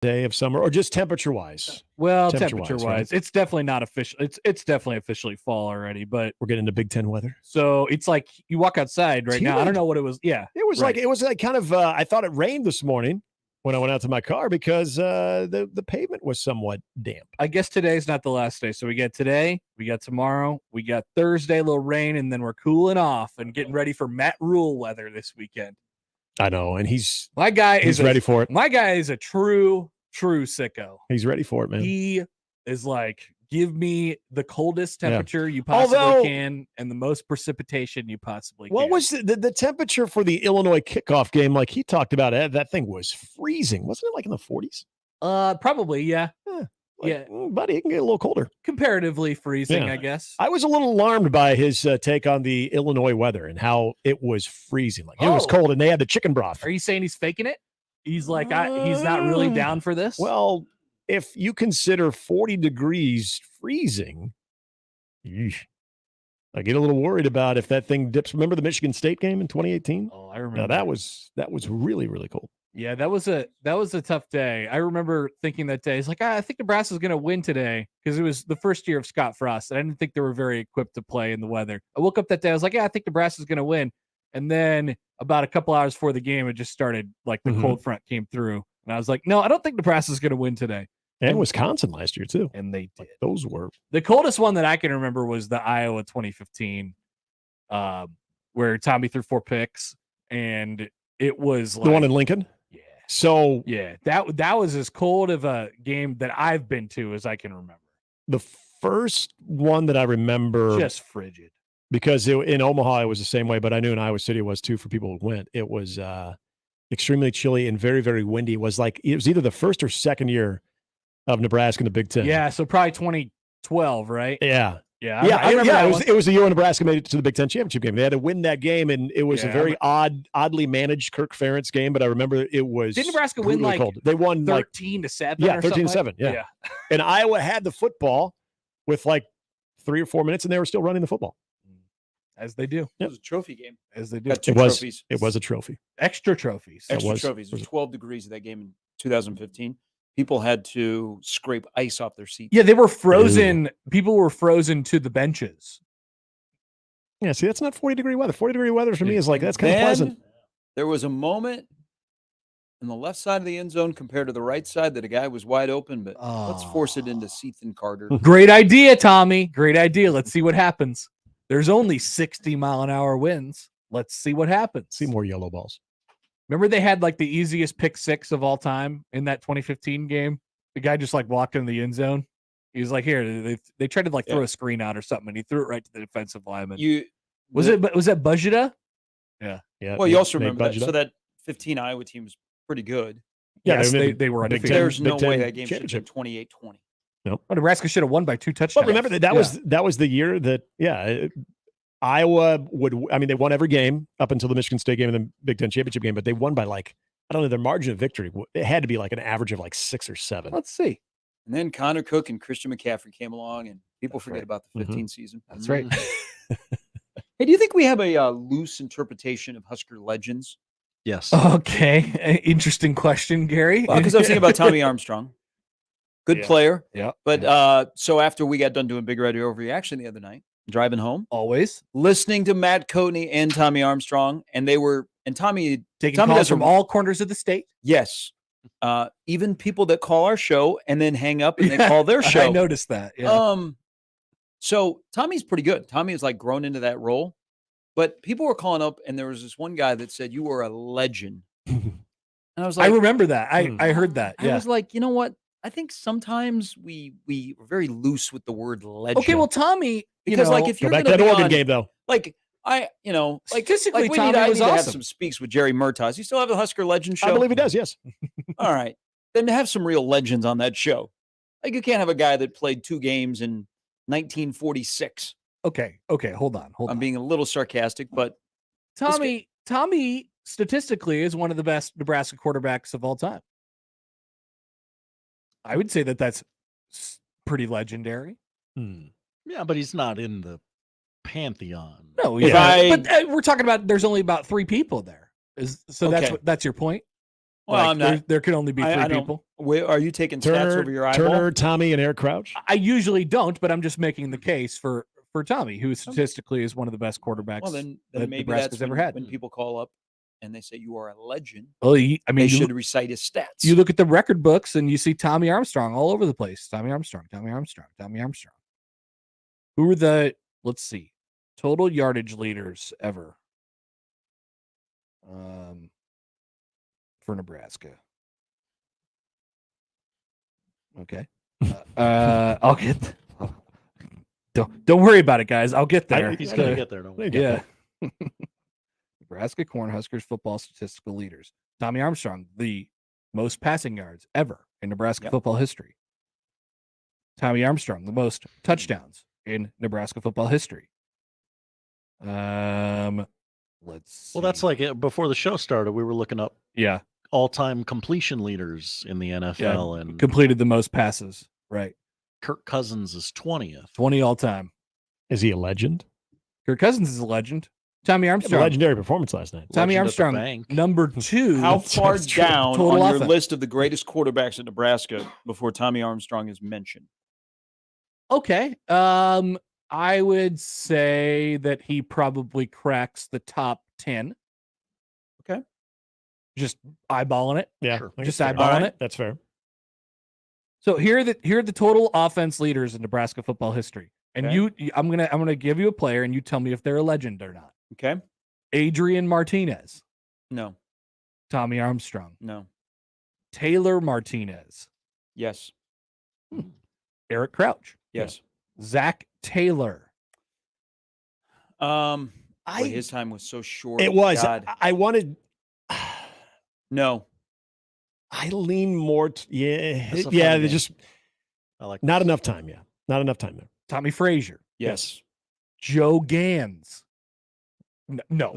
day of summer, or just temperature-wise? Well, temperature-wise, right? It's definitely not official. It's definitely officially fall already, but we're getting into Big Ten weather. So it's like you walk outside right now. I don't know what it was. Yeah, it was right. like kind of. I thought it rained this morning when I went out to my car because the pavement was somewhat damp. I guess today's not the last day. So we get today, we got tomorrow, we got Thursday, a little rain, and then we're cooling off and getting ready for Matt Rule weather this weekend. I know, and he's ready for it. My guy is a true sicko. He's ready for it, man. He is like, give me the coldest temperature you possibly can and the most precipitation you possibly can. What was the temperature for the Illinois kickoff game? Like he talked about it, that thing was freezing. Wasn't it like in the 40s? Probably, yeah. Buddy, it can get a little colder. Comparatively freezing, I guess. I was a little alarmed by his take on the Illinois weather and how it was freezing. Like it was cold, and they had the chicken broth. Are you saying he's faking it? He's like, he's not really down for this? Well, if you consider 40 degrees freezing, I get a little worried about if that thing dips. Remember the Michigan State game in 2018? Oh, I remember. Now, that was really, really cold. Yeah, that was a tough day. I remember thinking that day, it's like, I think Nebraska's going to win today because it was the first year of Scott Frost. And I didn't think they were very equipped to play in the weather. I woke up that day, I was like, I think Nebraska's going to win. And then about a couple hours before the game, it just started, like the cold front came through. And I was like, no, I don't think Nebraska's going to win today. And Wisconsin last year, too. And they did. Like those were. The coldest one that I can remember was the Iowa 2015, where Tommy threw 4 picks. And it was like. The one in Lincoln? Yeah. So. Yeah, that was as cold of a game that I've been to as I can remember. The first one that I remember. Just frigid. Because in Omaha, it was the same way, but I knew in Iowa City it was too for people who went. It was extremely chilly and very, very windy. It was either the first or second year of Nebraska in the Big Ten. Yeah, so probably 2012, right? Yeah. I remember it was the year when Nebraska made it to the Big Ten championship game. They had to win that game, and it was a very oddly managed Kirk Ferentz game, but I remember it was. Did Nebraska win like cold. They won 13-7? Yeah, or 13-7. Yeah. And Iowa had the football with like 3 or 4 minutes, and they were still running the football. As they do. It was a trophy game. As they do. Got 2 trophies. It was a trophy. Extra trophies. Extra trophies. It was 12 degrees of that game in 2015. People had to scrape ice off their seats. Yeah, they were frozen. People were frozen to the benches. Yeah, see, that's not 40-degree weather. 40-degree weather for me is like, that's kind of pleasant. There was a moment in the left side of the end zone compared to the right side that a guy was wide open, but let's force it into Ethan Carter. Great idea, Tommy. Great idea. Let's see what happens. There's only 60-mile-an-hour winds. Let's see what happens. See more yellow balls. Remember they had like the easiest pick 6 of all time in that 2015 game? The guy just like walked in the end zone. He was like, here, they tried to like throw a screen out or something, and he threw it right to the defensive lineman. Was that Bujita? Yeah. Well, you also remember that. So that 15 Iowa team was pretty good. Yes, they were undefeated. There's no way that game should have been 28-20. Nope. Well, Nebraska should have won by 2 touchdowns. But remember that was the year that Iowa they won every game up until the Michigan State game and the Big Ten championship game, but they won by like, I don't know, their margin of victory. It had to be like an average of like 6 or 7. Let's see. And then Connor Cook and Christian McCaffrey came along, and people forget about the 15 season. That's right. Hey, do you think we have a loose interpretation of Husker legends? Yes. Okay. Interesting question, Gary. Because I was thinking about Tommy Armstrong. Good player. Yeah. But so after we got done doing Big Red Overreaction the other night, driving home, always listening to Matt Coatney and Tommy Armstrong, and Tommy taking calls from all corners of the state. Yes. Even people that call our show and then hang up and they call their show. I noticed that. Yeah. So Tommy's pretty good. Tommy has like grown into that role, but people were calling up, and there was this one guy that said, "You were a legend." And I was like, I remember that. I heard that. I was like, you know what? I think sometimes we are very loose with the word legend. Okay, well, Tommy, because like if you're back to that Oregon game though, like statistically, we Tommy need was to awesome. have some speaks with Jerry Murtaugh. You still have the Husker Legend show? I believe he does. Yes. All right, then have some real legends on that show. Like you can't have a guy that played 2 games in 1946. Okay, hold on. I'm being a little sarcastic, but Tommy statistically is one of the best Nebraska quarterbacks of all time. I would say that's pretty legendary. Yeah, but he's not in the pantheon. No, but we're talking about there's only about 3 people there. That's your point? Well, like, I'm not. There could only be 3 people. Where are you taking stats over your eyeball? Turner, Tommy, and Eric Crouch. I usually don't, but I'm just making the case for Tommy, who statistically is one of the best quarterbacks Well, then that maybe Nebraska's that's ever had. when people call up and they say you are a legend. Well, I mean, They should recite his stats. You look at the record books and you see Tommy Armstrong all over the place. Tommy Armstrong. Who were the, let's see, total yardage leaders ever for Nebraska? Okay. I'll get. Don't worry about it, guys. I'll get there. He's going to get there. Don't worry. Yeah. Nebraska Cornhuskers football statistical leaders. Tommy Armstrong, the most passing yards ever in Nebraska football history. Tommy Armstrong, the most touchdowns in Nebraska football history. Let's see. Well, that's like before the show started, we were looking up yeah, all-time completion leaders in the NFL, and completed the most passes. Right. Kirk Cousins is 20th. 20 all time. Is he a legend? Kirk Cousins is a legend. Tommy Had a Armstrong. legendary performance last night. Tommy Legend at the Armstrong, bank. number 2. How far That's true. down Total on your offense. list of the greatest quarterbacks at Nebraska before Tommy Armstrong is mentioned? Okay. I would say that he probably cracks the top 10. Okay. Just eyeballing it. Yeah, Sure. I Just guess fair. eyeballing All right. it. That's fair. So here are the total offense leaders in Nebraska football history. And Okay. I'm gonna give you a player and you tell me if they're a legend or not. Okay. Adrian Martinez, No. Tommy Armstrong, No. Taylor Martinez, Yes. Eric Crouch, Yes. Zach Taylor. Boy, his time was so short. It was. God. I wanted. No. I lean more. Yeah, That's a fun yeah. They game. just I like not this. enough time. Yeah, not enough time there. Tommy Frazier, Yes. Joe Gans. No,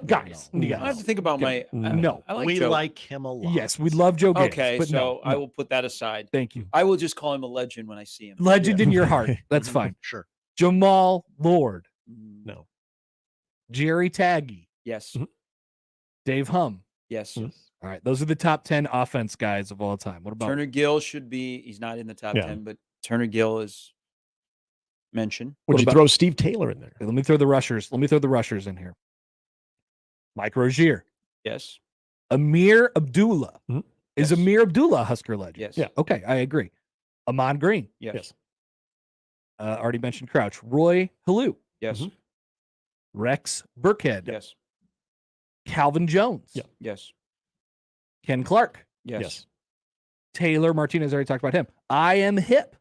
guys. no. you I have guys. to think about my. No. I like We Joe. like him a lot. Yes, we love Joe Gans. Okay, but so no, I no. will put that aside. Thank you. I will just call him a legend when I see him. Legend Yeah. in your heart. That's fine. Sure. Jamal Lord, No. Jerry Taggy, Yes. Mhm. Dave Hum. Yes. Mhm. All right, those are the top 10 offense guys of all time. What about Turner Gill should be. He's not in the top Yeah. 10, but Turner Gill is mentioned. Would What you about- throw Steve Taylor in there? Okay, let me throw the rushers in here. Mike Rozier, Yes. Amir Abdullah. Mhm. Is Yes. Amir Abdullah a Husker legend? Yes. Yeah. Okay, I agree. Amon Green, Yes. Yes. already mentioned Crouch. Roy Halou, Yes. Mhm. Rex Burkhead, Yes. Calvin Jones, Yeah. Yes. Ken Clark, Yes. Taylor Martinez. I already talked about him. I Am Hip.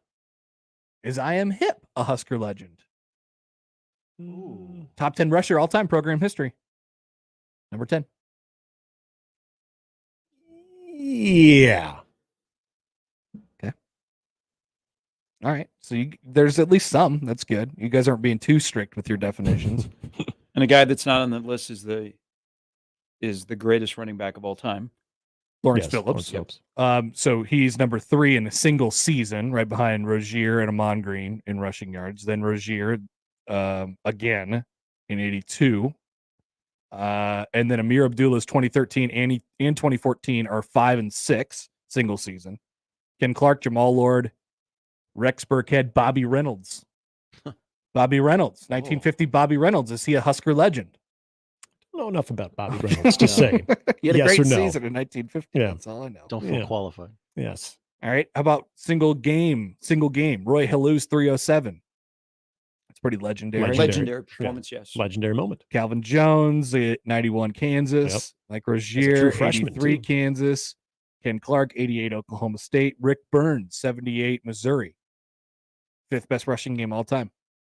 Is I Am Hip a Husker legend? Ooh. Top 10 rusher all time program history. Number 10. Yeah. All right. So there's at least some. That's good. You guys aren't being too strict with your definitions. And a guy that's not on the list is the greatest running back of all time. Lawrence Yes, Phillips. Lawrence Phillips. So he's number 3 in a single season, right behind Rozier and Amon Green in rushing yards. Then Rozier again in 82. And then Amir Abdullah's 2013 and 2014 are 5 and 6 single season. Ken Clark, Jamal Lord, Rex Burkhead, Bobby Reynolds. Bobby Reynolds, 1950 Bobby Reynolds. Is he a Husker legend? I don't know enough about Bobby Reynolds to say. He had a Yes great or no? season in 1950. Yeah. That's all I know. Don't feel Yeah. qualified. Yes. All right. How about single game? Roy Halou's 307. That's pretty legendary. Legendary. Legendary performance, yes. Legendary moment. Calvin Jones at 91 Kansas. Yep. Mike true Rozier, freshman, 83 too. Kansas. Ken Clark, 88 Oklahoma State. Rick Burns, 78 Missouri. 5th best rushing game all time.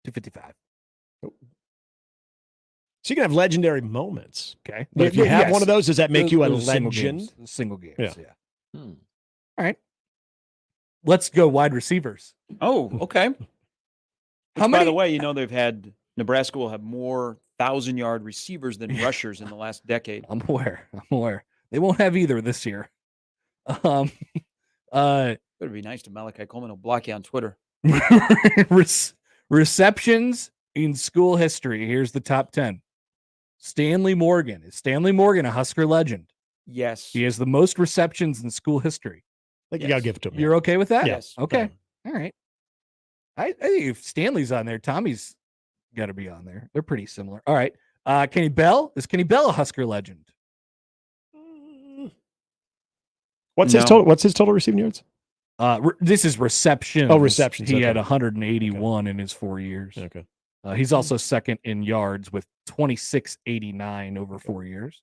255. So you can have legendary moments. Okay. But if you have Yes. one of those, does that make you a Those single legend? games. Single games. Yeah. Yeah. Hmm. All right. Let's go wide receivers. Oh, okay. How By many? the way, Nebraska will have more 1,000-yard receivers than rushers in the last decade. I'm aware. They won't have either this year. It would be nice to Malachi Coleman will block you on Twitter. Receptions in school history. Here's the top 10. Stanley Morgan. Is Stanley Morgan a Husker legend? Yes. He has the most receptions in school history. Like you gotta give it to him. You're okay with that? Yes. Okay. All right. I think if Stanley's on there, Tommy's got to be on there. They're pretty similar. All right. Kenny Bell. Is Kenny Bell a Husker legend? What's his total? What's his total receiving yards? This is receptions. Oh, receptions. He Okay. had 181 in his 4 years. Okay. He's also second in yards with 2689 over 4 years.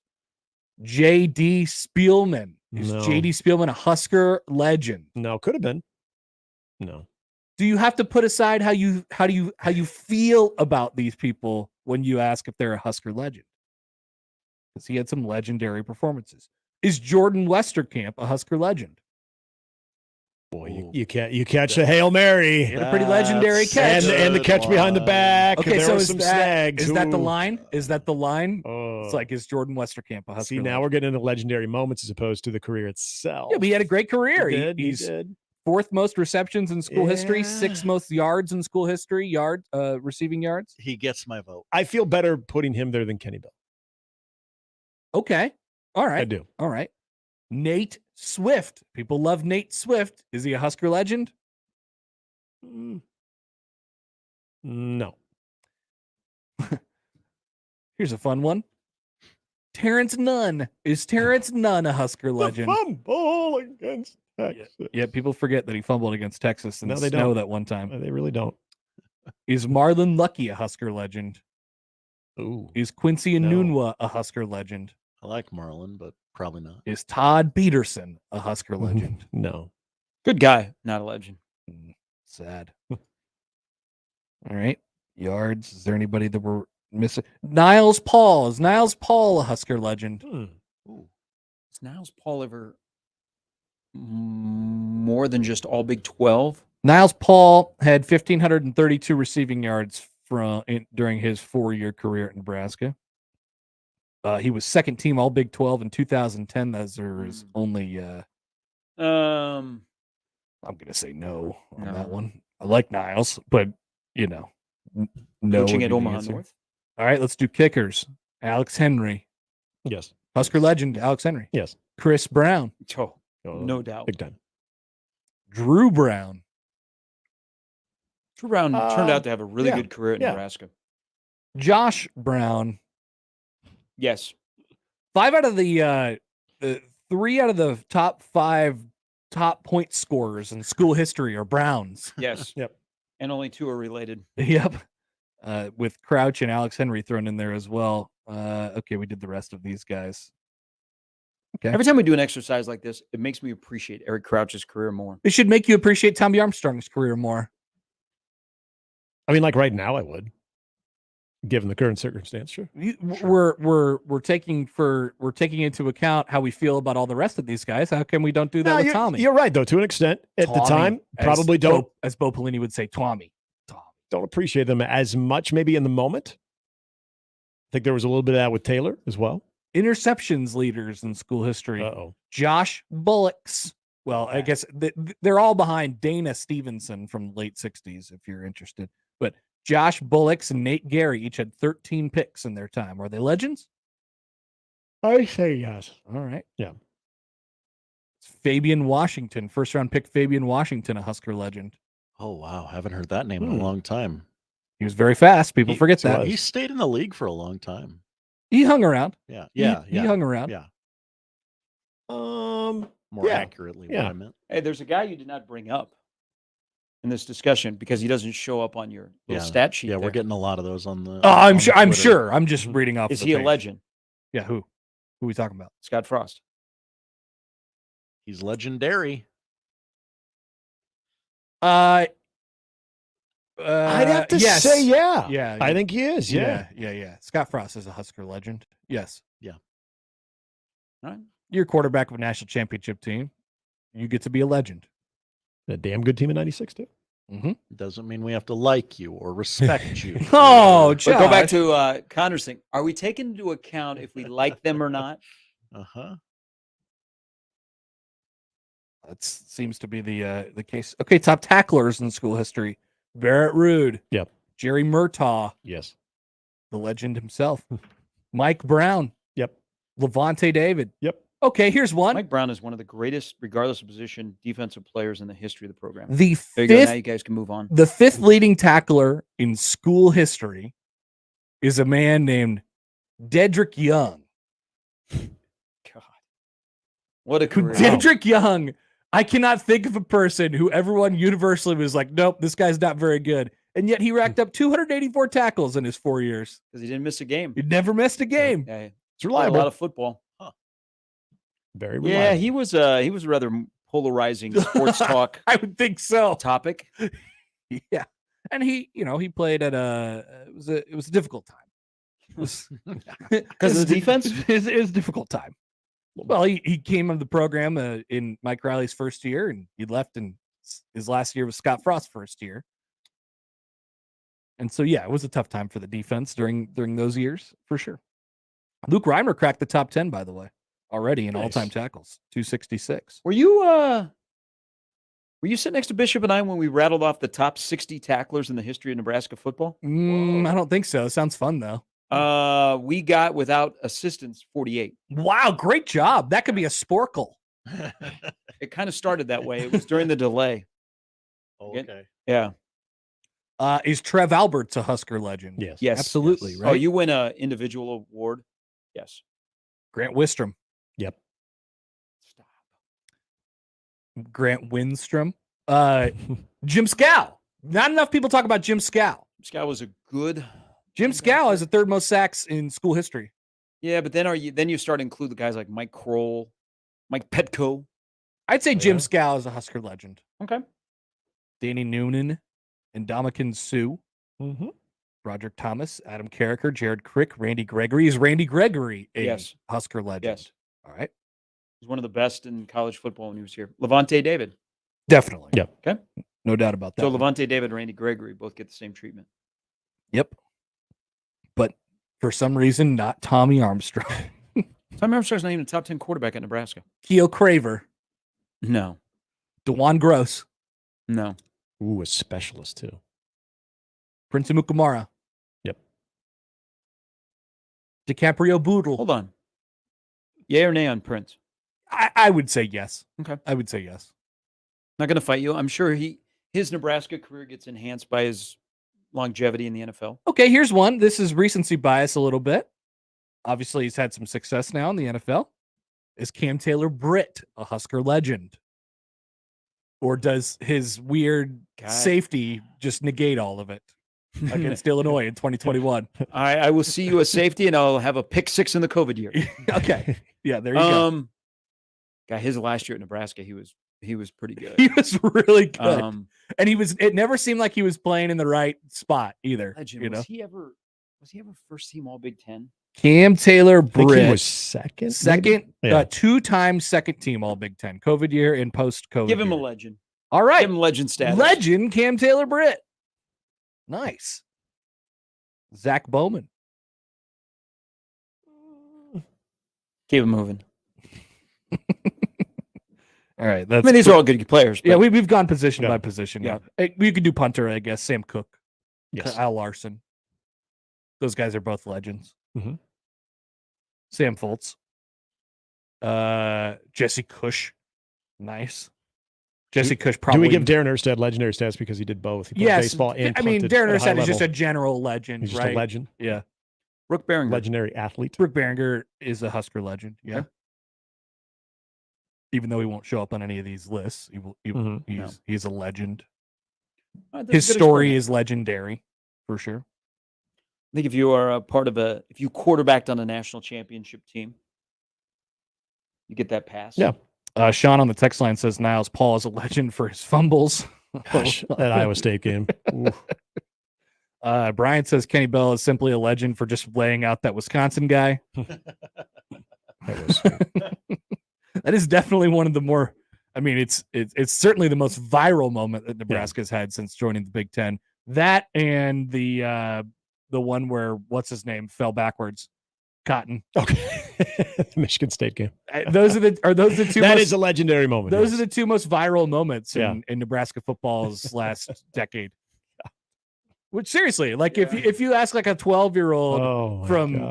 J.D. Spielman. Is No. J.D. Spielman a Husker legend? No, could have been. No. Do you have to put aside how you feel about these people when you ask if they're a Husker legend? Because he had some legendary performances. Is Jordan Westerkamp a Husker legend? Boy, you catch a Hail Mary. He had a pretty legendary catch. And the catch behind the back. Okay, there so were is some that, snags. is that the Ooh. line? Is that the line? Oh. It's like, is Jordan Westerkamp a Husker See, now legend? we're getting into legendary moments as opposed to the career itself. Yeah, but he had a great career. He He's did. fourth most receptions in school history, Yeah. sixth most yards in school history, receiving yards. He gets my vote. I feel better putting him there than Kenny Bell. Okay. All I right. do. All right. Nate Swift. People love Nate Swift. Is he a Husker legend? No. Here's a fun one. Terrence Nunn. Is Terrence Nunn a Husker legend? The fumble against Texas. Yeah, people forget that he fumbled against Texas in No, the they snow don't. that one time. They really don't. Is Marlon Lucky a Husker legend? Ooh. Is Quincy No. Enunwa a Husker legend? I like Marlon, but probably not. Is Todd Peterson a Husker legend? No. Good guy, not a legend. Sad. All right. Yards. Is there anybody that we're missing? Niles Paul. Is Niles Paul a Husker legend? Ooh. Is Niles Paul ever more than just all Big 12? Niles Paul had 1,532 receiving yards during his 4-year career at Nebraska. He was second team All Big 12 in 2010. There is only. I'm going to say no on that one. I like Niles, but no. Coaching would at be the Omaha answer. North? All right, let's do kickers. Alex Henry, Yes. Husker legend. Alex Henry. Yes. Chris Brown, Oh, no doubt. Big time. Drew Brown, Drew Brown turned out to have a really yeah, good career at yeah. Nebraska. Josh Brown. Yes. 3 out of the top 5 top point scorers in school history are Browns. Yes. Yep. And only 2 are related. Yep. With Crouch and Alex Henry thrown in there as well. Okay, we did the rest of these guys. Okay. Every time we do an exercise like this, it makes me appreciate Eric Crouch's career more. It should make you appreciate Tommy Armstrong's career more. I mean, like right now, I would, given the current circumstance. Sure. We're taking into account how we feel about all the rest of these guys. How come we don't do that with Tommy? You're right, though. To an extent, at the Tommy, time, probably as Bo Pelini would say, Tommy. Don't appreciate them as much, maybe in the moment. I think there was a little bit of that with Taylor as well. Interceptions leaders in school history. Uh-oh. Josh Bullocks. Well, I guess they're all behind Dana Stevenson from the late 60s, if you're interested. But Josh Bullocks and Nate Gary each had 13 picks in their time. Are they legends? I say yes. All right. Yeah. Fabian Washington, first round pick Fabian Washington, a Husker legend. Oh, wow. Haven't heard that name in a long time. He was very fast. People forget that. He stayed in the league for a long time. He hung around. Yeah. He hung around. Yeah. More accurately, what I meant. Hey, there's a guy you did not bring up in this discussion because he doesn't show up on your little stat sheet. Yeah, there. we're getting a lot of those on the. Oh, I'm on sure. the I'm Twitter. sure. I'm just reading off. Is the he a page. legend? Yeah. Who are we talking about? Scott Frost. He's legendary. I'd have to yes. say yeah. Yeah. I think he is. Yeah. Yeah. Scott Frost is a Husker legend. Yes. Yeah. All right. You're quarterback of a national championship team. You get to be a legend. A damn good team in '96 too. Mm-hmm. Doesn't mean we have to like you or respect you. Oh, But go back to Connor's thing. Are we taking into account if we like them or not? Uh-huh. That seems to be the case. Okay, top tacklers in school history. Barrett Rude. Yep. Jerry Murtaugh, Yes. the legend himself. Mike Brown. Yep. Levante David. Yep. Okay, here's one. Mike Brown is one of the greatest, regardless of position, defensive players in the history of the program. The There you go. Now fifth, you guys can move on. the fifth leading tackler in school history is a man named Dedrick Young. God, what a career! Dedrick Young. I cannot think of a person who everyone universally was like, nope, this guy's not very good. And yet he racked up 284 tackles in his 4 years. Because he didn't miss a game. He never missed a game. Yeah, It's played reliable. a lot of football. Very reliable. Yeah, he was a rather polarizing sports talk I would think so. topic. Yeah. And he played at it was a difficult time. Because of the defense? It was a difficult time. Well, he came into the program in Mike Riley's first year, and he left in his last year was Scott Frost's first year. And so, yeah, it was a tough time for the defense during those years, for sure. Luke Reimer cracked the top 10, by the way, already in Nice. all-time tackles, 266. Were you sitting next to Bishop and I when we rattled off the top 60 tacklers in the history of Nebraska football? I don't think so. It sounds fun, though. We got, without assistance, 48. Wow, great job. That could be a sporkle. It kind of started that way. It was during the delay. Okay. Yeah. Is Trev Alberts a Husker legend? Yes. Yes. Absolutely, Yes. right? Oh, you win an individual award? Yes. Grant Wistrom. Yep. Stop. Grant Windstrom. Jim Scow. Not enough people talk about Jim Scow. This guy was a good. Jim Scow has the third most sacks in school history. Yeah, but then you start to include the guys like Mike Kroll, Mike Petco. I'd say Jim Yeah. Scow is a Husker legend. Okay. Danny Noonan and Dominican Sue, Mm-hmm. Roderick Thomas, Adam Carricker, Jared Crick, Randy Gregory. Is Randy Gregory a Yes. Husker legend? Yes. All right. He was one of the best in college football when he was here. Levante David. Definitely. Yep. Okay. No doubt about that. So one. Levante David and Randy Gregory both get the same treatment. Yep. But for some reason, not Tommy Armstrong. Tommy Armstrong's not even a top 10 quarterback at Nebraska. Keo Craver, No. DeJuan Gross, No. Ooh, a specialist too. Prince Mukamara. Yep. DiCaprio Boodle. Hold on. Yay or nay on Prince? I would say yes. Okay. I would say yes. Not going to fight you. I'm sure his Nebraska career gets enhanced by his longevity in the NFL. Okay, here's one. This is recency bias a little bit. Obviously, he's had some success now in the NFL. Is Cam Taylor Britt a Husker legend? Or does his weird God. safety just negate all of it against Illinois in 2021? I will see you a safety, and I'll have a pick six in the COVID year. Okay. Yeah, there you go. Guy, his last year at Nebraska, he was pretty good. He was really good. Um, And it never seemed like he was playing in the right spot either. legend. You know? Was he ever first team All Big Ten? Cam Taylor I think Britt. he was second. Second, maybe? Yeah. two-time second team All Big Ten, COVID year and post-COVID. Give him a year. legend. All right, Give him legend status. legend Cam Taylor Britt. Nice. Zach Bowman. Keep him moving. All right, I mean, these are all good players. yeah. but We've gone position Yeah. by position. Yeah. Yeah, we could do punter, I guess. Sam Cook, Yes. Al Larson. Those guys are both legends. Mhm. Sam Foltz. Jesse Cush. Nice. Jesse Cush Do probably. we give Darren Erstad legendary stats because he did both? He played Yes. baseball and I mean, punted Darren at a high Erstad is just a level. general legend, He's just right? a legend, Yeah. Brooke Barringer. legendary athlete. Brooke Barringer is a Husker legend. Yeah. Okay. Even though he won't show up on any of these lists, Mhm. he's a legend. That's His good story experiment. is legendary, for sure. I think if you are a part of if you quarterbacked on a national championship team, you get that pass. Yeah. Sean on the text line says Niles Paul is a legend for his fumbles. Gosh, that Iowa State game. Oof. Brian says Kenny Bell is simply a legend for just laying out that Wisconsin guy. That was sweet. That is definitely one of the more. I mean, it's certainly the most viral moment that Nebraska's had since joining the Big Ten. That and the one where what's his name fell backwards, Cotton. Okay. The Michigan State game. Those are the two. That most, is a legendary moment. Those yes. are the two most viral moments Yeah. in Nebraska football's last decade. Which seriously, like if you ask like a 12-year-old Oh my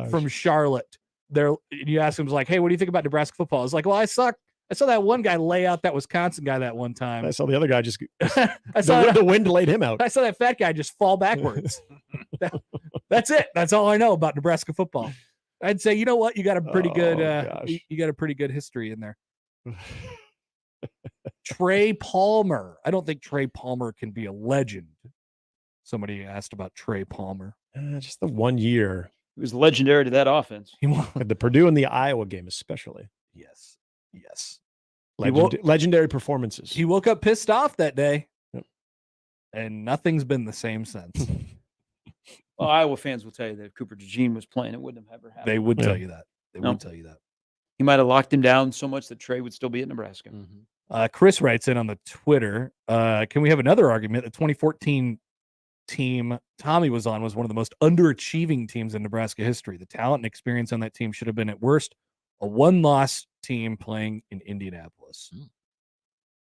from gosh. Charlotte, you ask him, like, hey, what do you think about Nebraska football? It's like, well, I saw that one guy lay out that Wisconsin guy that one time. I saw the other guy just I saw the wind laid him out. I saw that fat guy just fall backwards. That's it. That's all I know about Nebraska football. I'd say, you know what? You got a pretty good you got a pretty good history in there. Trey Palmer. I don't think Trey Palmer can be a legend. Somebody asked about Trey Palmer. Just the 1 year. He was legendary to that offense. The Purdue and the Iowa game, especially. Yes. Legendary performances. He woke up pissed off that day. Yep. And nothing's been the same since. Well, Iowa fans will tell you that if Cooper DeJean was playing, it wouldn't have ever happened. They would tell you that. They would tell you that. He might have locked him down so much that Trey would still be at Nebraska. Mm-hmm. Chris writes in on the Twitter, can we have another argument? The 2014 team Tommy was on was one of the most underachieving teams in Nebraska history. The talent and experience on that team should have been at worst a one-loss team playing in Indianapolis.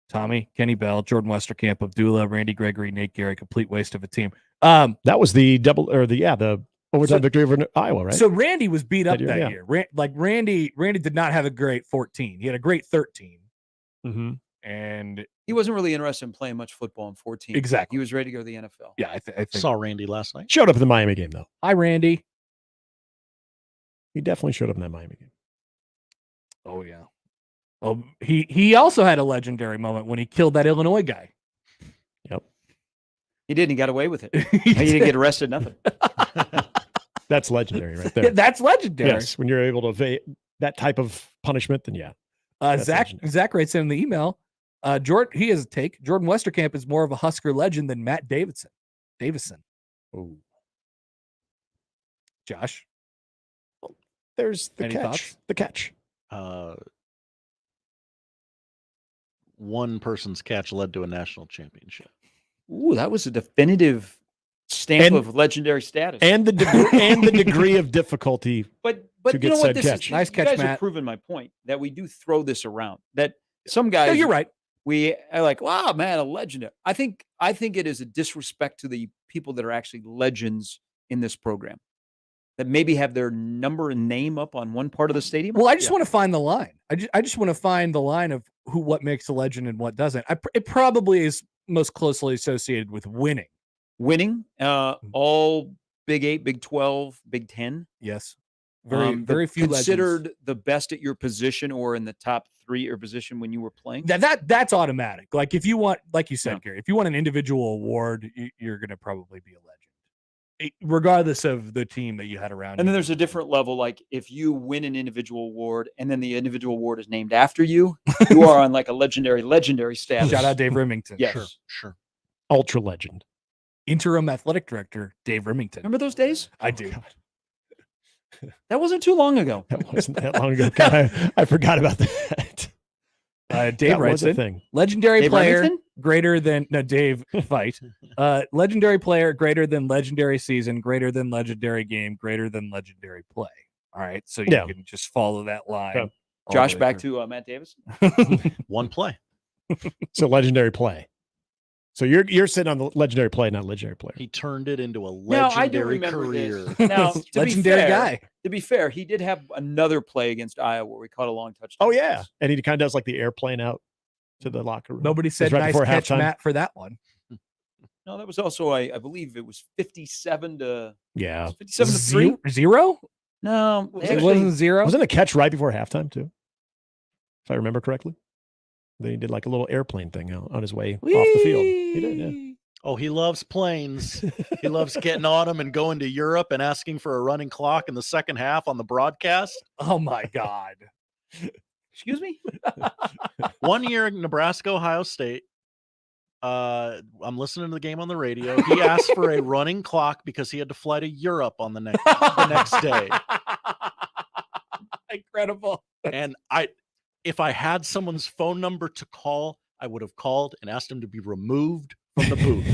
Tommy, Kenny Bell, Jordan Westerkamp, Abdullah, Randy Gregory, Nate Gary, complete waste of a team. That was the the overtime victory over Iowa, right? So Randy was beat up that year. Randy did not have a great 14. He had a great 13. Mm-hmm. And he wasn't really interested in playing much football in 14. Exactly. He was ready to go to the NFL. Yeah, I think. Saw Randy last night. Showed up in the Miami game, though. Hi, Randy. He definitely showed up in that Miami game. Oh, yeah. Well, he also had a legendary moment when he killed that Illinois guy. Yep. He did. He got away with it. He didn't get arrested, nothing. That's legendary right there. That's legendary. Yes, when you're able to evade that type of punishment, then yeah. Zach writes in the email, he has a take. Jordan Westerkamp is more of a Husker legend than Matt Davison. Oh. Josh? Well, there's the Any catch. thoughts? The catch. One person's catch led to a national championship. Ooh, that was a definitive stamp of legendary status. And the degree of difficulty. But to you get know what? said This catch. is Nice you catch, guys Matt. have proven my point that we do throw this around. That some guys, No, you're right. we are like, wow, man, a legend. I think it is a disrespect to the people that are actually legends in this program that maybe have their number and name up on one part of the stadium. Well, I just want to find the line. I just want to find the line of what makes a legend and what doesn't. It probably is most closely associated with winning. Winning, all Big 8, Big 12, Big 10. Yes. Very few considered legends. the best at your position or in the top 3 or position when you were playing. That's automatic. Like if you want, like you said, Gary, if you want an individual award, you're going to probably be a legend, regardless of the team that you had around. And then there's a different level. Like if you win an individual award and then the individual award is named after you, you are on like a legendary status. Shout out Dave Remington. Yes. Sure. Ultra legend. Interim athletic director Dave Remington. Remember those days? I do. That wasn't too long ago. That wasn't that long ago. God, I forgot about that. Dave that writes was a in, thing. legendary Dave player Remington? greater than Dave fight. Legendary player greater than legendary season, greater than legendary game, greater than legendary play. All right, so you can just follow that line. Yeah. all Josh, the way back through. to Matt Davis. One play. So legendary play. So you're sitting on the legendary play, not legendary player. He turned it into a Now, I do legendary remember career. this. Now, to Legendary be fair, guy. To be fair, he did have another play against Iowa where he caught a long touchdown. Oh yeah, and he kind of does like the airplane out to the locker room. Nobody said right nice before catch, halftime. Matt, for that one. No, that was also I believe it was 57 to Yeah, 57 to 3. Zero? No, It actually, wasn't zero. wasn't a catch right before halftime too, if I remember correctly. Then he did like a little airplane thing out on his way off the field. He did, yeah. Oh, he loves planes. He loves getting on them and going to Europe and asking for a running clock in the second half on the broadcast. Oh my God. excuse me. 1 year in Nebraska, Ohio State. I'm listening to the game on the radio. He asked for a running clock because he had to fly to Europe on the next day. Incredible. And if I had someone's phone number to call, I would have called and asked him to be removed from the booth.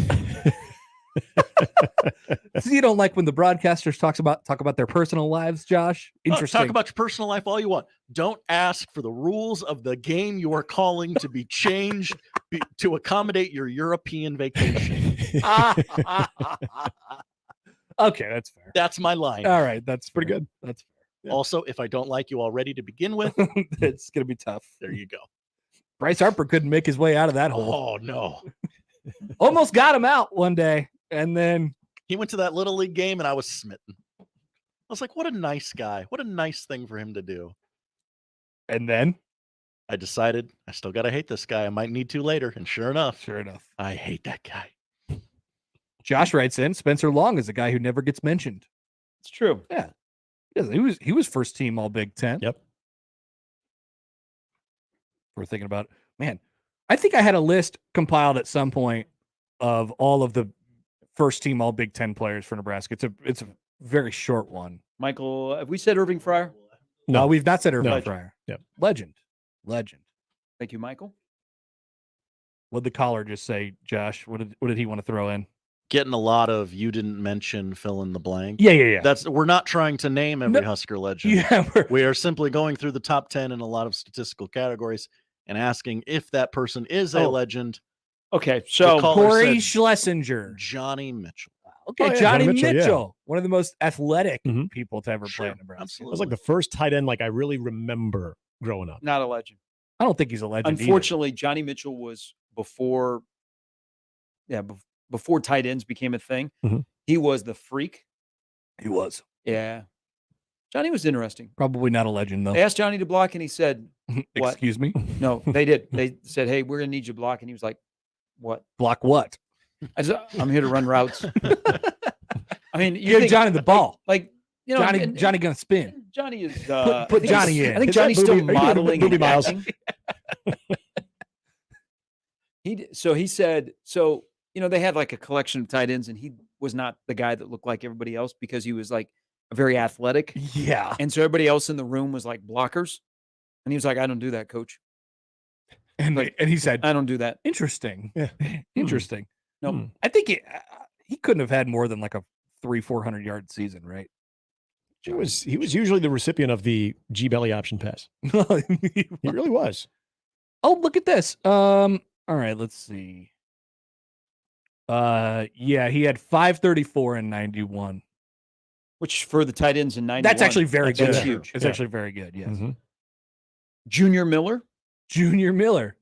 So you don't like when the broadcasters talk about their personal lives, Josh? Interesting. Talk about your personal life all you want. Don't ask for the rules of the game you are calling to be changed to accommodate your European vacation. Okay, that's fair. That's my line. All right, that's Pretty fair. good. That's fair. Yeah. Also, if I don't like you already to begin with, It's gonna be tough. there you go. Bryce Harper couldn't make his way out of that hole. Oh no. Almost got him out one day, and then He went to that little league game and I was smitten. I was like, what a nice guy. What a nice thing for him to do. I decided I still got to hate this guy. I might need to later. And sure enough, I hate that guy. Josh writes in, Spencer Long is a guy who never gets mentioned. It's true. Yeah. He was first team all Big Ten. Yep. We're thinking about, man, I think I had a list compiled at some point of all of the first team all Big Ten players for Nebraska. It's a very short one. Michael, have we said Irving Fryer? No, we've not said Irving No. Fryer. Yep. Legend. Thank you, Michael. What'd the caller just say, Josh? What did he want to throw in? Getting a lot of you didn't mention fill in the blank. Yeah. We're not trying to name every No. Husker legend. Yeah. We are simply going through the top 10 in a lot of statistical categories and asking if that person is a Oh. legend. Okay, so caller Corey said Schlesinger. Johnny Mitchell. Okay, Oh, yeah, Johnny Johnny Mitchell, yeah. One of the most athletic Mhm. people to ever play Sure, in Nebraska. absolutely. It was like the first tight end like I really remember growing up. not a legend. I don't think he's a legend. Unfortunately, Johnny Mitchell was before tight ends became a thing. Mhm. He was the freak. He was Yeah. Johnny was interesting. probably not a legend though. They asked Johnny to block, and he said, what? Excuse me. no, they did. They said, hey, we're going to need you to block. And he was like, what? Block what? I'm here to run routes. I mean, You give Johnny the ball. like, you know, Johnny gonna spin. Johnny is Put Johnny in. I think Is that Johnny's still Booby- are you doing modeling Booby and Miles? acting. He said, so, you know, they had like a collection of tight ends, and he was not the guy that looked like everybody else because he was like very athletic. Yeah. And so everybody else in the room was like blockers. And he was like, I don't do that, coach. And he said, I don't do that. interesting. Yeah. Interesting. No, Hmm. I think he couldn't have had more than like a 300-400 yard season, right? He was usually the recipient of the G belly option pass. Oh, He really was. look at this. All right, let's see. Yeah, he had 534 and 91. which for the tight ends in 91. That's actually very good. That's huge. It's Yeah. actually very good. Yes. Mhm. Junior Miller. Junior Miller,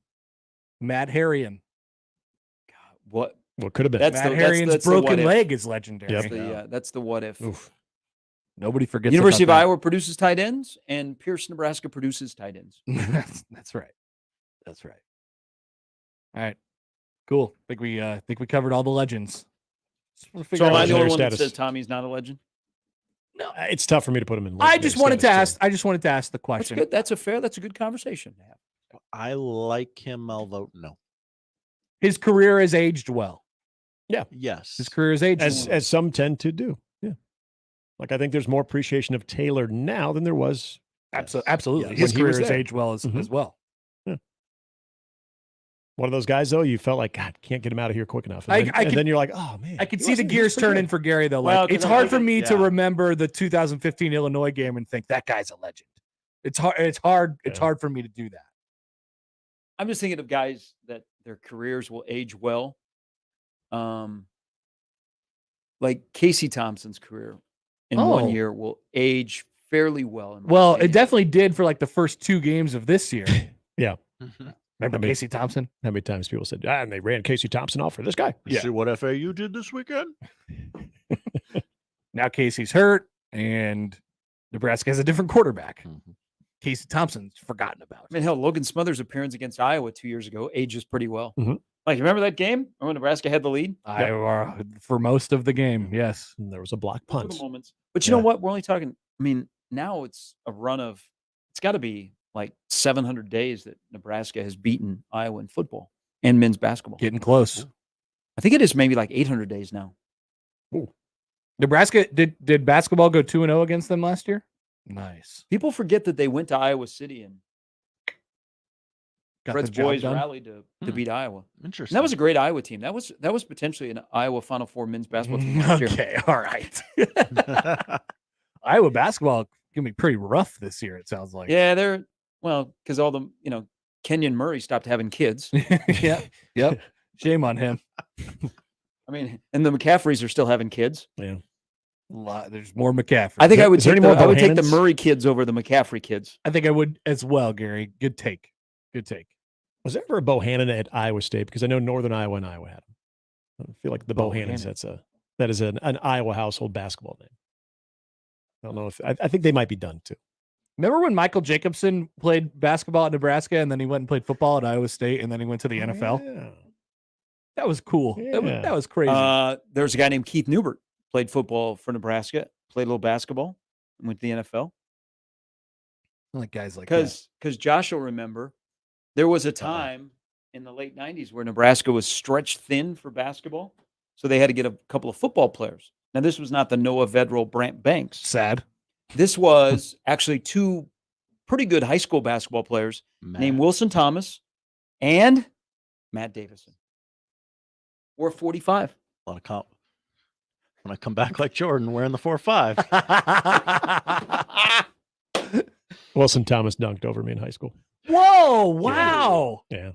Matt Harrion. What? What could have been. That's Matt the- Harrion's that's the what broken if. leg is legendary. Yep. That's the what if. Oof. Nobody forgets. University of about Iowa produces tight ends, and Pierce, Nebraska produces tight ends. that. That's right. That's right. All right. Cool. Think we covered all the legends. Just wanna figure So out am I what- the only legendary one that status. says Tommy's not a legend? It's tough for me to put him in. I legendary just wanted to status, ask. I just wanted to ask the That's question. good. That's a good conversation to have. I like him. I'll vote no. His career has aged well. Yes. His career has aged as well. some tend to do. Yeah. Like I think there's more appreciation of Taylor now than there was. Absolutely. Yeah, His when he was career has there. aged well as Mhm. well. One of those guys though, you felt like God can't get him out of here quick enough. And, I then, can- and then you're like, oh man, I could he see the wasn't- he gears was pretty turning good. for Gary though. Well, Like 'cause it's I hard think for me to yeah. remember the 2015 Illinois game and think that guy's a legend. It's hard. It's Yeah. hard for me to do that. I'm just thinking of guys that their careers will age well. Like Casey Thompson's career in Oh. 1 year will age fairly well. In my Well, it opinion. definitely did for like the first 2 games of this year. Remember I mean- Casey Thompson? How many times people said, and they ran Casey Thompson off for this guy? You see what FAU did this weekend? Now Casey's hurt, and Nebraska has a different quarterback. Mhm. Casey Thompson's forgotten about. I mean, hell, Logan Smothers' appearance against Iowa 2 years ago ages pretty well. Mhm. Like, remember that game when Nebraska had the lead? For most of the game, yes. And there was a block Those were the punt. moments. But you know Yeah. what? We're only talking. I mean, now it's a run of. It's got to be like 700 days that Nebraska has beaten Iowa in football and men's basketball. Getting close. I think it is maybe like 800 days now. Nebraska did basketball go 2-0 against them last year? Nice. People forget that they went to Iowa City and Got Fred's the job boys done. rallied to beat Iowa. And Interesting. that was a great Iowa team. That was potentially an Iowa Final Four men's basketball team last year. Okay, all right. Iowa basketball gonna be pretty rough this year. It sounds like. Yeah, they're because all the Kenyon Murray stopped having kids. Yep. Shame on him. I mean, and the McCaffreys are still having kids. Yeah. There's more McCaffrey. I think I would Is there take any the, more I would take the Bohannons? Murray kids over the McCaffrey kids. I think I would as well, Gary. Good take. Good take. Was there ever a Bohannon at Iowa State? Because I know Northern Iowa and Iowa had him. I feel like the Bohannons. Bohannon. That is an Iowa household basketball name. I don't know if I think they might be done too. Remember when Michael Jacobson played basketball at Nebraska and then he went and played football at Iowa State and then he went to the NFL? Yeah. That was cool. Yeah. That was crazy. There's a guy named Keith Newbert, played football for Nebraska, played a little basketball, and went to the NFL. Like guys like that. Because Josh will remember, there was a time in the late 90s where Nebraska was stretched thin for basketball. So they had to get a couple of football players. Now, this was not the Noah Vedral, Brant Banks. Sad. This was actually two pretty good high school basketball players named Wilson Thomas and Matt Davison. Or 45. A lot of comp. When I come back like Jordan wearing the 4-5. Wilson Thomas dunked over me in high school. Whoa! Wow! Yeah.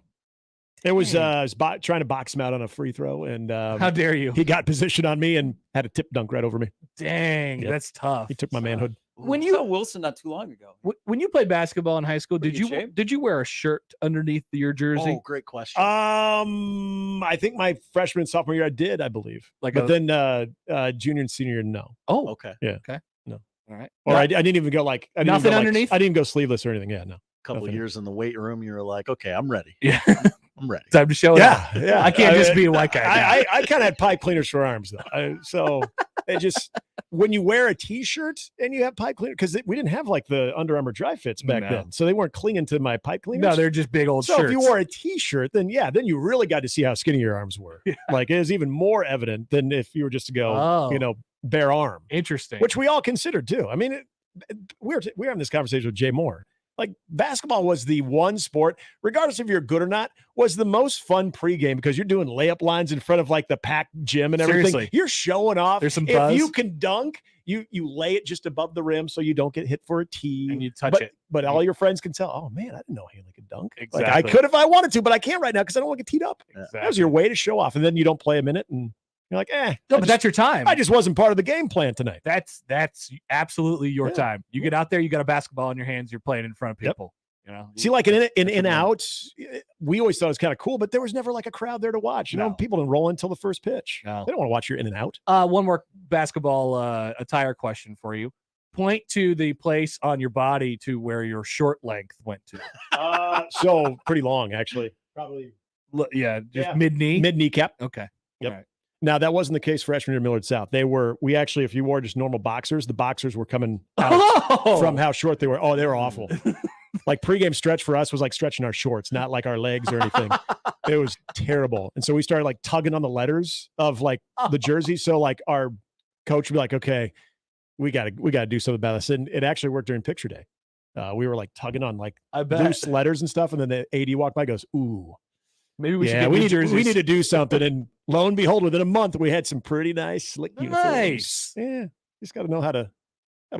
It was, I was trying to box him out on a free throw, and How dare you? he got position on me and had a tip dunk right over me. Dang, Yep. that's tough. He took my manhood. When I you saw Wilson not too long ago. when you played basketball in high school, Pretty good shape. did you wear a shirt underneath your jersey? Oh, great question. I think my freshman and sophomore year I did, I believe. Like But then junior and senior year, no. Oh, okay. all right. Or I didn't even go like I didn't Nothing even go, like, underneath? I didn't go sleeveless or anything. Yeah, no. Couple Nothing. years in the weight room, you were like, okay, I'm ready. Yeah. I'm ready. Time to show it off. Yeah. I can't just be a white guy. I kind of had pipe cleaners for arms though. So it just when you wear a t-shirt and you have pipe cleaner because we didn't have like the Under Armour dry fits back No. then, so they weren't clinging to my pipe cleaners. No, they're just big old so shirts. if you wore a t-shirt, then you really got to see how skinny your arms were. Yeah. Like it was even more evident than if you were just to go, Oh. bare arm, Interesting. which we all considered too. I mean, we're having this conversation with Jay Moore. Like basketball was the one sport, regardless if you're good or not, was the most fun pregame because you're doing layup lines in front of like the packed gym and everything. Seriously. You're showing off. There's some if buzz. you can dunk, you lay it just above the rim so you don't get hit for a tee. and you touch it. But all your friends can tell, oh man, I didn't know Haley could dunk. Like I Exactly. could if I wanted to, but I can't right now because I don't want to get teed up. Exactly. That was your way to show off. And then you don't play a minute and you're like, No, but that's your time. I just wasn't part of the game plan tonight. That's absolutely your Yeah. time. You get out there, you got a basketball in your hands, you're playing in front of Yep. people. You know, See, like in your out, we always thought it was kind of cool, but there was never like a crowd there to watch. You know, No. people didn't roll until the first pitch. No. They don't want to watch your in and out. One more basketball attire question for you. Point to the place on your body to where your short length went to. So pretty long, actually. Probably Just Yeah. mid knee. mid kneecap. Okay. Yep. All right. Now that wasn't the case freshman year at Millard South. We actually, if you wore just normal boxers, the boxers were coming out Oh! from how short they were. Oh, they were awful. Like pregame stretch for us was like stretching our shorts, not like our legs or anything. It was terrible. And so we started like tugging on the letters of like the jersey. So like our coach would be like, okay, we gotta do something about this. And it actually worked during picture day. We were like tugging on like I bet. loose letters and stuff. And then the AD walked by, goes, ooh, Maybe we should yeah, get we new need jerseys. to do something. And lo and behold, within a month, we had some pretty nice slick uniforms. Nice. Yeah, just got to know how to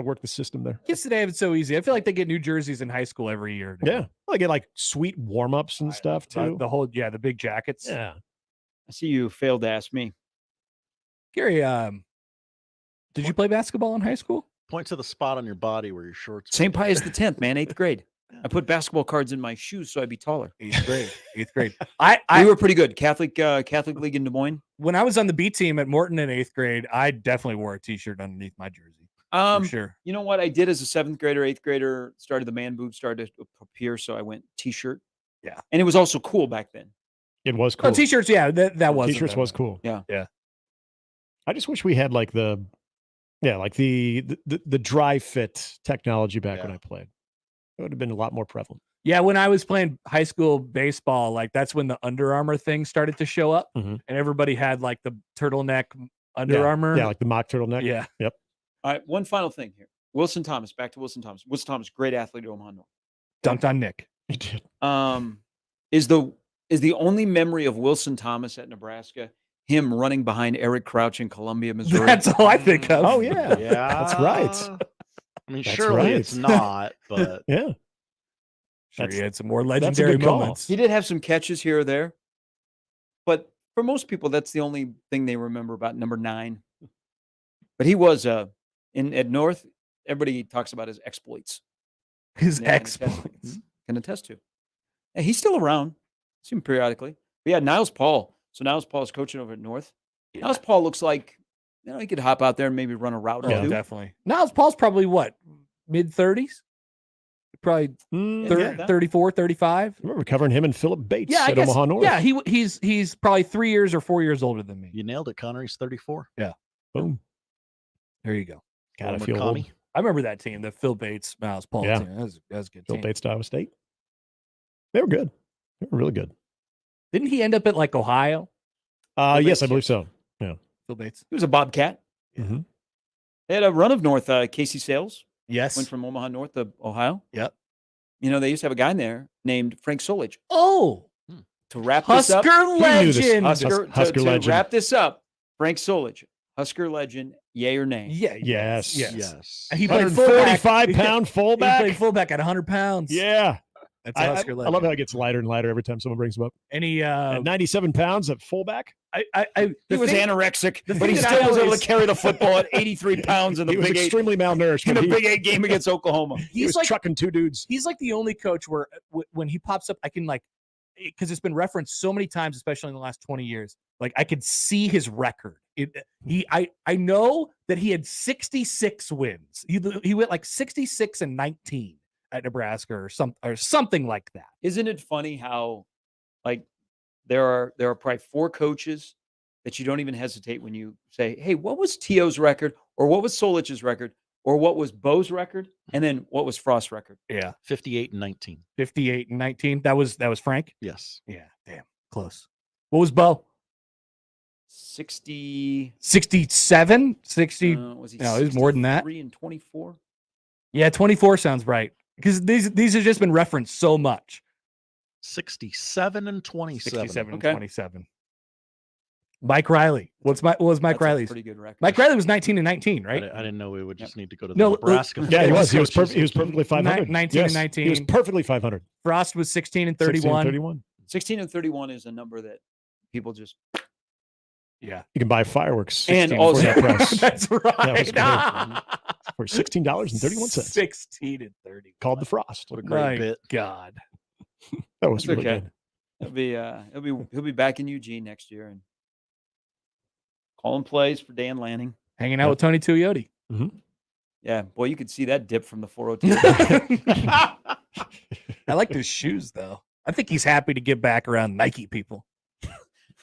work the system there. Kids today have it so easy. I feel like they get new jerseys in high school every year. now. Yeah, I get like sweet warm ups and stuff too. The big jackets. Yeah, I see you failed to ask me. Gary, did you play basketball in high school? Point to the spot on your body where your shorts. St. Pius the 10th, man, 8th grade. I put basketball cards in my shoes so I'd be taller. Eighth grade. Eighth grade. We I were pretty good. Catholic League in Des Moines. when I was on the B team at Morton in eighth grade, I definitely wore a T-shirt underneath my jersey. For sure. You know what I did as a 7th grader, 8th grader, started the man boob, started to appear, so I went T-shirt. Yeah. And it was also cool back then. it was Oh, cool. T-shirts. Yeah, that was T-shirts was cool. Yeah. Yeah. I just wish we had like the dry fit technology back when Yeah. I played. It would have been a lot more prevalent. Yeah, when I was playing high school baseball, like that's when the Under Armour thing started to show up, Mhm. and everybody had like the turtleneck Under Armour. Yeah, like the mock turtleneck. Yeah. All right, one final thing here. Wilson Thomas, back to Wilson Thomas. Wilson Thomas, great athlete at Omaha North. Dunked on Nick. He did. Is the only memory of Wilson Thomas at Nebraska him running behind Eric Crouch in Columbia, Missouri? That's all I think of. Oh yeah, Yeah, that's right. I mean, That's surely right. it's not, but Yeah. Sure, That's- he had some more that's a legendary good call. moments. He did have some catches here or there, but for most people, that's the only thing they remember about number 9. But he was in at North. Everybody talks about his exploits. His Yeah, exploits. Can attest to. And he's still around. See him periodically. But yeah, Niles Paul. So Niles Paul is coaching over at North. Yeah. Niles Paul looks like he could hop out there and maybe run a route or Oh, two. definitely. Niles Paul's probably what? Mid-30s? Probably Yeah, that. 34, 35. I remember covering him and Philip Bates Yeah, I at guess. Omaha North. Yeah, he's probably 3 years or 4 years older than me. You nailed it, Connor. He's 34. Boom. There you go. God, I Old feel old. McCamey. I remember that team, the Phil Bates, Miles Paul Yeah. team. That was a good Phil team. Bates to Iowa State. They were good. They were really good. Didn't he end up at like Ohio? Phil Yes, I Bates, believe so. Phil Bates. He was a Bobcat. Mhm. They had a run of North. Casey Sales Yes. went from Omaha North to Ohio. Yep. They used to have a guy in there named Frank Solich. Oh, To wrap this up, Husker knew this? legend. Husker to legend. wrap this up, Frank Solich, Husker legend, yay or nay? Yeah. Yes. Yes. And he played fullback. 145-pound He fullback. played fullback at 100 pounds. Yeah. That's a I Husker legend. love how it gets lighter and lighter every time someone brings him up. And he, At 97 pounds at fullback. He was anorexic, the but thing he that still I was able always- to carry the football at 83 pounds in the He was Big Eight. extremely malnourished. In but the he- Big 8 game against Oklahoma. He was like- trucking two dudes. He's like the only coach where when he pops up, I can because it's been referenced so many times, especially in the last 20 years. Like I could see his record. I know that he had 66 wins. He went like 66-19 at Nebraska or something like that. Isn't it funny how, there are probably 4 coaches that you don't even hesitate when you say, "Hey, what was T.O.'s record, or what was Solich's record, or what was Bo's record, and then what was Frost's record?" Yeah, 58-19. 58-19. That was Frank. Yes. Yeah, damn close. What was Bo? 60. 67, 60. Was he? No, it was more than that. 3 and 24. Yeah, 24 sounds right because these have just been referenced so much. 67-27. 67 Okay. 27. Mike Riley. What was Mike That's a Riley's? pretty good record. Mike Riley was 19-19, right? I didn't know we would just need to go to the No, Nebraska. Yeah, he was. He was, coaches. he was perfectly 500. 19 Yes, and 19. He was perfectly 500. Frost was 16 and 16 31. and 31. 16 and 31 is a number that people just. Yeah. You can buy fireworks. And 16 also- for that price. That's right. That for $16.31. 16 and 30. Called the Frost. What a great My bit. God. That was That's really okay. good. He'll be back in Eugene next year and calling plays for Dan Lanning. Hanging out with Tony Tuioti. Yeah, boy, you could see that dip from the 402. I like his shoes though. I think he's happy to get back around Nike people.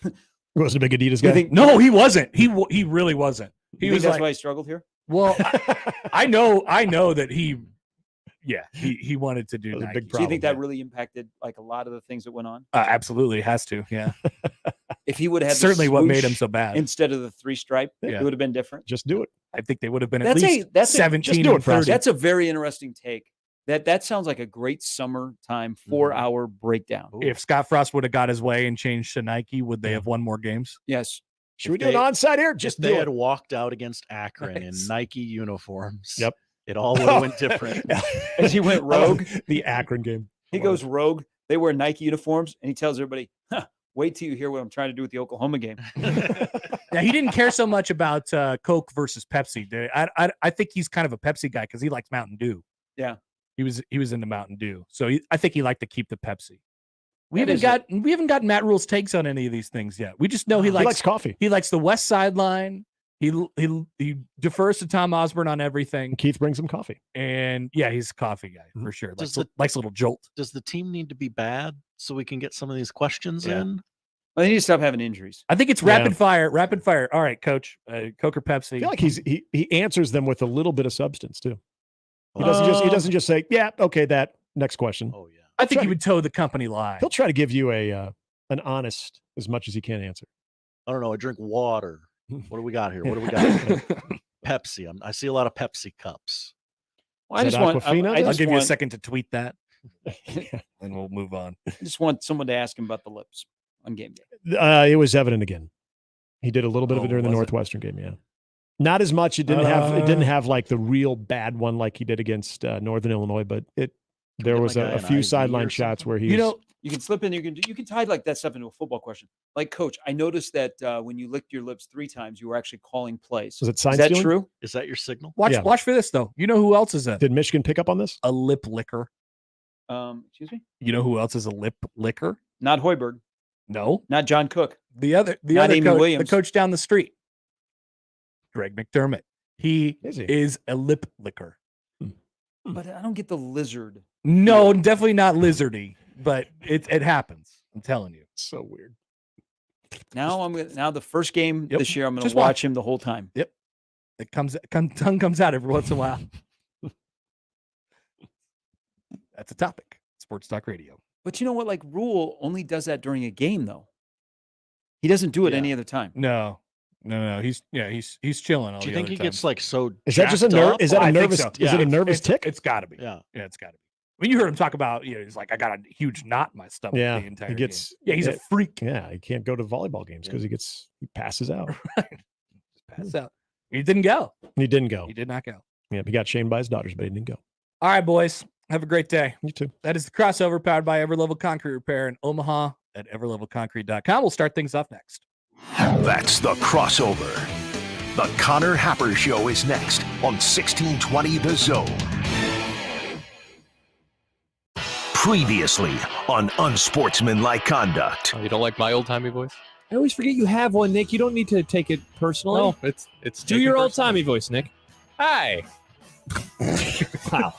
He wasn't a big Adidas You guy. think- No, he wasn't. He really wasn't. You He think was that's like, why he struggled here? well, I know that he wanted to do That was a Nike. big Do you think problem, that really impacted a lot of the things that went on? Absolutely has to. Yeah. If he would have had the Certainly what made him swoosh so bad. instead of the 3 stripe, Yeah. it would have been different. Just do it. I think they would have been at least That's a 17 just do it, and Frosty. 30. That's a very interesting take. That sounds like a great summertime 4-hour breakdown. If Scott Frost would have got his way and changed to Nike, would they have won more games? Yes. Should we If do an they- onside here? If Just they do had it. walked out against Akron in Nice. Nike uniforms, Yep. it all would have went different. As he went rogue, The Akron game. he goes rogue. They wear Nike uniforms, and he tells everybody, wait till you hear what I'm trying to do with the Oklahoma game. Yeah, he didn't care so much about Coke versus Pepsi. I think he's kind of a Pepsi guy because he likes Mountain Dew. Yeah. He was into Mountain Dew, so I think he liked to keep the Pepsi. We That haven't gotten Matt Rule's takes on any of these things yet. We just know he He likes likes coffee. he likes the West Sideline. He defers to Tom Osborne on everything, And Keith brings him coffee. and yeah, he's a coffee guy for sure. Does Likes a little jolt. Does the team need to be bad so we can get some of these questions Yeah. in? Well, they need to stop having injuries. I think it's Yeah. rapid fire. Rapid fire. All right, Coach. Coke or Pepsi? I feel like he answers them with a little bit of substance too. He doesn't just say, yeah, okay, that next question. Oh yeah. I think try he to- would toe the company line. He'll try to give you an honest as much as he can answer. I don't know. I drink water. What do we got here? What do we got? Pepsi. I see a lot of Pepsi cups. Well, I Is just that want. Aquafina? I I'll just give you a want- second to tweet that, and we'll move on. I just want someone to ask him about the lips on game day. It was evident again. He did a little bit of Oh, it during the was it? Northwestern game. Yeah, not as much. It didn't have like the real bad one like he did against Northern Illinois, but there get was my guy a an few IV sideline or shots something? where he You was, know, You can slip in. You can tie like that stuff into a football question. Like, Coach, I noticed that when you licked your lips 3 times, you were actually calling plays. Was it sign Is that stealing? true? Is that your signal? Watch for this though. You know who else is Did Michigan pick up on this? a lip licker? Excuse me. You know who else is a lip licker? Not Hoiberg. No, Not John Cook. the other Amy coach, Williams. the coach down the street, Greg McDermott. He Is he? is a lip licker. But I don't get the lizard. No, definitely not lizardy, but it happens. I'm telling you. So weird. Now the first game Yep. this year, I'm going Just to watch watch. him the whole time. It tongue comes out every once in a while. That's a topic. Sports Talk Radio. But you know what? Like, Rule only does that during a game, though. He doesn't do it Yeah. any other time. No. He's chilling. All Do you the think other he time. gets like so? Is that just a jacked nerve? up? Is that I a think nervous? so. Is it a nervous tick? It's got to be. Yeah. Yeah, it's got to be. I mean, you heard him talk about, he's like, I got a huge knot in my stomach Yeah, the entire he gets. game. Yeah, he's a freak. Yeah, he can't go to volleyball games because he passes out. Pass out. He didn't go. He didn't go. He did not go. Yeah, he got shamed by his daughters, but he didn't go. All right, boys. Have a great day. You too. That is the crossover powered by Everlevel Concrete Repair in Omaha at everlevelconcrete.com. We'll start things off next. That's the crossover. The Connor Happer Show is next on 1620 The Zone. Previously on Unsportsmanlike Conduct. Oh, you don't like my old-timey voice? I always forget you have one, Nick. You don't need to take it personally. No, it's Do taken your personally. old-timey voice, Nick. Hi. Wow.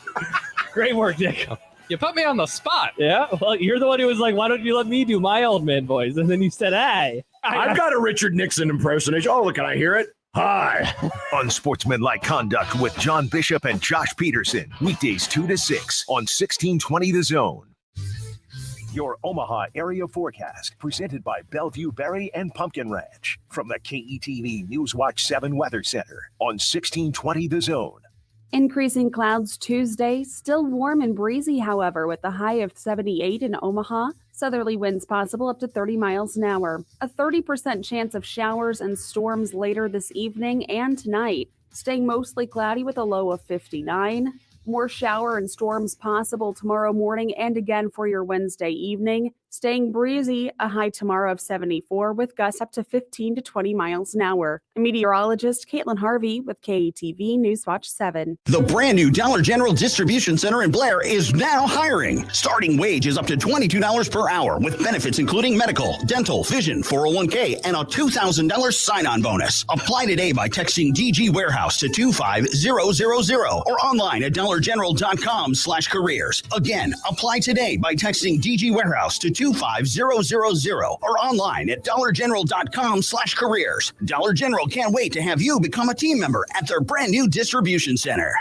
Great work, Nick. You put me on the spot. Yeah, well, you're the one who was like, why don't you let me do my old man voice? And then you said, hey. I've got a Richard Nixon impersonation. Oh, can I hear it? Hi. Unsportsmanlike Conduct with John Bishop and Josh Peterson. Weekdays 2 to 6 on 1620 The Zone. Your Omaha area forecast presented by Bellevue Berry and Pumpkin Ranch from the KETV Newswatch 7 Weather Center on 1620 The Zone. Increasing clouds Tuesday, still warm and breezy, however, with a high of 78 in Omaha. Southerly winds possible up to 30 miles an hour. A 30% chance of showers and storms later this evening and tonight. Staying mostly cloudy with a low of 59. More shower and storms possible tomorrow morning and again for your Wednesday evening. Staying breezy, a high tomorrow of 74 with gusts up to 15 to 20 miles an hour. Meteorologist Caitlin Harvey with KETV Newswatch 7. The brand new Dollar General Distribution Center in Blair is now hiring. Starting wage is up to $22 per hour with benefits including medical, dental, vision, 401k, and a $2,000 sign-on bonus. Apply today by texting DG Warehouse to 25000 or online at dollargeneral.com/careers. Again, apply today by texting DG Warehouse to 25000 or online at dollargeneral.com/careers. Dollar General can't wait to have you become a team member at their brand new distribution center.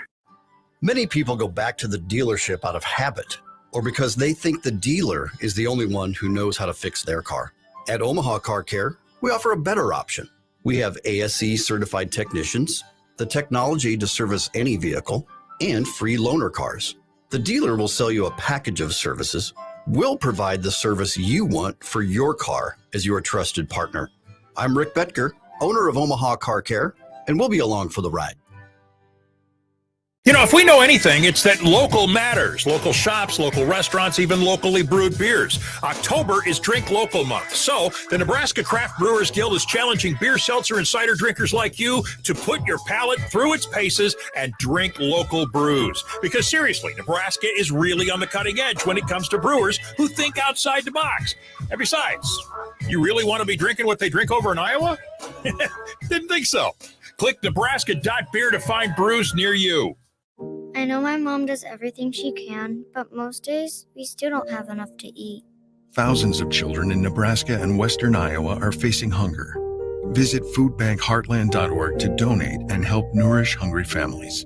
Many people go back to the dealership out of habit or because they think the dealer is the only one who knows how to fix their car. At Omaha Car Care, we offer a better option. We have ASE certified technicians, the technology to service any vehicle, and free loaner cars. The dealer will sell you a package of services. We'll provide the service you want for your car as your trusted partner. I'm Rick Betker, owner of Omaha Car Care, and we'll be along for the ride. You know, if we know anything, it's that local matters. Local shops, local restaurants, even locally brewed beers. October is Drink Local Month. So the Nebraska Craft Brewers Guild is challenging beer, seltzer, and cider drinkers like you to put your palate through its paces and drink local brews. Because seriously, Nebraska is really on the cutting edge when it comes to brewers who think outside the box. And besides, you really want to be drinking what they drink over in Iowa? Didn't think so. Click nebraska.beer to find brews near you. I know my mom does everything she can, but most days we still don't have enough to eat. Thousands of children in Nebraska and western Iowa are facing hunger. Visit foodbankheartland.org to donate and help nourish hungry families.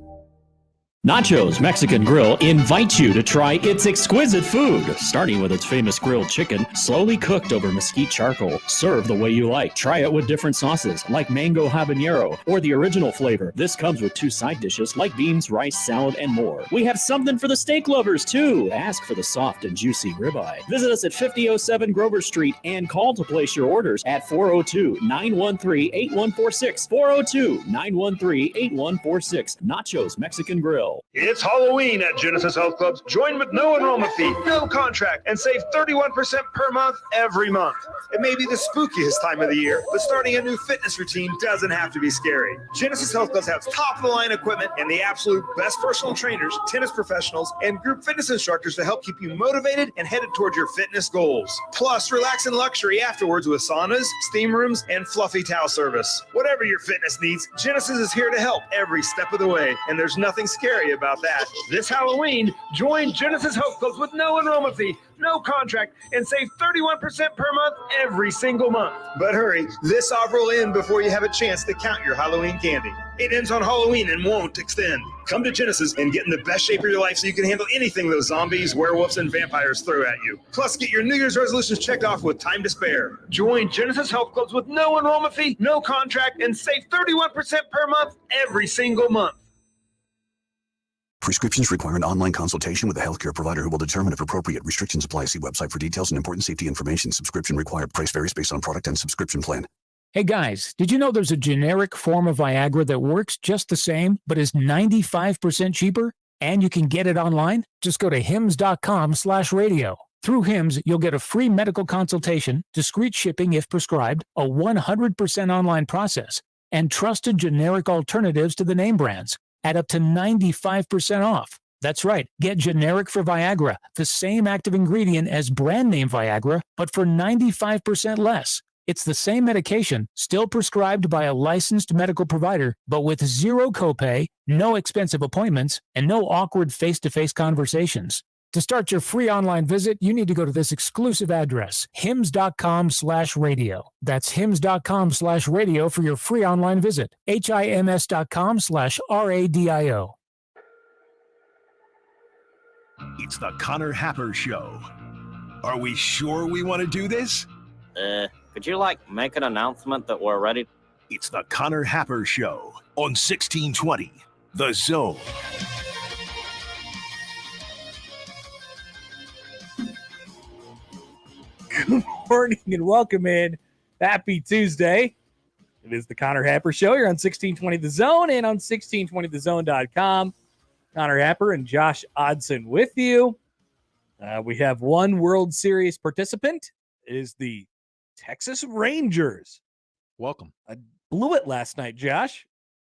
Nachos Mexican Grill invites you to try its exquisite food, starting with its famous grilled chicken, slowly cooked over mesquite charcoal. Serve the way you like. Try it with different sauces, like mango habanero or the original flavor. This comes with 2 side dishes, like beans, rice, salad, and more. We have something for the steak lovers, too. Ask for the soft and juicy ribeye. Visit us at 5007 Grover Street and call to place your orders at 402-913-8146. 402-913-8146. Nachos Mexican Grill. Radio. It's Halloween at Genesis Health Clubs. Join with no enrollment fee, no contract, and save 31% per month every month. It may be the spookiest time of the year, but starting a new fitness routine doesn't have to be scary. Genesis Health Clubs has top-of-the-line equipment and the absolute best personal trainers, tennis professionals, and group fitness instructors to help keep you motivated and headed towards your fitness goals. Plus, relax in luxury afterwards with saunas, steam rooms, and fluffy towel service. Whatever your fitness needs, Genesis is here to help every step of the way, and there's nothing scary about that. This Halloween, join Genesis Health Clubs with no enrollment fee, no contract, and save 31% per month every single month. But hurry, this offer will end before you have a chance to count your Halloween candy. It ends on Halloween and won't extend. Come to Genesis and get in the best shape of your life so you can handle anything those zombies, werewolves, and vampires throw at you. Plus, get your New Year's resolutions checked off with time to spare. Join Genesis Health Clubs with no enrollment fee, no contract, and save 31% per month every single month. Prescriptions require an online consultation with a healthcare provider who will determine if appropriate. Restrictions apply. See website for details and important safety information. Subscription required. Price varies based on product and subscription plan. Hey guys, did you know there's a generic form of Viagra that works just the same, but is 95% cheaper? And you can get it online? Just go to hims.com/radio. Through Hims, you'll get a free medical consultation, discreet shipping if prescribed, a 100% online process, and trusted generic alternatives to the name brands at up to 95% off. That's right. Get generic for Viagra, the same active ingredient as brand name Viagra, but for 95% less. It's the same medication, still prescribed by a licensed medical provider, but with zero copay, no expensive appointments, and no awkward face-to-face conversations. To start your free online visit, you need to go to this exclusive address, hims.com/radio. That's hims.com/radio for your free online visit. hims.com/radio. It's the Connor Happer Show. Are we sure we want to do this? Could you, make an announcement that we're ready? It's the Connor Happer Show on 1620, The Zone. Good morning and welcome in. Happy Tuesday. It is the Connor Happer Show. You're on 1620 The Zone and on 1620thezone.com. Connor Happer and Josh Odson with you. We have one World Series participant. It is the Texas Rangers. Welcome. I blew it last night, Josh.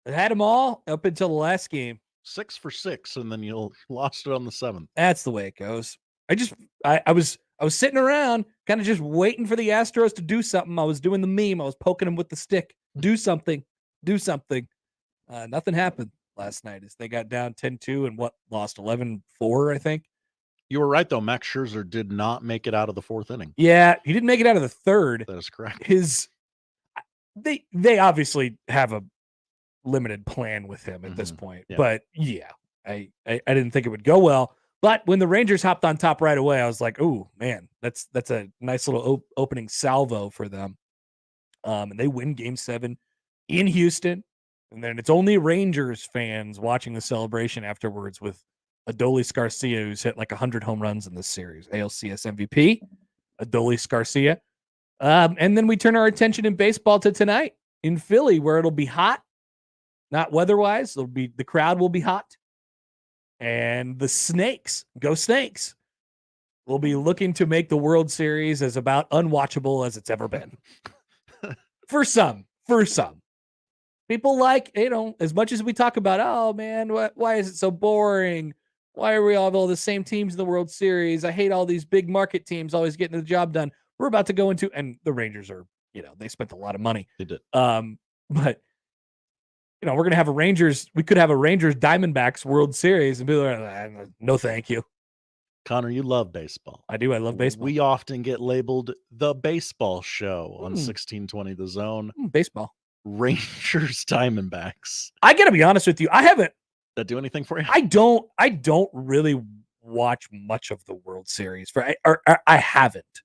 I had them all up until the last game. 6 for 6, and then you lost it on the 7th. That's the way it goes. I was sitting around kind of just waiting for the Astros to do something. I was doing the meme. I was poking them with the stick. Do something. Do something. Nothing happened last night as they got down 10-2 and lost 11-4, I think. You were right, though. Max Scherzer did not make it out of the 4th inning. Yeah, he didn't make it out of the 3rd. That is correct. They obviously have a limited plan with him at this point. Yeah. But yeah, I didn't think it would go well. But when the Rangers hopped on top right away, I was like, "Ooh, man, that's a nice little opening salvo for them." And they win Game 7 in Houston, and then it's only Rangers fans watching the celebration afterwards with Adolis Garcia, who's hit like 100 home runs in this series, ALCS MVP, Adolis Garcia. And then we turn our attention in baseball to tonight in Philly, where it'll be hot, not weather-wise. The crowd will be hot. And the Snakes, go Snakes, will be looking to make the World Series as about unwatchable as it's ever been. For some. People as much as we talk about, oh man, why is it so boring? Why are we all the same teams in the World Series? I hate all these big market teams always getting the job done. We're about to go into, and the Rangers are, they spent a lot of money. They did. But we're going to have we could have a Rangers Diamondbacks World Series and people are like, no, thank you. Connor, you love baseball. I do. I love baseball. We often get labeled the baseball show on 1620 The Zone. Baseball. Rangers Diamondbacks. I got to be honest with you. I haven't. That do anything for you? I don't really watch much of the World Series. I haven't.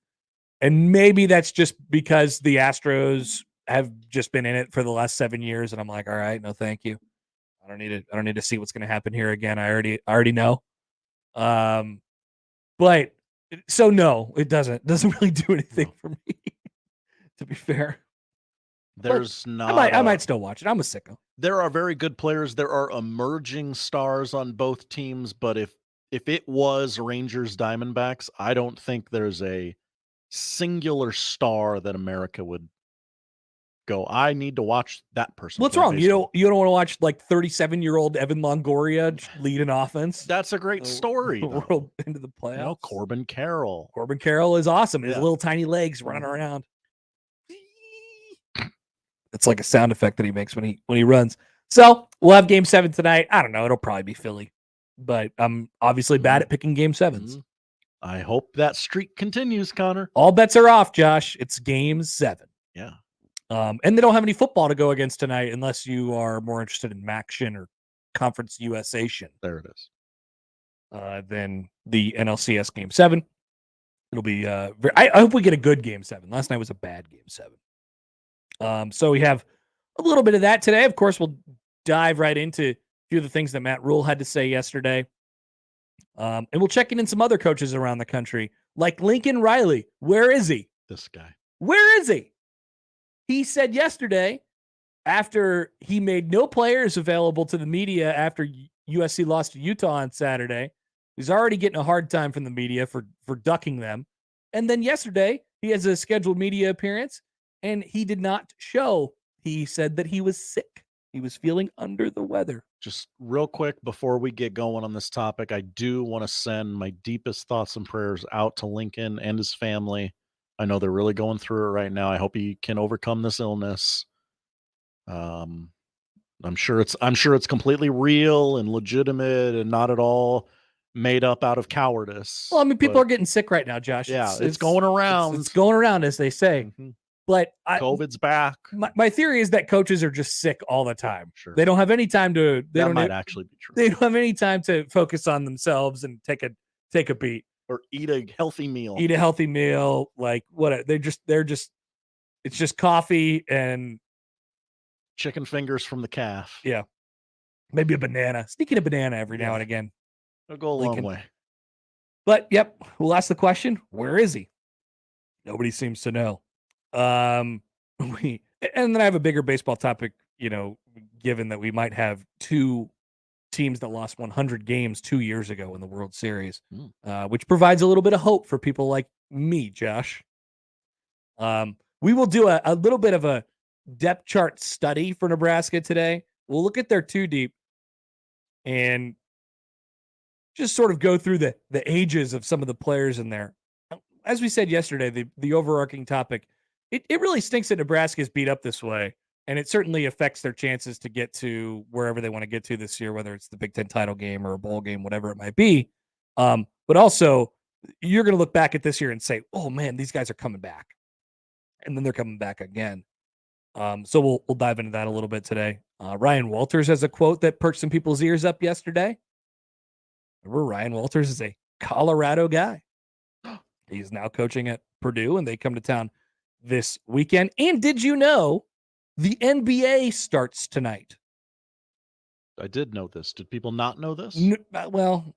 And maybe that's just because the Astros have just been in it for the last 7 years, and I'm like, all right, no, thank you. I don't need to see what's going to happen here again. I already know. But so no, it doesn't really do anything for me. To be fair, There's not. I might still watch it. I'm a sicko. There are very good players. There are emerging stars on both teams, but if it was Rangers Diamondbacks, I don't think there's a singular star that America would go, I need to watch that person. What's play wrong? baseball." You don't want to watch like 37-year-old Evan Longoria lead an offense? That's a great story. World into the playoffs. You know, Corbin Carroll. Corbin Carroll is awesome. His Yeah. little tiny legs running around. It's like a sound effect that he makes when he runs. So we'll have Game 7 tonight. I don't know. It'll probably be Philly, but I'm obviously bad at picking Game 7s. I hope that streak continues, Connor. All bets are off, Josh. It's Game 7. Yeah. And they don't have any football to go against tonight unless you are more interested in MACtion or Conference USA-tion. There it is. Than the NLCS Game 7. It'll be I hope we get a good Game 7. Last night was a bad Game 7. So we have a little bit of that today. Of course, we'll dive right into a few of the things that Matt Rule had to say yesterday. And we'll check in some other coaches around the country, like Lincoln Riley. Where is he? This guy. Where is he? He said yesterday, after he made no players available to the media after USC lost to Utah on Saturday, he's already getting a hard time from the media for ducking them. And then yesterday, he has a scheduled media appearance, and he did not show. He said that he was sick. He was feeling under the weather. Just real quick before we get going on this topic, I do want to send my deepest thoughts and prayers out to Lincoln and his family. I know they're really going through it right now. I hope he can overcome this illness. I'm sure it's completely real and legitimate and not at all made up out of cowardice. Well, I mean, people are getting sick right now, Josh. Yeah, it's going around. It's going around, as they say. Mm-hmm. But COVID's back. My theory is that coaches are just sick all the time. Sure. They don't have any time to. That might actually be true. They don't have any time to focus on themselves and take a beat or eat a healthy meal. Eat a healthy meal, like what? They're just. It's just coffee and chicken fingers from the calf. Yeah, maybe a banana. Sneaking a banana every now and again. It'll go a long way. But yep, we'll ask the question: where is he? Nobody seems to know. And then I have a bigger baseball topic, given that we might have two teams that lost 100 games 2 years ago in the World Series, which provides a little bit of hope for people like me, Josh. We will do a little bit of a depth chart study for Nebraska today. We'll look at their two deep and just sort of go through the ages of some of the players in there. As we said yesterday, the overarching topic, it really stinks that Nebraska is beat up this way, and it certainly affects their chances to get to wherever they want to get to this year, whether it's the Big Ten title game or a bowl game, whatever it might be. But also, you're going to look back at this year and say, oh, man, these guys are coming back. And then they're coming back again. So we'll dive into that a little bit today. Ryan Walters has a quote that perked some people's ears up yesterday. Remember, Ryan Walters is a Colorado guy. He's now coaching at Purdue, and they come to town this weekend. And did you know the NBA starts tonight? I did know this. Did people not know this? Well,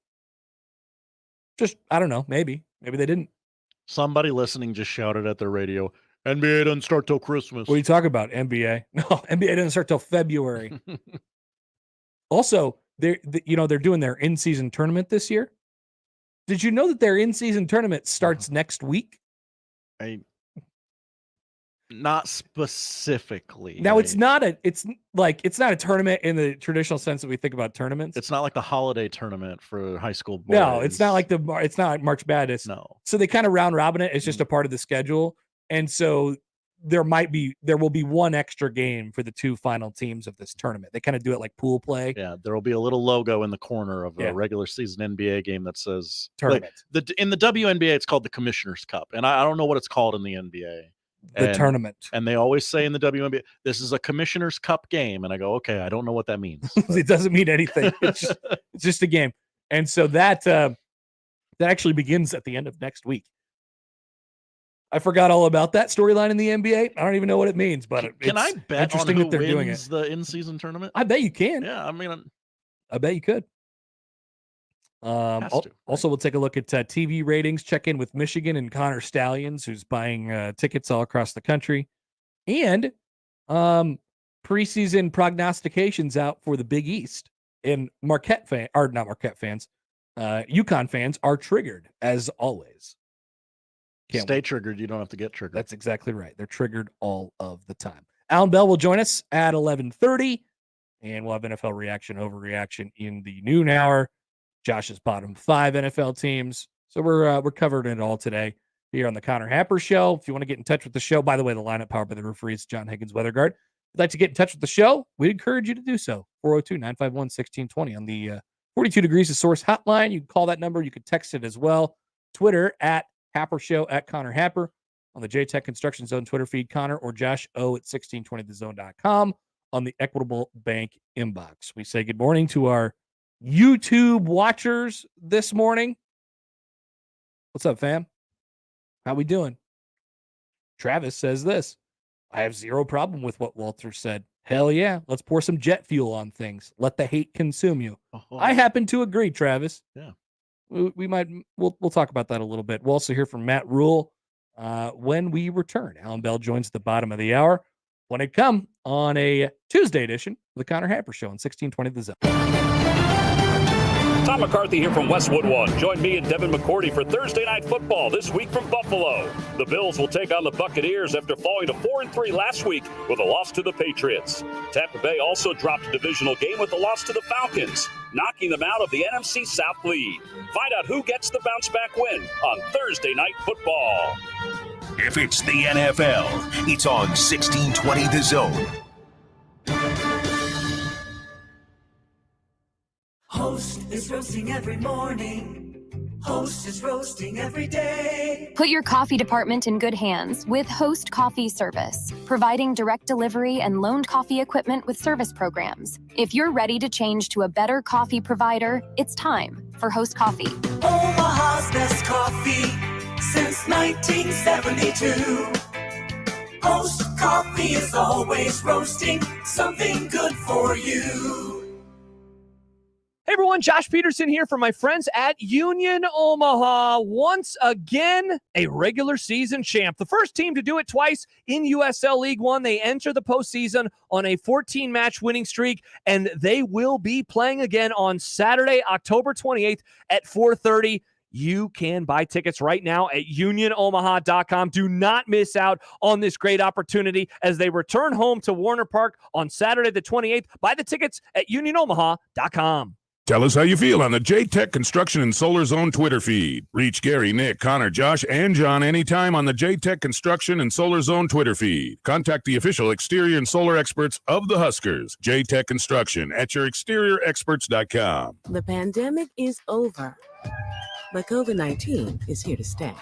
just, I don't know. Maybe they didn't. Somebody listening just shouted at their radio, NBA doesn't start till Christmas. What are you talking about, NBA? No, NBA doesn't start till February. Also, they're doing their in-season tournament this year. Did you know that their in-season tournament starts next week? Not specifically. Now it's not a tournament in the traditional sense that we think about tournaments. It's not like the holiday tournament for high school boys. No, it's not like March Madness. No. So they kind of round robin it. It's just a part of the schedule. And so there will be one extra game for the two final teams of this tournament. They kind of do it like pool play. Yeah, there will be a little logo in the corner of a regular season NBA game that says tournament. In the WNBA, it's called the Commissioner's Cup, and I don't know what it's called in the NBA. The tournament. And they always say in the WNBA, this is a Commissioner's Cup game, and I go, okay, I don't know what that means. It doesn't mean anything. It's just a game, and so that actually begins at the end of next week. I forgot all about that storyline in the NBA. I don't even know what it means, but can I bet interesting on who that they're doing it. wins the in-season tournament? I bet you can. Yeah, I mean, I bet you could. Also, we'll take a look at TV ratings. Check in with Michigan and Connor Stallions, who's buying tickets all across the country, and Preseason prognostications out for the Big East, and UConn fans are triggered as always. Stay triggered. You don't have to get triggered. That's exactly right. They're triggered all of the time. Allan Bell will join us at 11:30, and we'll have NFL reaction, overreaction in the noon hour. Josh's bottom 5 NFL teams. So we're covering it all today here on the Connor Happer Show. If you want to get in touch with the show, by the way, the lineup powered by the referees, John Higgins, Weather Guard. If you'd like to get in touch with the show, we encourage you to do so. 402-951-1620 on the 42 Degrees of Source hotline. You can call that number. You can text it as well. Twitter at Happer Show, at Connor Happer. On the J-Tech Construction Zone Twitter feed, Connor or Josh O at 1620thezone.com on the Equitable Bank inbox. We say good morning to our YouTube watchers this morning. What's up, fam? How we doing? Travis says this. I have zero problem with what Walter said. Hell yeah. Let's pour some jet fuel on things. Let the hate consume you. Oh. I happen to agree, Travis. Yeah. We'll talk about that a little bit. We'll also hear from Matt Rule when we return. Allan Bell joins at the bottom of the hour when it come on a Tuesday edition of the Connor Happer Show on 1620 The Zone. Tom McCarthy here from Westwood One. Join me and Devin McCourty for Thursday Night Football this week from Buffalo. The Bills will take on the Buccaneers after falling to 4-3 last week with a loss to the Patriots. Tampa Bay also dropped a divisional game with a loss to the Falcons, knocking them out of the NFC South lead. Find out who gets the bounce-back win on Thursday Night Football. If it's the NFL, it's on 1620 The Zone. Host is roasting every morning. Host is roasting every day. Put your coffee department in good hands with Host Coffee Service, providing direct delivery and loaned coffee equipment with service programs. If you're ready to change to a better coffee provider, it's time for Host Coffee. Omaha's best coffee since 1972. Host Coffee is always roasting something good for you. Hey everyone, Josh Peterson here from my friends at Union Omaha. Once again, a regular season champ. The first team to do it twice in USL League One. They enter the postseason on a 14-match winning streak, and they will be playing again on Saturday, October 28th at 4:30. You can buy tickets right now at unionomaha.com. Do not miss out on this great opportunity as they return home to Warner Park on Saturday the 28th. Buy the tickets at unionomaha.com. Tell us how you feel on the J-Tech Construction and Solar Zone Twitter feed. Reach Gary, Nick, Connor, Josh, and John anytime on the J-Tech Construction and Solar Zone Twitter feed. Contact the official exterior and solar experts of the Huskers. J-Tech Construction at yourexteriorexperts.com. The pandemic is over, but COVID-19 is here to stay.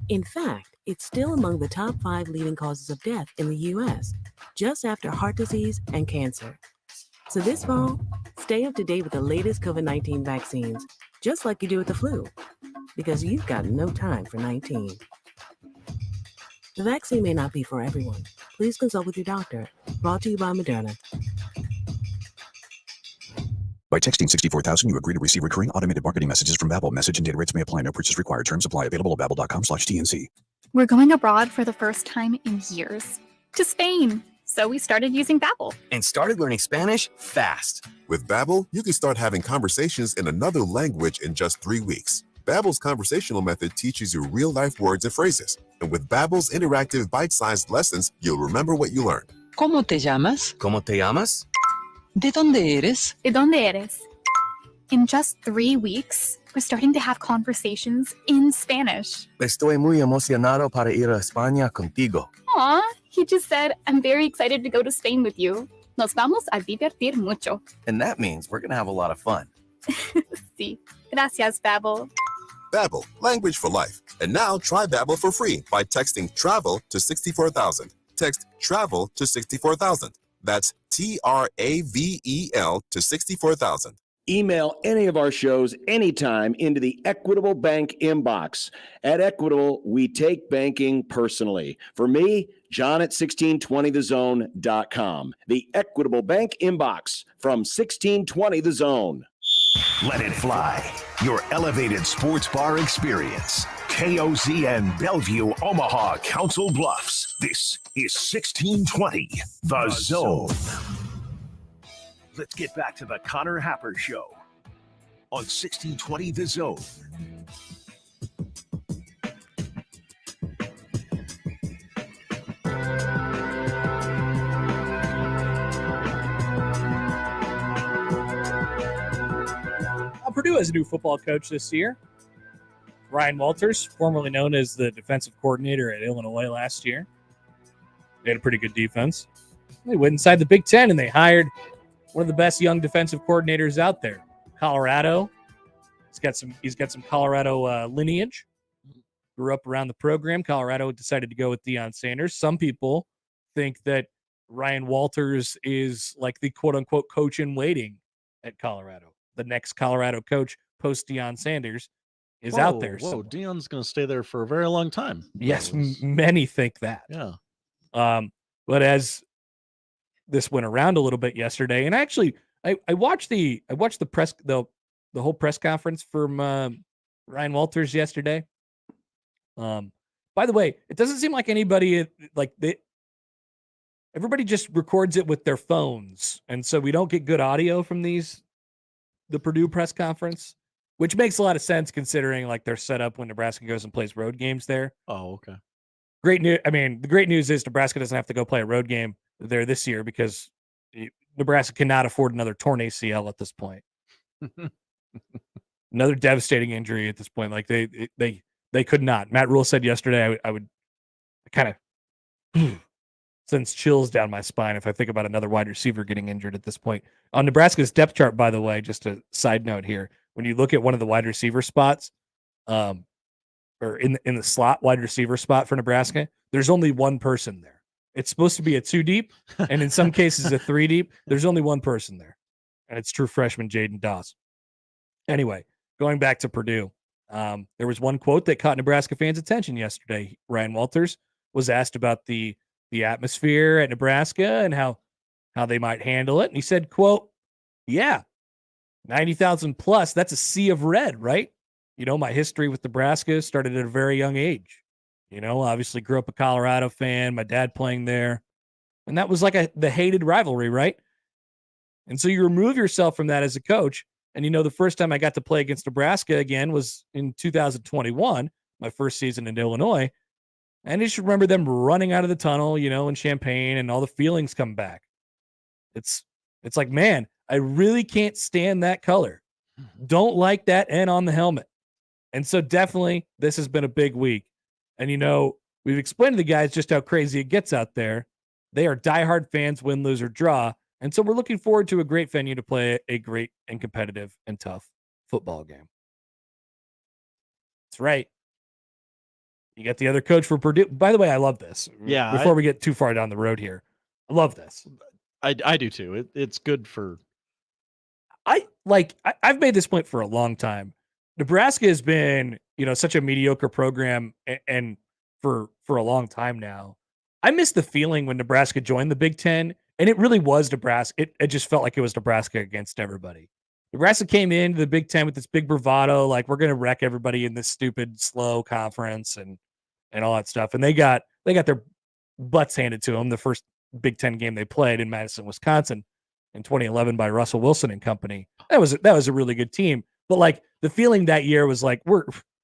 In fact, it's still among the top 5 leading causes of death in the U.S., just after heart disease and cancer. So this fall, stay up to date with the latest COVID-19 vaccines, just like you do with the flu, because you've got no time for 19. The vaccine may not be for everyone. Please consult with your doctor. Brought to you by Moderna. By texting 64,000, you agree to receive recurring automated marketing messages from Babbel. Message and data rates may apply. No purchase required. Terms apply. Available at babbel.com/TNC. We're going abroad for the first time in years. To Spain. So we started using Babbel. And started learning Spanish fast. With Babbel, you can start having conversations in another language in just 3 weeks. Babbel's conversational method teaches you real-life words and phrases. And with Babbel's interactive bite-sized lessons, you'll remember what you learned. ¿Cómo te llamas? ¿Cómo te llamas? ¿De dónde eres? ¿De dónde eres? In just 3 weeks, we're starting to have conversations in Spanish. Estoy muy emocionado para ir a España contigo. Aw, he just said, I'm very excited to go to Spain with you. Nos vamos a divertir mucho. And that means we're going to have a lot of fun. Sí. Gracias, Babbel. Babbel, language for life. And now try Babbel for free by texting TRAVEL to 64,000. Text TRAVEL to 64,000. That's TRAVEL to 64,000. Email any of our shows anytime into the Equitable Bank inbox. At Equitable, we take banking personally. For me, John at 1620thezone.com. The Equitable Bank inbox from 1620 The Zone. Let it fly. Your elevated sports bar experience. KOZ and Bellevue, Omaha, Council Bluffs. This is 1620, The Zone. Let's get back to the Connor Happer Show on 1620 The Zone. Purdue has a new football coach this year. Ryan Walters, formerly known as the defensive coordinator at Illinois last year. They had a pretty good defense. They went inside the Big Ten and they hired one of the best young defensive coordinators out there, Colorado. He's got some Colorado lineage. Grew up around the program. Colorado decided to go with Deion Sanders. Some people think that Ryan Walters is like the quote-unquote coach in waiting at Colorado. The next Colorado coach post Deion Sanders is out there. Whoa, Deion's going to stay there for a very long time. Yes, many think that. Yeah. But as this went around a little bit yesterday, and actually, I watched the press the whole press conference from Ryan Walters yesterday. By the way, it doesn't seem like anybody everybody just records it with their phones, and so we don't get good audio from the Purdue press conference, which makes a lot of sense considering like their setup when Nebraska goes and plays road games there. Oh, okay. Great news. I mean, the great news is Nebraska doesn't have to go play a road game there this year because Nebraska cannot afford another torn ACL at this point. Another devastating injury at this point. Like they could not. Matt Rule said yesterday, I would kind of sends chills down my spine if I think about another wide receiver getting injured at this point. On Nebraska's depth chart, by the way, just a side note here, when you look at one of the wide receiver spots, or in the slot wide receiver spot for Nebraska, there's only one person there. It's supposed to be a 2 deep, and in some cases a 3 deep. There's only one person there, and it's true freshman Jaden Doss. Anyway, going back to Purdue, there was one quote that caught Nebraska fans' attention yesterday. Ryan Walters was asked about the atmosphere at Nebraska and how they might handle it. And he said, quote, yeah, 90,000 plus, that's a sea of red, right? You know, my history with Nebraska started at a very young age. You know, obviously grew up a Colorado fan, my dad playing there. And that was like the hated rivalry, right? And so you remove yourself from that as a coach. And, you know, the first time I got to play against Nebraska again was in 2021, my first season in Illinois. And you should remember them running out of the tunnel, you know, in Champaign, and all the feelings come back. It's like, man, I really can't stand that color. Don't like that N on the helmet. And so definitely this has been a big week. And, you know, we've explained to the guys just how crazy it gets out there. They are diehard fans, win, lose, or draw. And so we're looking forward to a great venue to play a great and competitive and tough football game. That's right. You got the other coach for Purdue. By the way, I love this. Yeah. Before we get too far down the road here, I love this. I do too. It's good for. I've made this point for a long time. Nebraska has been, you know, such a mediocre program, and for a long time now. I miss the feeling when Nebraska joined the Big Ten, and it really was Nebraska. It just felt like it was Nebraska against everybody. Nebraska came into the Big Ten with this big bravado, like we're going to wreck everybody in this stupid, slow conference and all that stuff. And they got their butts handed to them the first Big Ten game they played in Madison, Wisconsin in 2011 by Russell Wilson and company. That was a really good team. But like the feeling that year was like,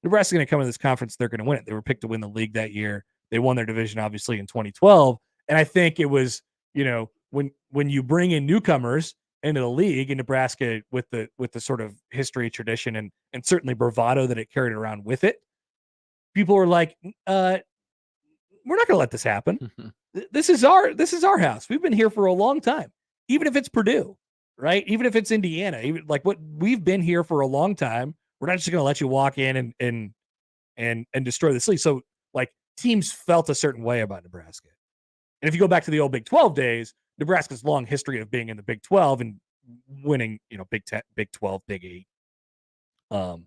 Nebraska's going to come into this conference. They're going to win it. They were picked to win the league that year. They won their division, obviously, in 2012. And I think it was, you know, when you bring in newcomers into the league in Nebraska with the sort of history, tradition, and certainly bravado that it carried around with it, people were like, we're not going to let this happen. This is our house. We've been here for a long time, even if it's Purdue, right? Even if it's Indiana, even like what we've been here for a long time. We're not just going to let you walk in and destroy this league. So like teams felt a certain way about Nebraska. And if you go back to the old Big 12 days, Nebraska's long history of being in the Big 12 and winning, you know, Big 10, Big 12, Big 8.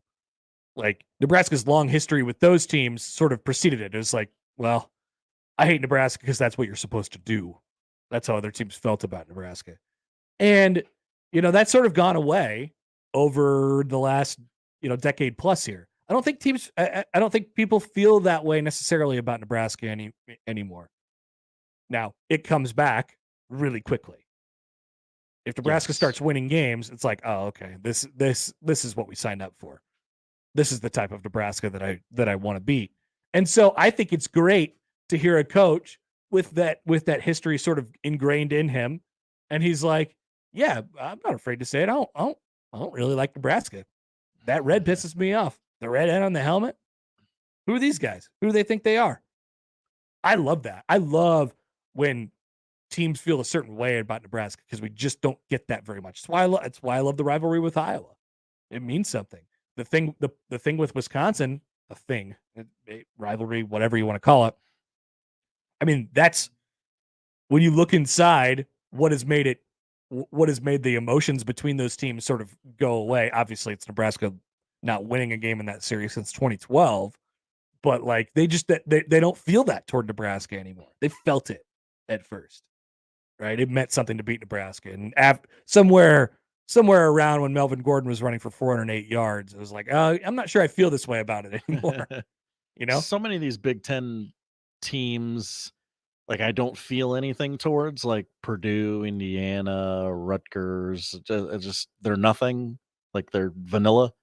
Like Nebraska's long history with those teams sort of preceded it. It was like, well, I hate Nebraska because that's what you're supposed to do. That's how other teams felt about Nebraska. And, you know, that's sort of gone away over the last, you know, decade plus here. I don't think teams. I don't think people feel that way necessarily about Nebraska anymore. Now it comes back really quickly. If Nebraska starts winning games, it's like, oh, okay, this is what we signed up for. This is the type of Nebraska that I want to beat. And so I think it's great to hear a coach with that history sort of ingrained in him, and he's like, yeah, I'm not afraid to say it. I don't really like Nebraska. That red pisses me off. The red N on the helmet. Who are these guys? Who do they think they are? I love that. I love when teams feel a certain way about Nebraska because we just don't get that very much. It's why I love the rivalry with Iowa. It means something. The thing with Wisconsin, rivalry, whatever you want to call it. I mean, that's when you look inside what has made the emotions between those teams sort of go away. Obviously, it's Nebraska not winning a game in that series since 2012, but like they don't feel that toward Nebraska anymore. They felt it at first, right? It meant something to beat Nebraska, and somewhere around when Melvin Gordon was running for 408 yards, it was like, I'm not sure I feel this way about it anymore. So many of these Big Ten teams, like I don't feel anything towards, like Purdue, Indiana, Rutgers. Just they're nothing. Like they're vanilla.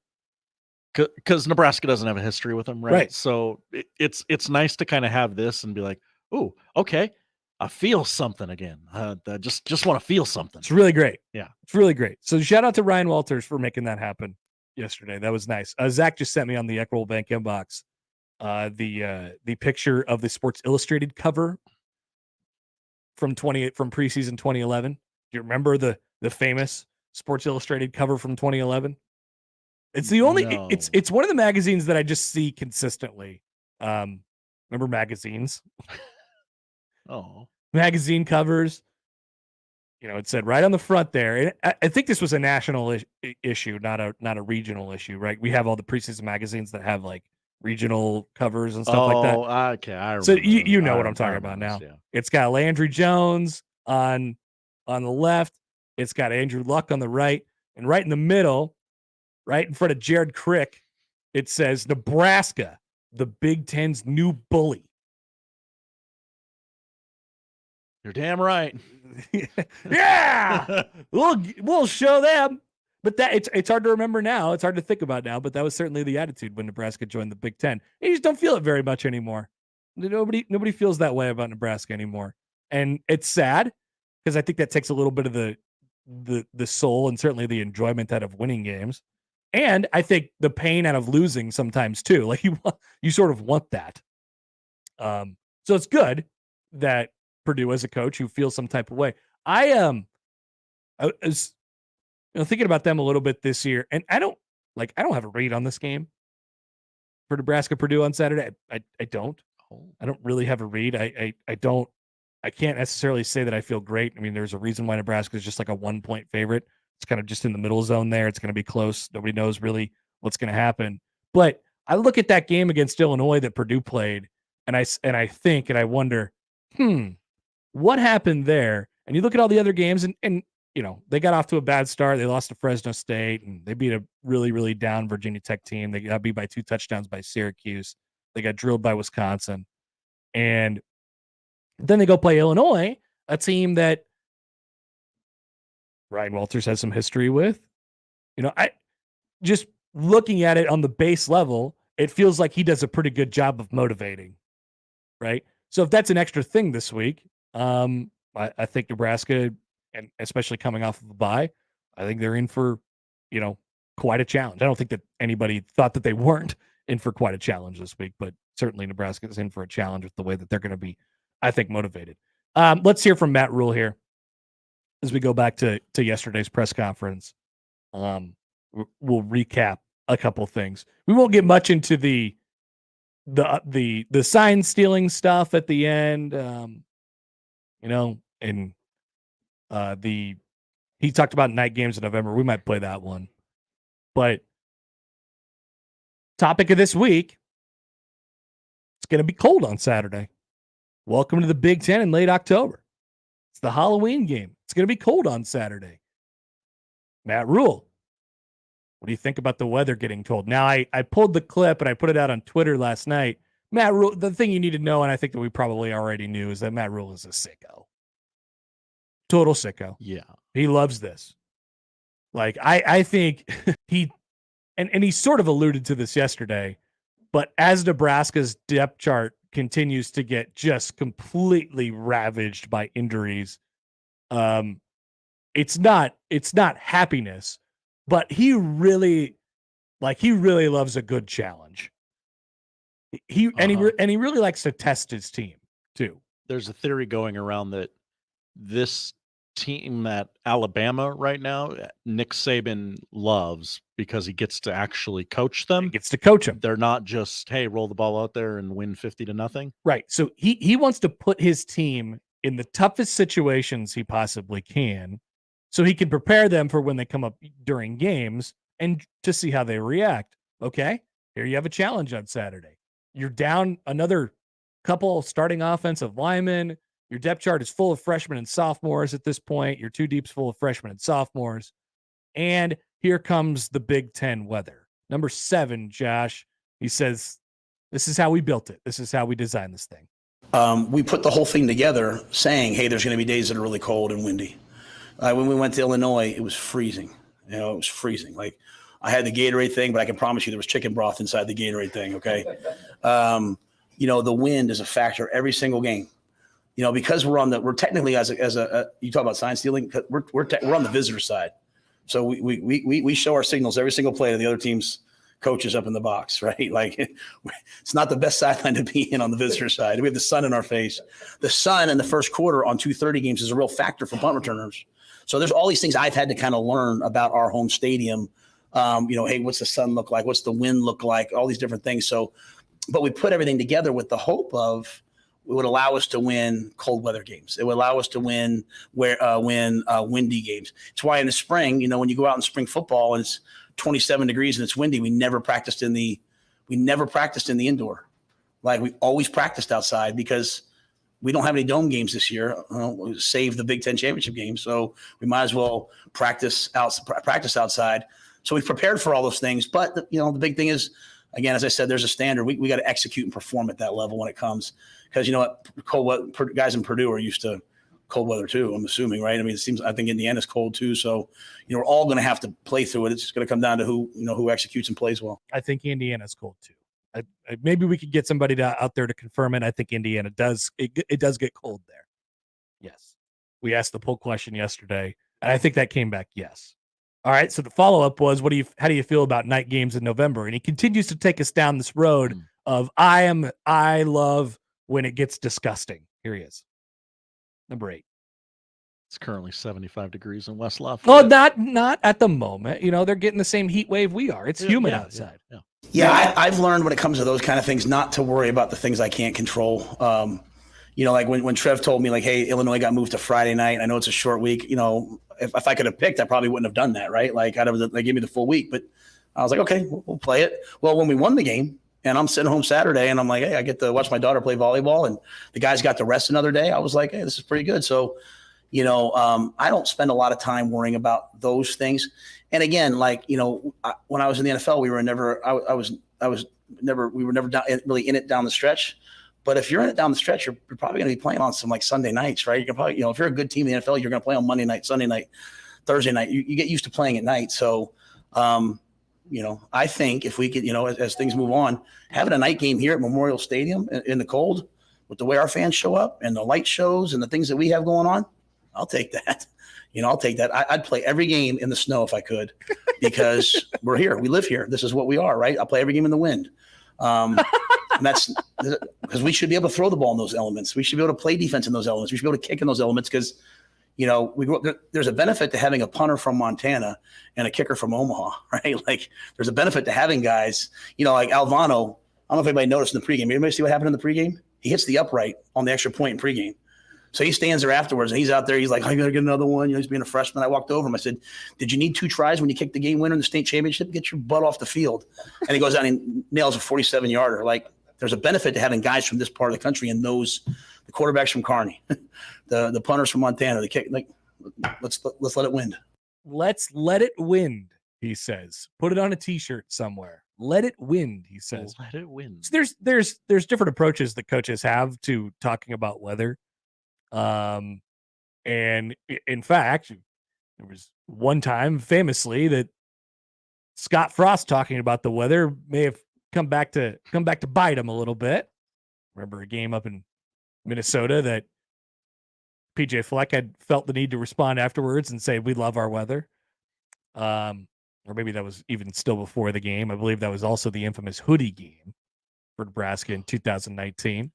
Because Nebraska doesn't have a history with them, right? So it's nice to kind of have this and be like, oh, okay, I feel something again. I just want to feel something. It's really great. Yeah, it's really great. So shout out to Ryan Walters for making that happen yesterday. That was nice. Zach just sent me on the Equitable Bank inbox the picture of the Sports Illustrated cover from preseason 2011. Do you remember the famous Sports Illustrated cover from 2011? It's the only. No. It's one of the magazines that I just see consistently. Remember magazines? Oh, magazine covers. It said right on the front there. And I think this was a national issue, not a regional issue, right? We have all the preseason magazines that have like regional covers and stuff like that. Oh, okay. I remember. So you know what I'm talking about now. Yeah. It's got Landry Jones on the left. It's got Andrew Luck on the right, and right in the middle, right in front of Jared Crick, it says Nebraska, the Big Ten's new bully. You're damn right. Yeah, we'll show them. But it's hard to remember now. It's hard to think about now. But that was certainly the attitude when Nebraska joined the Big Ten. You just don't feel it very much anymore. Nobody feels that way about Nebraska anymore, and it's sad because I think that takes a little bit of the soul and certainly the enjoyment out of winning games. And I think the pain out of losing sometimes too. Like you sort of want that. So it's good that Purdue as a coach who feels some type of way. I was thinking about them a little bit this year, and I don't have a read on this game for Nebraska Purdue on Saturday. I don't really have a read. I can't necessarily say that I feel great. I mean, there's a reason why Nebraska is just like a 1-point favorite. It's kind of just in the middle zone there. It's going to be close. Nobody knows really what's going to happen. But I look at that game against Illinois that Purdue played, and I think and I wonder, what happened there? And you look at all the other games, and they got off to a bad start. They lost to Fresno State, and they beat a really, really down Virginia Tech team. They got beat by 2 touchdowns by Syracuse. They got drilled by Wisconsin. And then they go play Illinois, a team that Ryan Walters has some history with. I just looking at it on the base level, it feels like he does a pretty good job of motivating, right? So if that's an extra thing this week, I think Nebraska, and especially coming off of a bye, I think they're in for, quite a challenge. I don't think that anybody thought that they weren't in for quite a challenge this week, but certainly Nebraska is in for a challenge with the way that they're going to be, I think, motivated. Let's hear from Matt Rule here as we go back to yesterday's press conference. We'll recap a couple things. We won't get much into the sign stealing stuff at the end. And he talked about night games in November. We might play that one. But topic of this week, it's going to be cold on Saturday. Welcome to the Big Ten in late October. It's the Halloween game. It's going to be cold on Saturday. Matt Rule What do you think about the weather getting cold? Now, I pulled the clip and I put it out on Twitter last night. Matt Rule, the thing you need to know, and I think that we probably already knew, is that Matt Rule is a sicko. Total sicko. Yeah. He loves this. Like, I think and he sort of alluded to this yesterday, but as Nebraska's depth chart continues to get just completely ravaged by injuries, it's not happiness, but he really loves a good challenge. He really likes to test his team too. There's a theory going around that this team at Alabama right now, Nick Saban loves because he gets to actually coach them. He gets to coach them. They're not just, hey, roll the ball out there and win 50-0. Right. So he wants to put his team in the toughest situations he possibly can so he can prepare them for when they come up during games and to see how they react. Okay, here you have a challenge on Saturday. You're down another couple starting offensive linemen. Your depth chart is full of freshmen and sophomores at this point. Your 2 deep's full of freshmen and sophomores. And here comes the Big Ten weather. Number 7, Josh, he says, this is how we built it. This is how we designed this thing. We put the whole thing together saying, hey, there's going to be days that are really cold and windy. When we went to Illinois, it was freezing. It was freezing. Like, I had the Gatorade thing, but I can promise you there was chicken broth inside the Gatorade thing, okay? The wind is a factor every single game. Because we're technically as a you talk about sign stealing, we're on the visitor side. So we show our signals every single play to the other team's coaches up in the box, right? Like, it's not the best sideline to be in on the visitor side. We have the sun in our face. The sun in the first quarter on 2:30 games is a real factor for punt returners. So there's all these things I've had to kind of learn about our home stadium. Hey, what's the sun look like? What's the wind look like? All these different things. So, but we put everything together with the hope of it would allow us to win cold weather games. It would allow us to win windy games. It's why in the spring, when you go out in spring football and it's 27 degrees and it's windy, we never practiced in the indoor. Like, we always practiced outside because we don't have any dome games this year. Save the Big Ten championship game, so we might as well practice outside. So we've prepared for all those things. But the big thing is, again, as I said, there's a standard. We got to execute and perform at that level when it comes. Because cold weather, guys in Purdue are used to cold weather too, I'm assuming, right? I mean, I think Indiana's cold too. So, we're all going to have to play through it. It's just going to come down to who executes and plays well. I think Indiana's cold too. Maybe we could get somebody out there to confirm it. I think Indiana does. It does get cold there. Yes. We asked the poll question yesterday, and I think that came back yes. All right. So the follow-up was, how do you feel about night games in November? And he continues to take us down this road of I love when it gets disgusting. Here he is. Number 8. It's currently 75 degrees in West Lafayette. Well, not at the moment. They're getting the same heat wave we are. It's humid outside. Yeah, I've learned when it comes to those kind of things not to worry about the things I can't control. Like when Trev told me, like, hey, Illinois got moved to Friday night. I know it's a short week. If I could have picked, I probably wouldn't have done that, right? Like, they gave me the full week, but I was like, okay, we'll play it. Well, when we won the game, and I'm sitting home Saturday, and I'm like, hey, I get to watch my daughter play volleyball, and the guys got to rest another day. I was like, hey, this is pretty good. So, I don't spend a lot of time worrying about those things. And again, like, when I was in the NFL, we were never down, really in it down the stretch. But if you're in it down the stretch, you're probably going to be playing on some like Sunday nights, right? You can probably, if you're a good team in the NFL, you're going to play on Monday night, Sunday night, Thursday night. You get used to playing at night. So, I think if we could, as things move on, having a night game here at Memorial Stadium in the cold with the way our fans show up and the light shows and the things that we have going on, I'll take that. I'll take that. I'd play every game in the snow if I could, because we're here. We live here. This is what we are, right? I'll play every game in the wind. And that's because we should be able to throw the ball in those elements. We should be able to play defense in those elements. We should be able to kick in those elements because, there's a benefit to having a punter from Montana and a kicker from Omaha, right? Like, there's a benefit to having guys, like Alvano. I don't know if anybody noticed in the pregame. Anybody see what happened in the pregame? He hits the upright on the extra point in pregame. So he stands there afterwards, and he's out there. He's like, I got to get another one. He's being a freshman. I walked over him. I said, did you need 2 tries when you kicked the game winner in the state championship? Get your butt off the field. And he goes out and nails a 47-yarder. Like, there's a benefit to having guys from this part of the country and the quarterbacks from Kearney, the punters from Montana, the kick. Like, let's let it wind. Let's let it wind. he says. Put it on a t-shirt somewhere. Let it wind, he says. Let it wind. So there's different approaches that coaches have to talking about weather. And in fact, there was one time famously that Scott Frost talking about the weather may have come back to bite him a little bit. Remember a game up in Minnesota that PJ Fleck had felt the need to respond afterwards and say, we love our weather. Or maybe that was even still before the game. I believe that was also the infamous hoodie game for Nebraska in 2019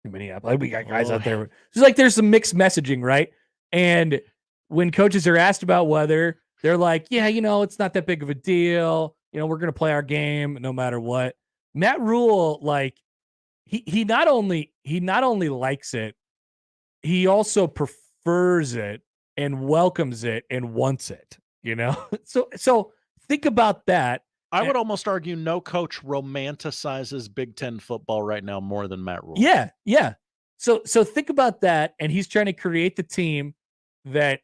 in Minneapolis. We got guys out there. It's like there's some mixed messaging, right? And when coaches are asked about weather, they're like, yeah, it's not that big of a deal. We're going to play our game no matter what. Matt Rule, like, he not only likes it, he also prefers it and welcomes it and wants it, So think about that. I would almost argue no coach romanticizes Big Ten football right now more than Matt Rule. Yeah. So think about that, and he's trying to create the team that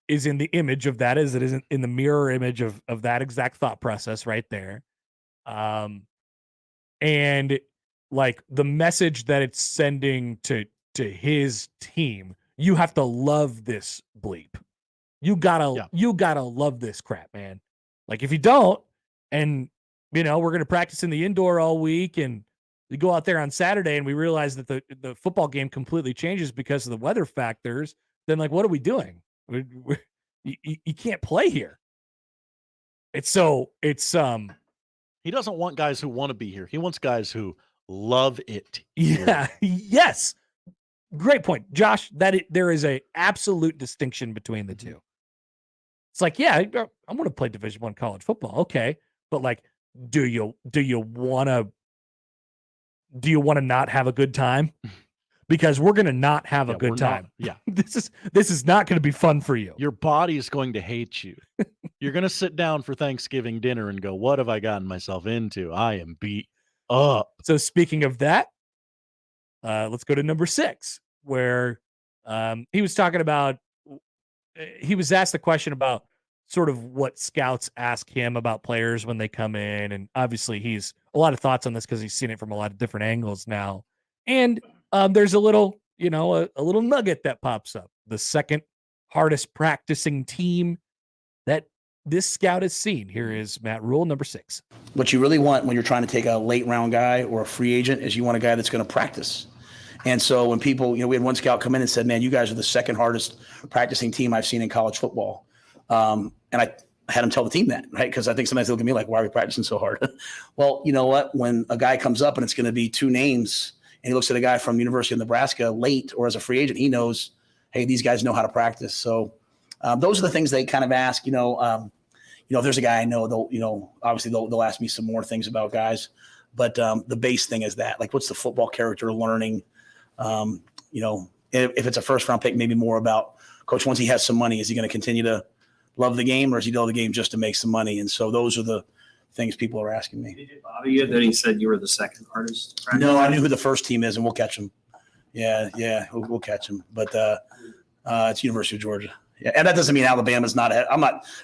is in the image of that, as it isn't in the mirror image of that exact thought process right there. And like the message that it's sending to his team, you have to love this bleep. You gotta love this crap, man. Like if you don't, and we're going to practice in the indoor all week, and we go out there on Saturday and we realize that the football game completely changes because of the weather factors, then like, what are we doing? You can't play here. He doesn't want guys who want to be here. He wants guys who love it. Yeah. Yes. Great point, Josh. There is a absolute distinction between the two. It's like, yeah, I want to play Division I college football. Okay. But like, do you want to not have a good time? Because we're going to not have a good time. This is not going to be fun for you. Your body is going to hate you. You're going to sit down for Thanksgiving dinner and go, what have I gotten myself into? I am beat up. So speaking of that, let's go to number 6, where he was talking about, he was asked the question about sort of what scouts ask him about players when they come in. And obviously he's a lot of thoughts on this because he's seen it from a lot of different angles now. And there's a little, a little nugget that pops up. The second hardest practicing team that this scout has seen. Here is Matt Rule, number 6. What you really want when you're trying to take a late round guy or a free agent is you want a guy that's going to practice. And so when people, we had one scout come in and said, man, you guys are the second hardest practicing team I've seen in college football. And I had him tell the team that, right? Because I think sometimes they look at me like, why are we practicing so hard? Well, you know what? When a guy comes up and it's going to be 2 names and he looks at a guy from University of Nebraska late or as a free agent, he knows, hey, these guys know how to practice. So those are the things they kind of ask, if there's a guy I know, obviously they'll ask me some more things about guys, but the base thing is that, like, what's the football character learning? If it's a first round pick, maybe more about coach, once he has some money, is he going to continue to love the game, or is he love the game just to make some money? And so those are the things people are asking me. Did it bother you that he said you were the second hardest? No, I knew who the first team is, and we'll catch him. Yeah, we'll catch him. But it's University of Georgia. Yeah, and that doesn't mean Alabama's not ahead.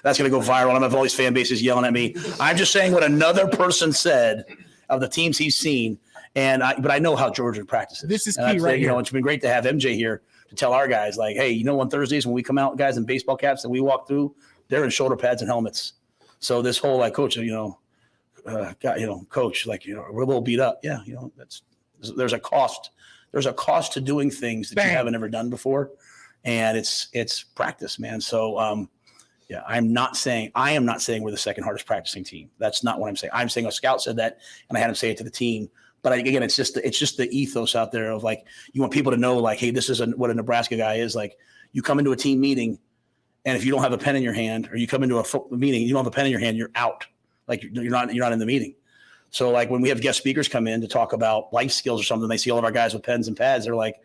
That's going to go viral. I'm going to have all these fan bases yelling at me. I'm just saying what another person said of the teams he's seen. But I know how Georgia practices. This is key right here. It's been great to have MJ here to tell our guys, like, hey, on Thursdays when we come out, guys in baseball caps and we walk through, they're in shoulder pads and helmets. So this whole, like, coach, coach, like, we're a little beat up. Yeah, there's a cost. There's a cost to doing things that you haven't ever done before, and it's practice, man. So I am not saying we're the second hardest practicing team. That's not what I'm saying. I'm saying a scout said that, and I had him say it to the team. But again, it's just the ethos out there of, like, you want people to know, like, hey, this is what a Nebraska guy is. Like, you come into a team meeting, and if you don't have a pen in your hand, or you come into a meeting, you don't have a pen in your hand, you're out. Like, you're not in the meeting. So, like, when we have guest speakers come in to talk about life skills or something, they see all of our guys with pens and pads. They're like,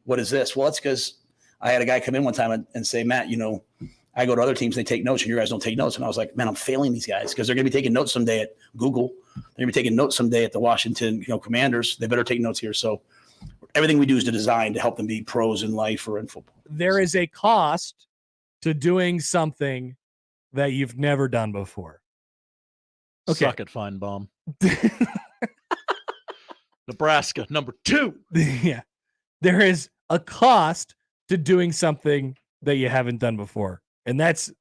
what is this? Well, it's because I had a guy come in one time and say, Matt, I go to other teams, and they take notes, and your guys don't take notes. And I was like, man, I'm failing these guys because they're going to be taking notes someday at Google. They're going to be taking notes someday at the Washington, Commanders. They better take notes here. So everything we do is designed to help them be pros in life or in football. There is a cost to doing something that you've never done before. Okay. Suck it, Feinbaum. Nebraska, number 2. Yeah. There is a cost to doing something that you haven't done before. And that's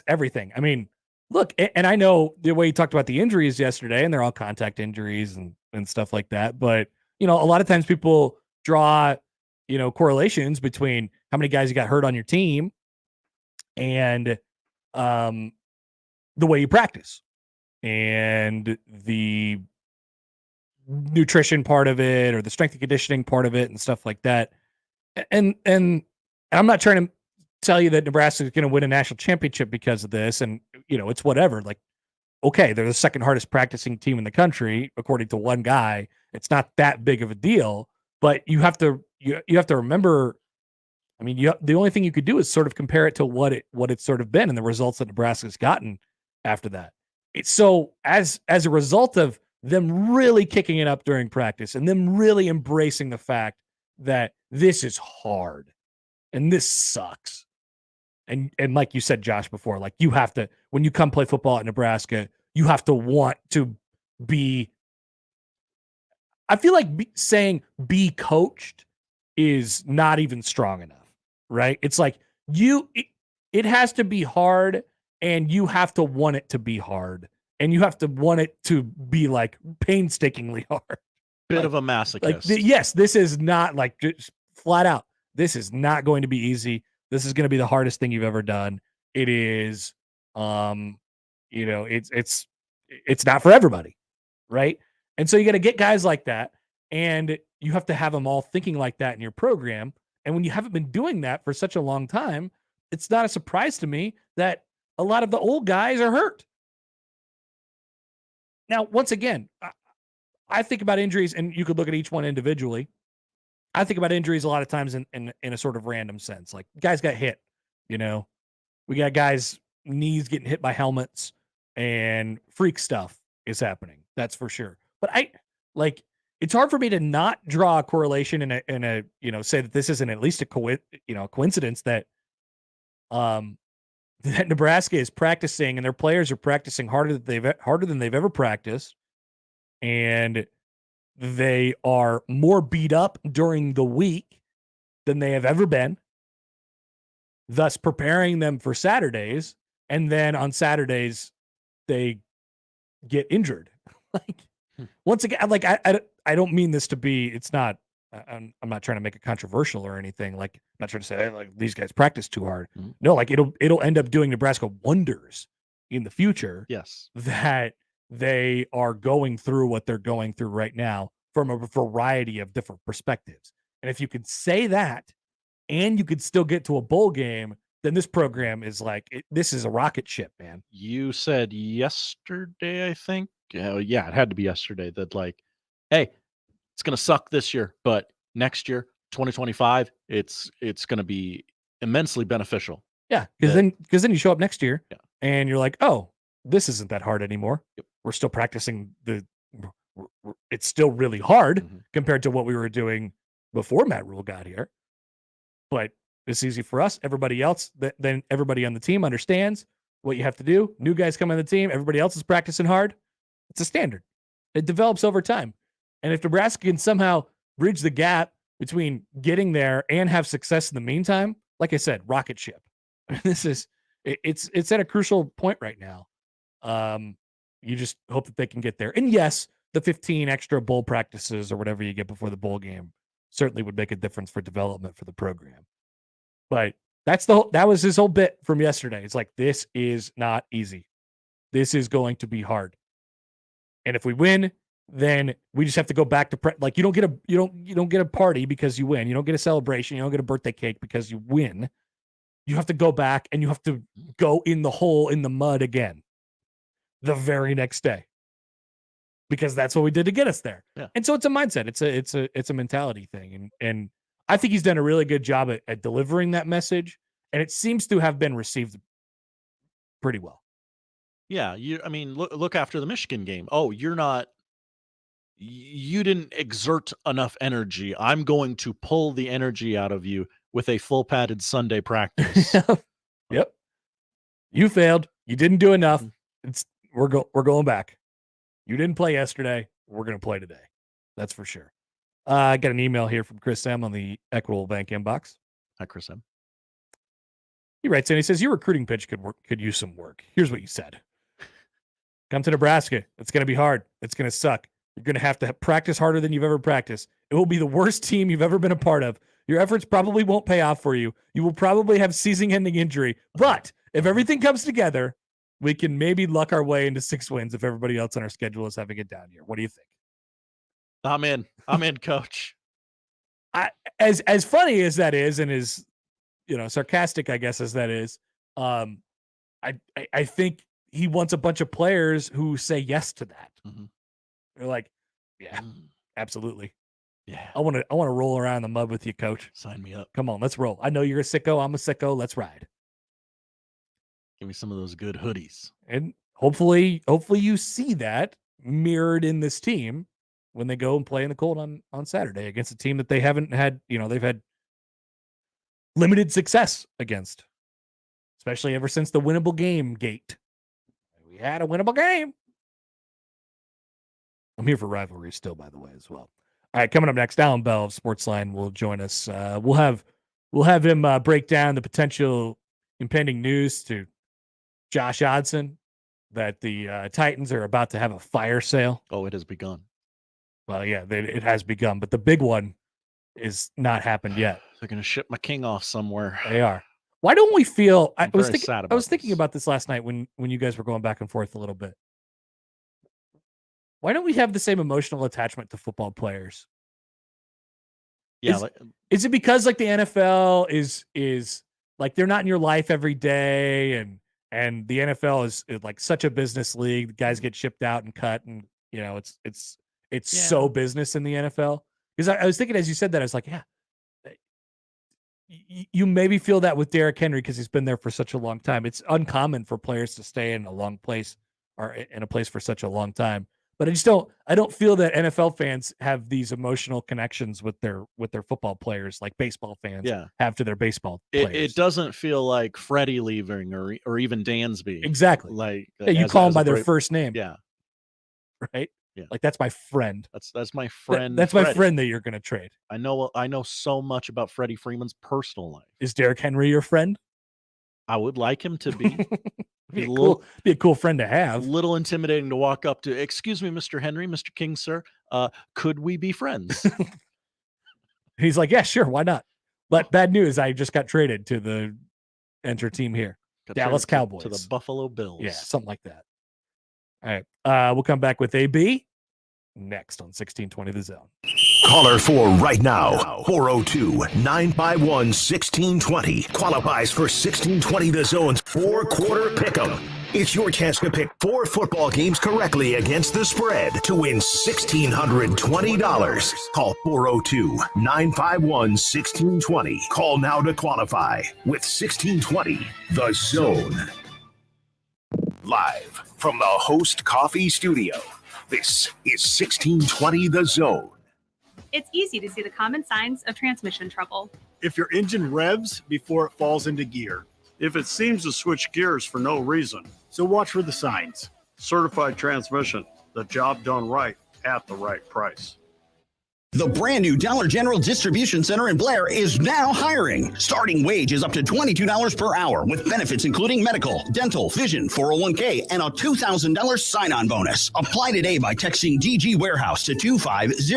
everything. I mean, look, and I know the way you talked about the injuries yesterday, and they're all contact injuries and stuff like that. But, a lot of times people draw, correlations between how many guys you got hurt on your team and the way you practice and the nutrition part of it or the strength and conditioning part of it and stuff like that. And I'm not trying to tell you that Nebraska is going to win a national championship because of this. And, it's whatever. Like, okay, they're the second hardest practicing team in the country, according to one guy. It's not that big of a deal, but you have to remember, I mean, the only thing you could do is sort of compare it to what it's sort of been and the results that Nebraska's gotten after that. So as a result of them really kicking it up during practice and them really embracing the fact that this is hard and this sucks. And like you said, Josh, before, like you have to, when you come play football at Nebraska, you have to want to be, I feel like saying be coached is not even strong enough, right? It's like it has to be hard and you have to want it to be hard and you have to want it to be like painstakingly hard. Bit of a masochist. Like, yes, this is not like just flat out. This is not going to be easy. This is going to be the hardest thing you've ever done. It is, it's not for everybody, right? And so you got to get guys like that, and you have to have them all thinking like that in your program. And when you haven't been doing that for such a long time, it's not a surprise to me that a lot of the old guys are hurt. Now, once again, I think about injuries, and you could look at each one individually. I think about injuries a lot of times in a sort of random sense. Like guys got hit, we got guys' knees getting hit by helmets and freak stuff is happening. That's for sure. But it's hard for me to not draw a correlation and a say that this isn't at least a coincidence that that Nebraska is practicing and their players are practicing harder than they've ever practiced, and they are more beat up during the week than they have ever been, thus preparing them for Saturdays. And then on Saturdays, they get injured. Once again, I don't mean this to be, it's not, I'm not trying to make it controversial or anything. Like, I'm not trying to say, hey, like, these guys practice too hard. Mm-hmm. No, like it'll end up doing Nebraska wonders in the future. Yes. That they are going through what they're going through right now from a variety of different perspectives. And if you could say that and you could still get to a bowl game, then this program is this is a rocket ship, man. You said yesterday, I think. Yeah, it had to be yesterday that hey, it's going to suck this year, but next year, 2025, it's going to be immensely beneficial. Yeah, because then you show up next year and you're like, oh, this isn't that hard anymore. Yep. We're still practicing it's still really hard compared to what we were doing before Matt Rule got here. But it's easy for us. Everybody else, then everybody on the team understands what you have to do. New guys come on the team. Everybody else is practicing hard. It's a standard. It develops over time. And if Nebraska can somehow bridge the gap between getting there and have success in the meantime, like I said, rocket ship. It's at a crucial point right now. You just hope that they can get there. And yes, the 15 extra bowl practices or whatever you get before the bowl game certainly would make a difference for development for the program. But that was his whole bit from yesterday. It's like, this is not easy. This is going to be hard. And if we win, then we just have to go back to you don't get a party because you win. You don't get a celebration. You don't get a birthday cake because you win. You have to go back and you have to go in the hole in the mud again the very next day, because that's what we did to get us there. Yeah. And so it's a mindset. It's a mentality thing. And I think he's done a really good job at delivering that message, and it seems to have been received pretty well. Yeah, look after the Michigan game. Oh, you didn't exert enough energy. I'm going to pull the energy out of you with a full padded Sunday practice. Yep. You failed. You didn't do enough. We're going back. You didn't play yesterday. We're going to play today. That's for sure. I got an email here from Chris M on the Equitable Bank inbox. Hi, Chris M. He writes in, he says, your recruiting pitch could use some work. Here's what you said. Come to Nebraska. It's going to be hard. It's going to suck. You're going to have practice harder than you've ever practiced. It will be the worst team you've ever been a part of. Your efforts probably won't pay off for you. You will probably have season-ending injury. But if everything comes together, we can maybe luck our way into 6 wins if everybody else on our schedule is having it down here. What do you think? I'm in, Coach. As funny as that is, and as sarcastic, I guess, as that is, I think he wants a bunch of players who say yes to that. Mm-hmm. They're like, yeah, absolutely. Yeah. I want to roll around in the mud with you, Coach. Sign me up. Come on, let's roll. I know you're a sicko. I'm a sicko. Let's ride. Give me some of those good hoodies. And hopefully you see that mirrored in this team when they go and play in the cold on Saturday against a team that they haven't had, they've had limited success against, especially ever since the winnable game gate. We had a winnable game. I'm here for rivalry still, by the way, as well. All right, coming up next, Allan Bell of Sportsline will join us. We'll have him break down the potential impending news to Josh Odson that the Titans are about to have a fire sale. Oh, it has begun. Well, yeah, it has begun, but the big one is not happened yet. They're going to ship my king off somewhere. They are. Why don't we feel? I was thinking this. about this last night when you guys were going back and forth a little bit. Why don't we have the same emotional attachment to football players? Yeah. Is it because like the NFL is like they're not in your life every day, and the NFL is like such a business league. The guys get shipped out and cut, and it's so business in the NFL. Because I was thinking as you said that, I was like, yeah, you maybe feel that with Derrick Henry because he's been there for such a long time. It's uncommon for players to stay in a long place or in a place for such a long time. But I don't feel that NFL fans have these emotional connections with their football players like baseball fans have to their baseball players. It doesn't feel like Freddie leaving or even Dansby. Exactly. Like you call them by their first name. Yeah. Right? Yeah. Like that's my friend. That's my friend. That's my friend that you're going to trade. I know so much about Freddie Freeman's personal life. Is Derrick Henry your friend? I would like him to be. Be a cool friend to have. A little intimidating to walk up to. Excuse me, Mr. Henry, Mr. King, sir. Could we be friends? He's like, yeah, sure, why not? But bad news, I just got traded to the enter team here, Dallas Cowboys, to the Buffalo Bills. Yeah, something like that. All right, we'll come back with AB next on 1620 The Zone. Caller 4 right now, 402-951-1620. Qualifies for 1620 The Zone's 4-quarter pick'em. It's your chance to pick 4 football games correctly against the spread to win $1,620. Call 402-951-1620. Call now to qualify with 1620 The Zone. Live from the Host Coffee Studio, this is 1620 The Zone. It's easy to see the common signs of transmission trouble. If your engine revs before it falls into gear. If it seems to switch gears for no reason. So watch for the signs. Certified transmission, the job done right at the right price. The brand new Dollar General Distribution Center in Blair is now hiring. Starting wage is up to $22 per hour with benefits including medical, dental, vision, 401k, and a $2,000 sign-on bonus. Apply today by texting DG Warehouse to 25000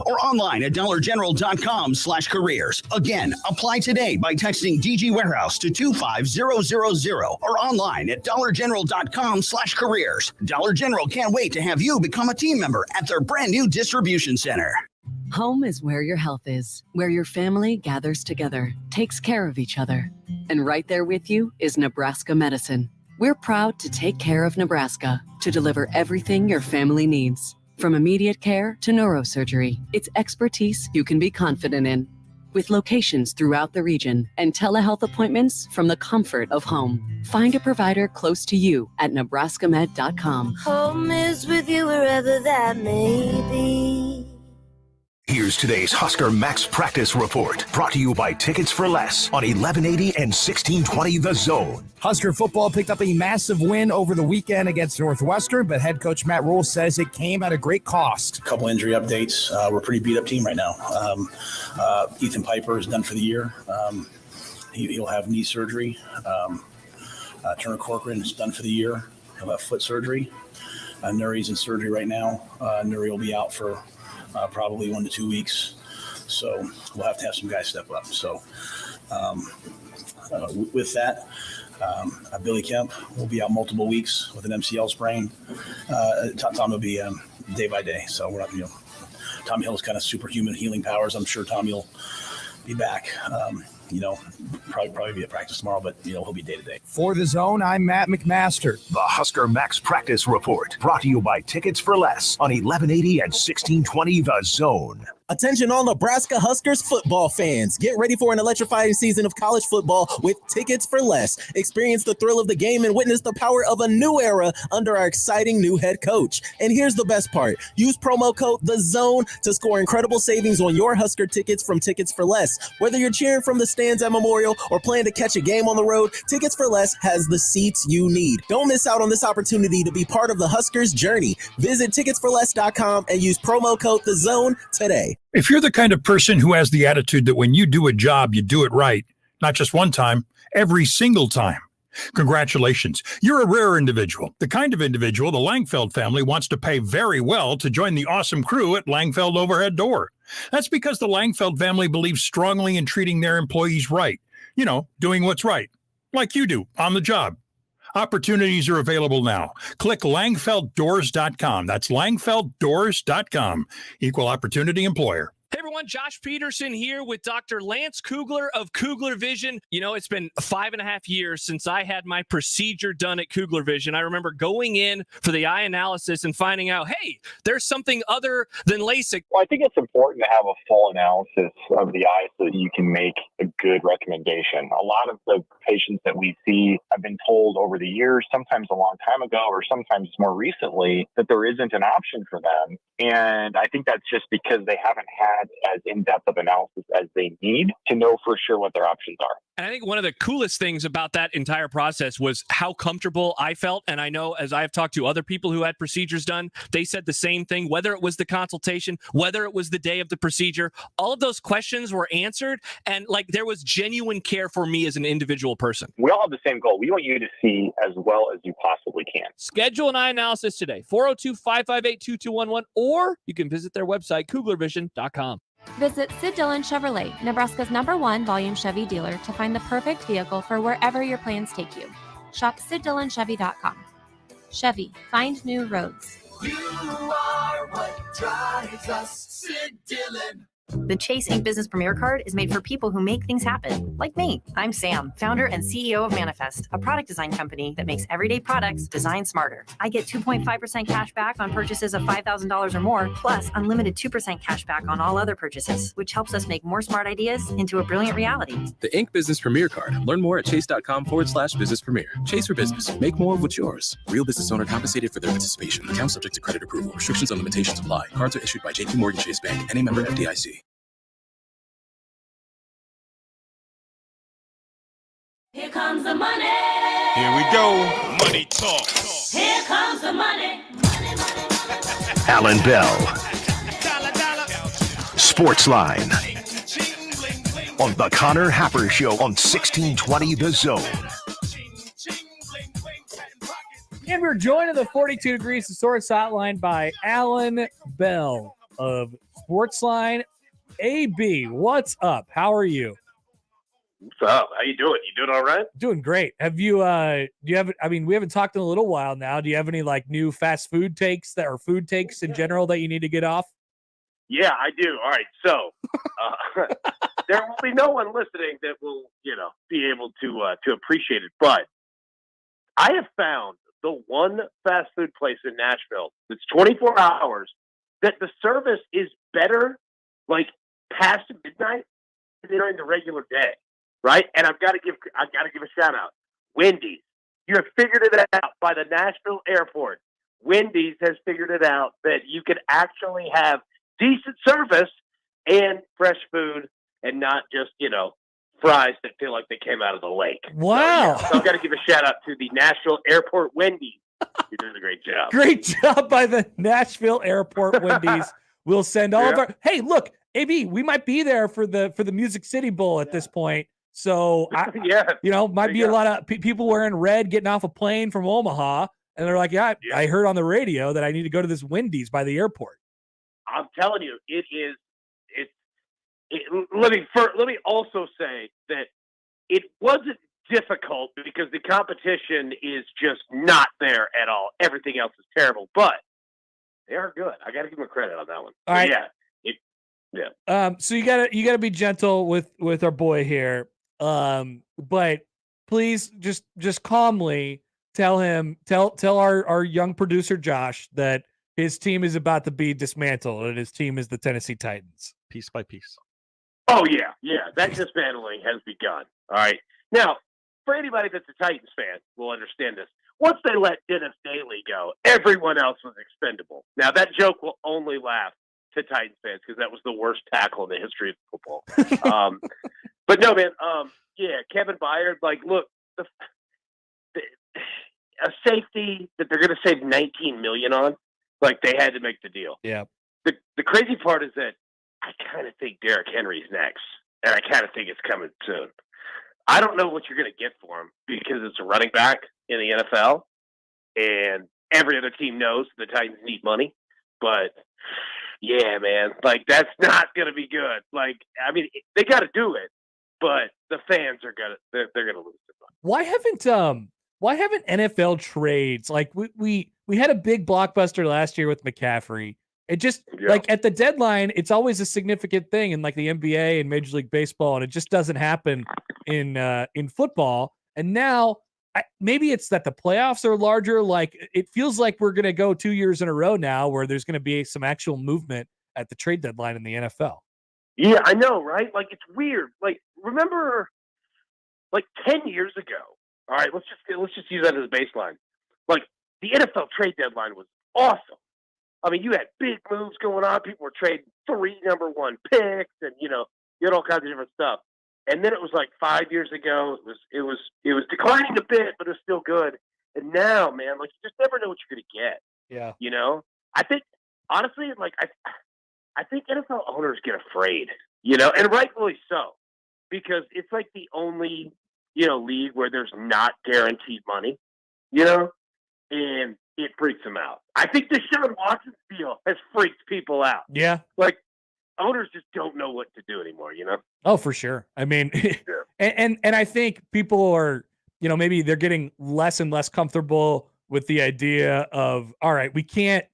or online at dollargeneral.com/careers. Again, apply today by texting DG Warehouse to 25000 or online at dollargeneral.com/careers. Dollar General can't wait to have you become a team member at their brand new distribution center. Home is where your health is, where your family gathers together, takes care of each other. And right there with you is Nebraska Medicine. We're proud to take care of Nebraska, to deliver everything your family needs. From immediate care to neurosurgery, it's expertise you can be confident in. With locations throughout the region and telehealth appointments from the comfort of home. Find a provider close to you at nebraskamed.com. Home is with you wherever that may be. Here's today's Husker Max Practice Report, brought to you by Tickets for Less on 1180 and 1620 The Zone. Husker football picked up a massive win over the weekend against Northwestern, but head coach Matt Rule says it came at a great cost. A couple injury updates. We're a pretty beat up team right now. Ethan Piper is done for the year. He'll have knee surgery. Turner Corcoran is done for the year. He'll have foot surgery. Nuri's in surgery right now. Nuri will be out for probably 1 to 2 weeks. So we'll have to have some guys step up. So with that, Billy Kemp will be out multiple weeks with an MCL sprain. Tom will be day by day. So we're not, Tommy Hill's kind of superhuman healing powers. I'm sure Tommy will be back. Probably be at practice tomorrow, but he'll be day to day. For The Zone, I'm Matt McMaster. The Husker Max Practice Report, brought to you by Tickets for Less on 1180 and 1620 The Zone. Attention all Nebraska Huskers football fans. Get ready for an electrifying season of college football with Tickets for Less. Experience the thrill of the game and witness the power of a new era under our exciting new head coach. And here's the best part. Use promo code THEZONE to score incredible savings on your Husker tickets from Tickets for Less. Whether you're cheering from the stands at Memorial or plan to catch a game on the road, Tickets for Less has the seats you need. Don't miss out on this opportunity to be part of the Huskers journey. Visit ticketsforless.com and use promo code THEZONE today. If you're the kind of person who has the attitude that when you do a job, you do it right, not just one time, every single time, congratulations. You're a rare individual, the kind of individual the Langfeld family wants to pay very well to join the awesome crew at Langfeld Overhead Door. That's because the Langfeld family believes strongly in treating their employees right. Doing what's right, like you do on the job. Opportunities are available now. Click langfelddoors.com. That's langfelddoors.com. Equal opportunity employer. Hey everyone, Josh Peterson here with Dr. Lance Kugler of Kugler Vision. It's been 5.5 years since I had my procedure done at Kugler Vision. I remember going in for the eye analysis and finding out, hey, there's something other than LASIK. Well, I think it's important to have a full analysis of the eye so that you can make a good recommendation. A lot of the patients that we see have been told over the years, sometimes a long time ago or sometimes more recently, that there isn't an option for them. And I think that's just because they haven't had as in-depth of analysis as they need to know for sure what their options are. And I think one of the coolest things about that entire process was how comfortable I felt. And I know as I've talked to other people who had procedures done, they said the same thing, whether it was the consultation, whether it was the day of the procedure, all of those questions were answered. And there was genuine care for me as an individual person. We all have the same goal. We want you to see as well as you possibly can. Schedule an eye analysis today, 402-558-2211, or you can visit their website, kuglervision.com. Visit Sid Dillon Chevrolet, Nebraska's #1 volume Chevy dealer, to find the perfect vehicle for wherever your plans take you. Shop SidDillonChevy.com. Chevy, find new roads. You are what drives us, Sid Dillon. The Chase Ink Business Premier Card is made for people who make things happen, like me. I'm Sam, founder and CEO of Manifest, a product design company that makes everyday products designed smarter. I get 2.5% cash back on purchases of $5,000 or more, plus unlimited 2% cash back on all other purchases, which helps us make more smart ideas into a brilliant reality. The Ink Business Premier Card. Learn more at chase.com/business premier. Chase for business. Make more of what's yours. Real business owner compensated for their participation. Account subject to credit approval. Restrictions and limitations apply. Cards are issued by JP Morgan Chase Bank. Any member FDIC. Here comes the money. Here we go. Money talk. Here comes the money. Allan Bell. Sportsline. On the Connor Happer Show on 1620 The Zone. And we're joined in the 42 Degrees to Source hotline by Allan Bell of Sportsline. AB, what's up? How are you? What's up? How you doing? You doing all right? Doing great. Have you we haven't talked in a little while now. Do you have any new fast food takes or food takes in general that you need to get off? Yeah, I do. All right. So there will be no one listening that will, be able to appreciate it. But I have found the one fast food place in Nashville that's 24 hours that the service is better, past midnight than during the regular day. Right? And I've got to give a shout out. Wendy's. You have figured it out by the Nashville airport. Wendy's has figured it out that you can actually have decent service and fresh food, and not just, fries that feel like they came out of the lake. Wow. So I've got to give a shout out to the Nashville Airport Wendy's. You're doing a great job. Great job by the Nashville Airport Wendy's. We'll send all of our. Hey, look, AB, we might be there for the Music City Bowl at this point. So might be a lot of people wearing red getting off a plane from Omaha, and they're like, I heard on the radio that I need to go to this Wendy's by the airport. I'm telling you, it is. Let me also say that it wasn't difficult because the competition is just not there at all. Everything else is terrible, but they are good. I got to give them credit on that one. All right. Yeah. So you gotta be gentle with our boy here. But please just calmly tell our young producer Josh that his team is about to be dismantled and his team is the Tennessee Titans. Piece by piece. Oh yeah. That dismantling has begun. All right. Now, for anybody that's a Titans fan, will understand this. Once they let Dennis Daly go, everyone else was expendable. Now that joke will only laugh to Titans fans because that was the worst tackle in the history of football. But no, man. Kevin Byard. Like, look, a safety that they're going to save $19 million on. Like, they had to make the deal. Yeah. The crazy part is that I kind of think Derrick Henry's next, and I kind of think it's coming soon. I don't know what you're going to get for him because it's a running back in the NFL, and every other team knows the Titans need money. But yeah, man, like that's not going to be good. Like, I mean, they got to do it, but the fans are they're going to lose their money. Why haven't NFL trades like we had a big blockbuster last year with McCaffrey? It just like at the deadline, it's always a significant thing in like the NBA and Major League Baseball, and it just doesn't happen in football. And now maybe it's that the playoffs are larger. Like it feels like we're going to go 2 years in a row now where there's going to be some actual movement at the trade deadline in the NFL. Yeah, I know, right? Like it's weird. Like remember, like 10 years ago. All right, let's just use that as a baseline. Like the NFL trade deadline was awesome. I mean, you had big moves going on. People were trading 3 number 1 picks, and you had all kinds of different stuff. And then it was like 5 years ago. It was declining a bit, but it was still good. And now, man, like you just never know what you're going to get. Yeah. I think honestly, like I think NFL owners get afraid, and rightfully so, because it's like the only league where there's not guaranteed money, and it freaks them out. I think the Deshaun Watson deal has freaked people out. Yeah. Like owners just don't know what to do anymore, Oh, for sure. I mean, and I think people are, maybe they're getting less and less comfortable with the idea of, all right, we can't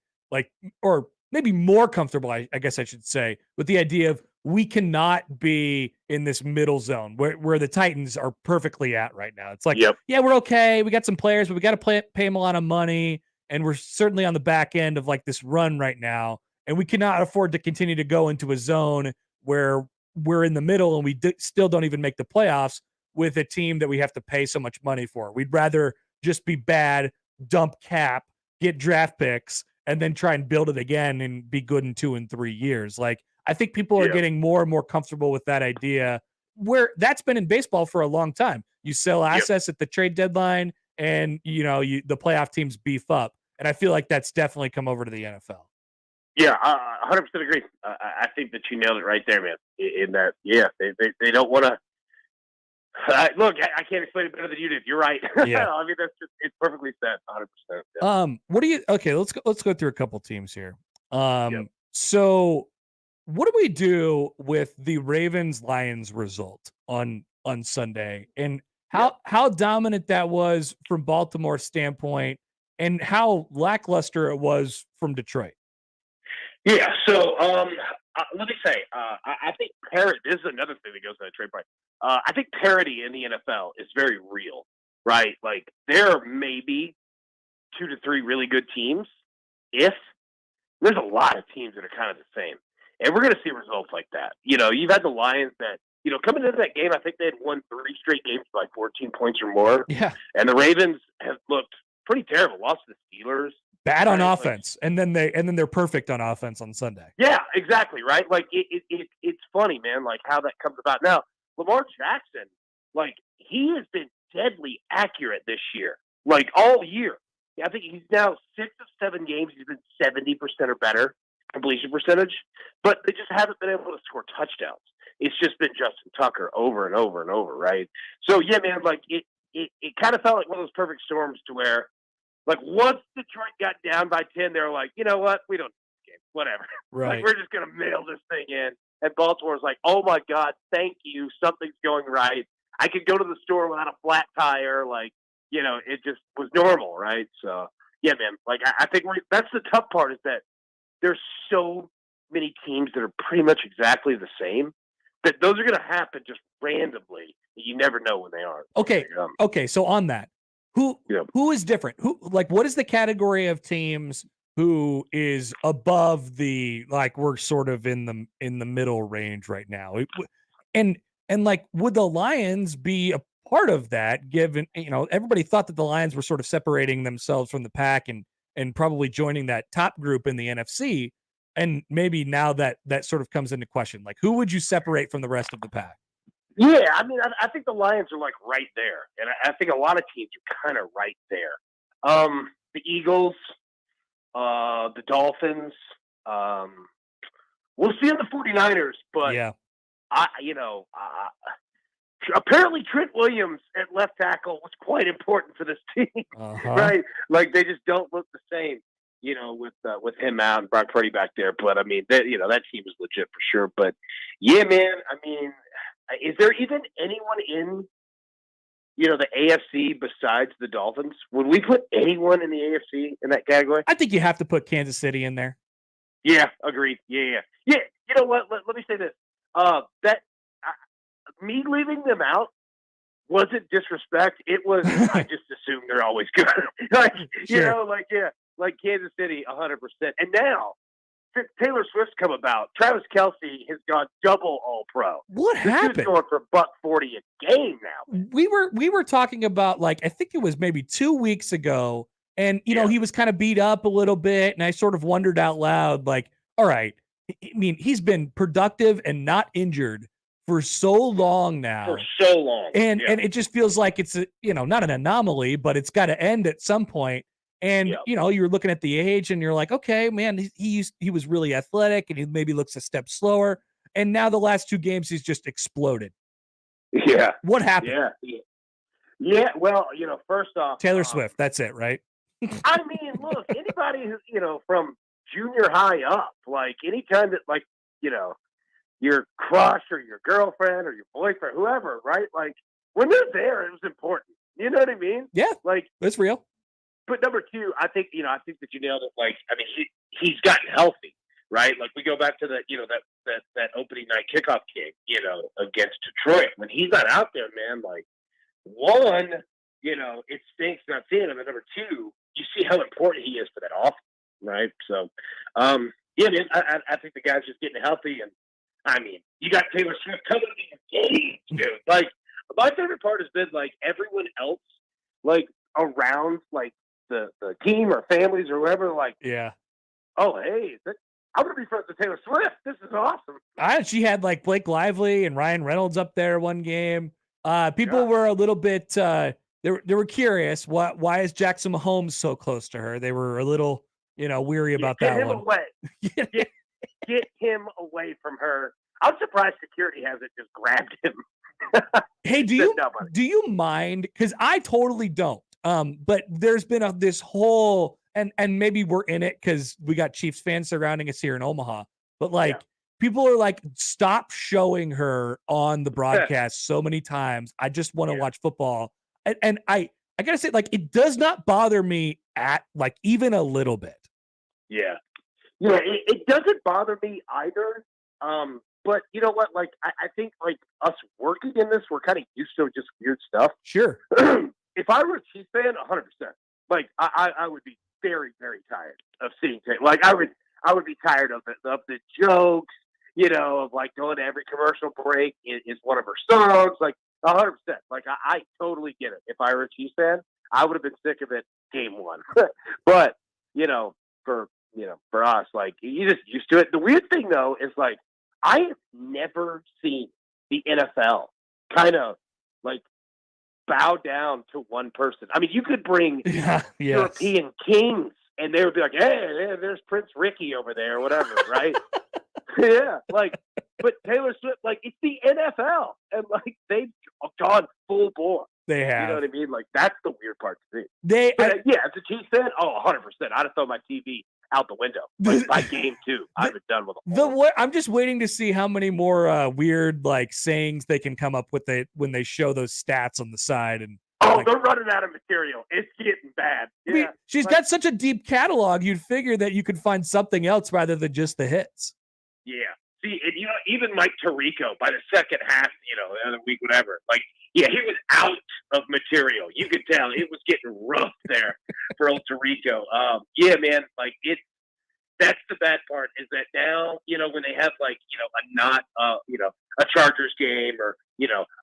or maybe more comfortable, I guess I should say, with the idea of we cannot be in this middle zone where the Titans are perfectly at right now. It's like, yeah, we're okay. We got some players, but we got to pay them a lot of money. And we're certainly on the back end of like this run right now. And we cannot afford to continue to go into a zone where we're in the middle and we still don't even make the playoffs with a team that we have to pay so much money for. We'd rather just be bad, dump cap, get draft picks, and then try and build it again and be good in 2 and 3 years. Like, I think people are getting more and more comfortable with that idea, where that's been in baseball for a long time. You sell assets at the trade deadline and, the playoff teams beef up. And I feel like that's definitely come over to the NFL. Yeah, 100% agree. I think that you nailed it right there, man. In that, they don't want to. Look, I can't explain it better than you did. You're right. Yeah. I mean, it's perfectly said, 100%. Yeah. What do you? Okay, let's go through a couple teams here. So what do we do with the Ravens-Lions result on Sunday, and how dominant that was from Baltimore's standpoint, and how lackluster it was from Detroit? Yeah. So let me say, I think parity. This is another thing that goes in the trade price. I think parity in the NFL is very real, right? Like there are maybe 2 to 3 really good teams. There's a lot of teams that are kind of the same, and we're going to see results like that. You've had the Lions that coming into that game, I think they had won 3 straight games by 14 points or more. Yeah. And the Ravens have looked pretty terrible. Lost to the Steelers, bad on Right, offense, and then they're perfect on offense on Sunday. Yeah, exactly, right? Like it's funny, man, like how that comes about. Now, Lamar Jackson, like he has been deadly accurate this year, like all year. I think he's now 6 of 7 games. He's been 70% or better completion percentage, but they just haven't been able to score touchdowns. It's just been Justin Tucker over and over and over, right? So yeah, man, like it kind of felt like one of those perfect storms to where, like, once Detroit got down by 10, they were like, you know what, we don't need this game, whatever. Right. Like, we're just gonna mail this thing in. And Baltimore's like, oh my God, thank you, something's going right. I could go to the store without a flat tire, like. You know, it just was normal, right? So, yeah, man. Like, I think that's the tough part is that there's so many teams that are pretty much exactly the same that those are going to happen just randomly. You never know when they are. Okay. Okay. So on that, who is different? What is the category of teams who is above the, like, we're sort of in the middle range right now? And like, would the Lions be a part of that, given, everybody thought that the Lions were sort of separating themselves from the pack and probably joining that top group in the NFC. And maybe now that sort of comes into question, like, who would you separate from the rest of the pack? Yeah, I mean, I think the Lions are like right there. And I think a lot of teams are kind of right there. The Eagles, the Dolphins, we'll see on the 49ers, but yeah. Apparently Trent Williams at left tackle was quite important for this team, right? Like they just don't look the same, with him out and Brock Purdy back there. But I mean, that team is legit for sure. But yeah, man, I mean, is there even anyone in, the AFC besides the Dolphins? Would we put anyone in the AFC in that category? I think you have to put Kansas City in there. Yeah, agreed. Yeah. You know what? Let me say this. Me leaving them out wasn't disrespect. It was, I just assume they're always good. Like, Sure. like Kansas City, 100%. And now, since Taylor Swift's come about, Travis Kelce has gone double All-Pro. What happened? He's going for $140 a game now. We were talking about, like, I think it was maybe 2 weeks ago, and he was kind of beat up a little bit, and I sort of wondered out loud, like, all right, I mean, he's been productive and not injured for so long now. For so long. And it just feels like it's not an anomaly, but it's got to end at some point. And you're looking at the age and you're like, okay, man, he was really athletic and he maybe looks a step slower. And now the last 2 games he's just exploded. Yeah. What happened? Yeah. Well, first off, Taylor Swift, that's it, right? I mean, look, anybody who, from junior high up, like anytime that, like, your crush or your girlfriend or your boyfriend, whoever, right? Like when they're there, it was important. You know what I mean? Yeah. Like that's real. But number 2, I think that you nailed it. Like, I mean, he's gotten healthy, right? Like we go back to that, that opening night kickoff game, against Detroit. When he's not out there, man, like, one, it stinks not seeing him. And number 2, you see how important he is to that offense, right? So, yeah, man, I think the guy's just getting healthy. And I mean, you got Taylor Swift coming to the game, dude. Like, my favorite part has been, like, everyone else, like, around, like, the team or families or whoever, like, yeah. Oh, hey, I'm going to be friends with Taylor Swift. This is awesome. She had, like, Blake Lively and Ryan Reynolds up there one game. People were a little bit, they were curious. Why is Jackson Mahomes so close to her? They were a little, weary about that Get him one. away. Get him away from her. I'm surprised security hasn't just grabbed him. Hey, do you mind? Because I totally don't. But there's been this whole, and maybe we're in it because we got Chiefs fans surrounding us here in Omaha. But like, people are like, stop showing her on the broadcast so many times. I just want to watch football. And I gotta say, like, it does not bother me at, like, even a little bit. Yeah. It doesn't bother me either. But you know what? Like, I think, like, us working in this, we're kind of used to just weird stuff. Sure. If I were a Chiefs fan, 100%. Like, I would be very, very tired of seeing things. Like, I would be tired of the jokes, of, like, going to every commercial break is one of her songs. Like, 100%. Like, I totally get it. If I were a Chiefs fan, I would have been sick of it game 1. But for us, like you just used to it. The weird thing though is like I have never seen the NFL kind of like bow down to one person. I mean, you could bring European kings and they would be like, hey, there's Prince Ricky over there or whatever, right? Yeah, like, but Taylor Swift, like, it's the NFL, and like they've gone full bore. They have. You know what I mean? Like, that's the weird part to me. As a Chiefs fan, 100%. I'd have thrown my TV out the window. Like, by game 2, I'd been done with it. I'm just waiting to see how many more weird like sayings they can come up with when they show those stats on the side. And they're running out of material. It's getting bad. Yeah, I mean, she's got such a deep catalog. You'd figure that you could find something else rather than just the hits. Yeah. See, and even Mike Tirico by the second half, the other week, whatever. Like, yeah, he was out of material. You could tell it was getting rough there for old Tirico. Yeah, man. Like that's the bad part is that now, when they have like, a Chargers game or,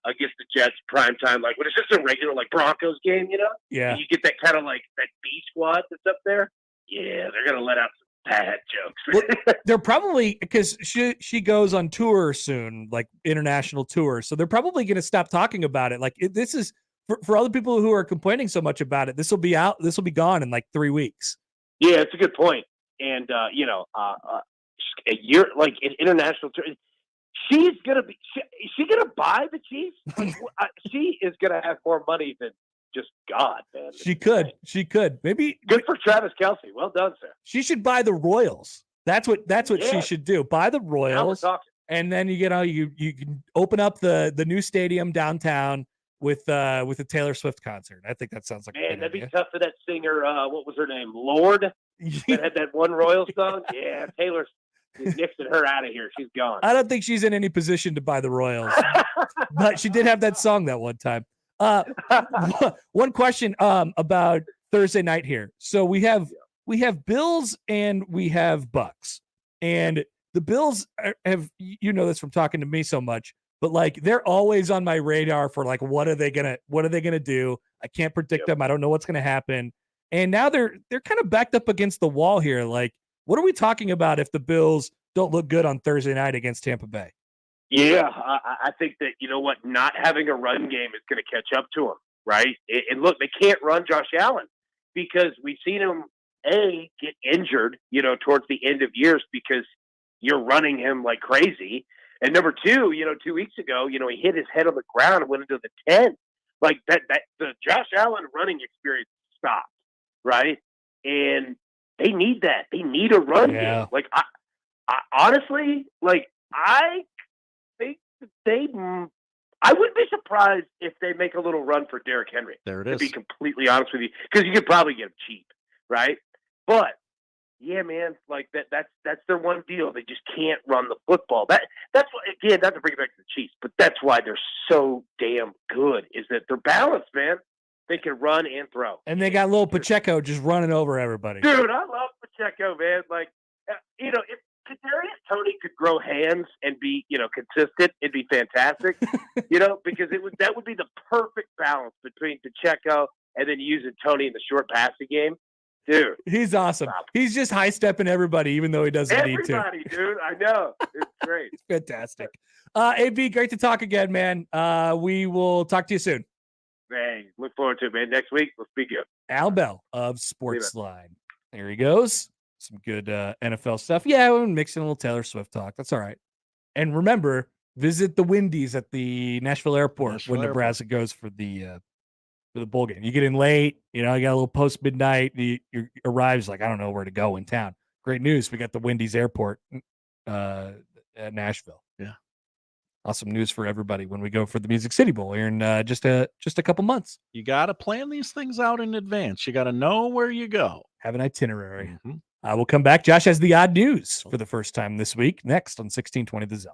against the Jets prime time, like when it's just a regular like Broncos game, yeah, and you get that kind of like that B squad that's up there. Yeah, they're gonna let out some bad jokes. Well, they're probably because she goes on tour soon, like international tour. So they're probably going to stop talking about it. Like this is for other people who are complaining so much about it. This will be out. This will be gone in like 3 weeks. Yeah, it's a good point. And a year like an international tour. She's gonna be. Is she gonna buy the Chiefs? Like, she is gonna have more money than just God, man. She could. Maybe good for Travis Kelce. Well done, sir. She should buy the Royals. That's what she should do. Buy the Royals, and then you can open up the new stadium downtown with a Taylor Swift concert. I think that sounds like that'd be tough for that singer. What was her name? Lord. That had that one Royals song. Yeah, Taylor's nixing her out of here. She's gone. I don't think she's in any position to buy the Royals, but she did have that song that one time. One question about Thursday night here. So we have Bills and we have Bucks, and the Bills have this from talking to me so much, but like they're always on my radar for like what are they gonna do? I can't predict them. I don't know what's gonna happen. And now they're kind of backed up against the wall here. Like, what are we talking about if the Bills don't look good on Thursday night against Tampa Bay? Yeah, I think that, not having a run game is going to catch up to them, right? And look, they can't run Josh Allen because we've seen him, get injured, towards the end of years because you're running him like crazy. And number 2, 2 weeks ago, he hit his head on the ground and went into the 10. Like that the Josh Allen running experience stopped, right? And they need that. They need a run game. Like, I honestly, like, I think that I wouldn't be surprised if they make a little run for Derrick Henry. There it is. To be completely honest with you, because you could probably get him cheap, right? But yeah, man, like that's their one deal. They just can't run the football. That's what, again, not to bring it back to the Chiefs, but that's why they're so damn good. Is that they're balanced, man. They can run and throw. And they got little Pacheco just running over everybody. Dude, I love Pacheco, man. Like, if Kadarius Toney could grow hands and be, consistent, it'd be fantastic. Because that would be the perfect balance between Pacheco and then using Toney in the short passing game. Dude, he's awesome. He's just high stepping everybody, even though he doesn't need to. Everybody, dude. I know. It's great. It's fantastic. AB, great to talk again, man. We will talk to you soon. Hey, look forward to it, man. Next week, we'll speak up. Allan Bell of Sportsline. There he goes. Some good NFL stuff. Yeah, we're mixing a little Taylor Swift talk. That's all right. And remember, visit the Windies at the Nashville Airport when Nebraska goes for the bowl game. You get in late, you got a little post midnight. You arrives like I don't know where to go in town. Great news. We got the Windies Airport at Nashville. Yeah. Awesome news for everybody when we go for the Music City Bowl here in just a couple months. You got to plan these things out in advance. You got to know where you go. Have an itinerary. Mm-hmm. We'll come back. Josh has the odd news for the first time this week. Next on 1620 The Zone.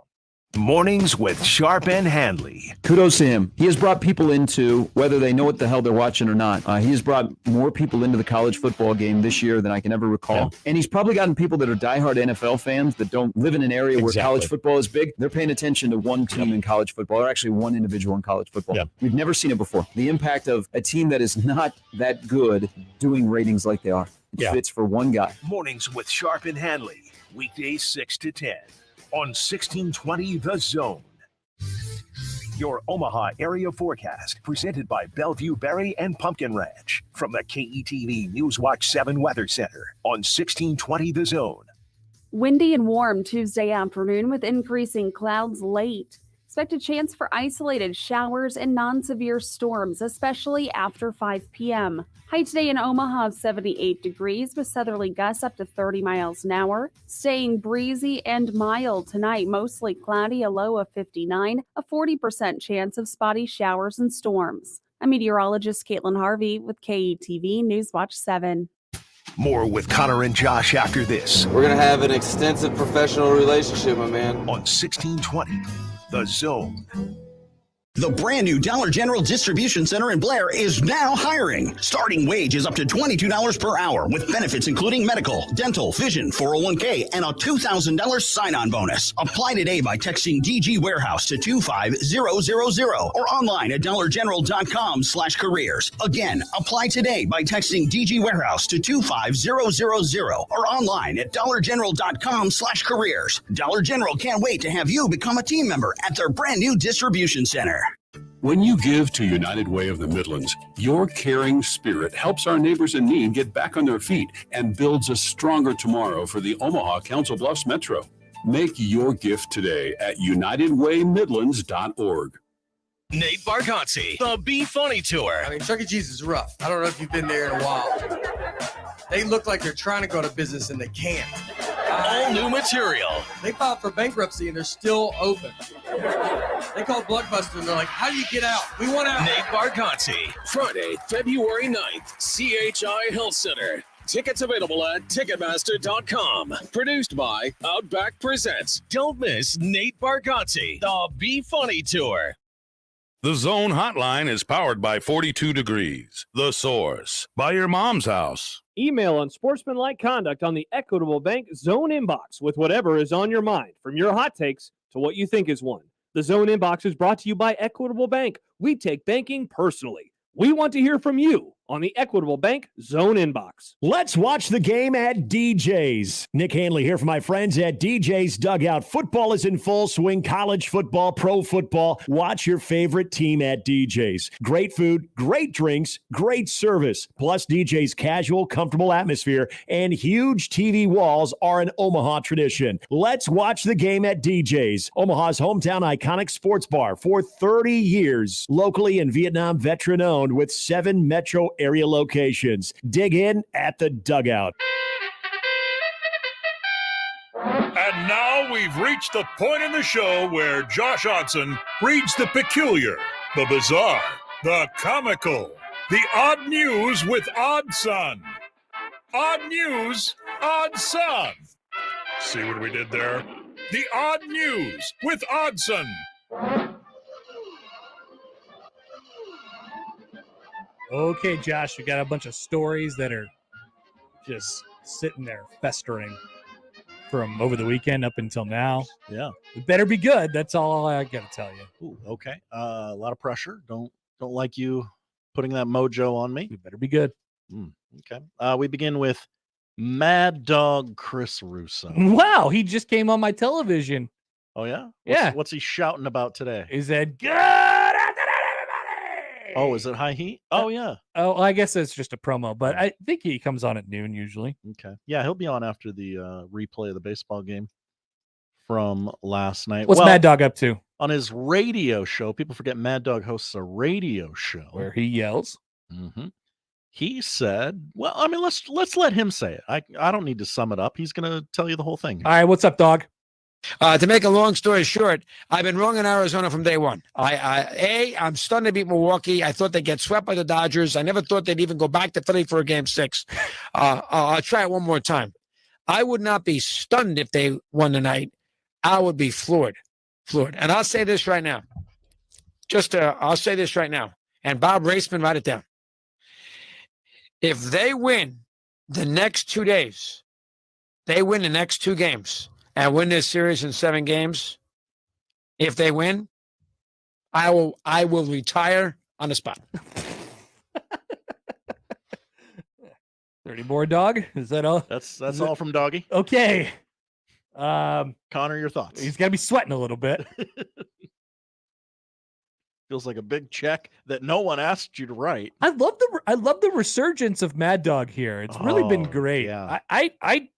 Mornings with Sharp and Handley. Kudos to him. He has brought people into, whether they know what the hell they're watching or not. He has brought more people into the college football game this year than I can ever recall. Yeah. And he's probably gotten people that are diehard NFL fans that don't live in an area where college football is big. They're paying attention to one team in college football, or actually one individual in college football. Yeah. We've never seen it before. The impact of a team that is not that good doing ratings like they are. fits for one guy. Mornings with Sharp and Hanley. Weekdays 6 to 10 on 1620 The Zone. Your Omaha area forecast presented by Bellevue Berry and Pumpkin Ranch from the KETV Newswatch 7 Weather Center on 1620 The Zone. Windy and warm Tuesday afternoon with increasing clouds late. Expect a chance for isolated showers and non-severe storms, especially after 5 p.m. High today in Omaha of 78 degrees with southerly gusts up to 30 miles an hour. Staying breezy and mild tonight, mostly cloudy, a low of 59, a 40% chance of spotty showers and storms. I'm meteorologist Caitlin Harvey with KETV Newswatch 7. More with Connor and Josh after this. We're going to have an extensive professional relationship, my man. On 1620 The Zone. The brand new Dollar General Distribution Center in Blair is now hiring. Starting wage is up to $22 per hour with benefits including medical, dental, vision, 401k, and a $2,000 sign-on bonus. Apply today by texting DG Warehouse to 25000 or online at dollargeneral.com/careers. Again, apply today by texting DG Warehouse to 25000 or online at dollargeneral.com/careers. Dollar General can't wait to have you become a team member at their brand new distribution center. When you give to United Way of the Midlands, your caring spirit helps our neighbors in need get back on their feet and builds a stronger tomorrow for the Omaha Council Bluffs Metro. Make your gift today at unitedwaymidlands.org. Nate Bargatze, the Be Funny Tour. I mean, Chuck E. Cheese is rough. I don't know if you've been there in a while. They look like they're trying to go to business and they can't. All new material. They filed for bankruptcy and they're still open. They called Blockbuster and they're like, how do you get out? We want out. Nate Bargatze, Friday, February 9th, CHI Health Center. Tickets available at Ticketmaster.com. Produced by Outback Presents. Don't miss Nate Bargatze, the Be Funny Tour. The Zone Hotline is powered by 42 Degrees, The Source, by your mom's house. Email unsportsmanlike conduct on the Equitable Bank Zone inbox with whatever is on your mind, from your hot takes to what you think is one. The Zone inbox is brought to you by Equitable Bank. We take banking personally. We want to hear from you on the Equitable Bank Zone inbox. Let's watch the game at DJ's. Nick Hanley here for my friends at DJ's Dugout. Football is in full swing. College football, pro football. Watch your favorite team at DJ's. Great food, great drinks, great service. Plus, DJ's casual, comfortable atmosphere and huge TV walls are an Omaha tradition. Let's watch the game at DJ's, Omaha's hometown iconic sports bar for 30 years. Locally and Vietnam veteran owned with 7 metro area locations. Dig in at the Dugout. And now we've reached the point in the show where Josh Odson reads the peculiar, the bizarre, the comical, the odd news with Odd Son. Odd news, Odd Son. See what we did there? The odd news with Oddson. Okay, Josh, we got a bunch of stories that are just sitting there festering from over the weekend up until now. Yeah. It better be good. That's all I got to tell you. Ooh, okay. A lot of pressure. Don't like you putting that mojo on me. It better be good. Okay. We begin with Mad Dog Chris Russo. Wow, he just came on my television. Oh, yeah? Yeah. What's he shouting about today? He said, good. Oh, is it high heat? Oh, yeah. Oh, I guess it's just a promo, but I think he comes on at noon usually. Okay. Yeah, he'll be on after the replay of the baseball game from last night. What's Mad Dog up to? On his radio show, people forget Mad Dog hosts a radio show. Where he yells. Mm-hmm. He said, well, I mean, let's let him say it. I don't need to sum it up. He's going to tell you the whole thing. All right, what's up, dog? To make a long story short, I've been wrong in Arizona from day one. I'm stunned to beat Milwaukee. I thought they'd get swept by the Dodgers. I never thought they'd even go back to Philly for a game 6. I'll try it one more time. I would not be stunned if they won tonight. I would be floored. And I'll say this right now. I'll say this right now. And Bob Raceman, write it down. If they win the next 2 days, they win the next 2 games, and win this series in 7 games, if they win, I will retire on the spot. Any more, dog? Is that all? That's all from Doggy. Okay. Connor, your thoughts? He's got to be sweating a little bit. Feels like a big check that no one asked you to write. I love the resurgence of Mad Dog here. It's really been great. Yeah. I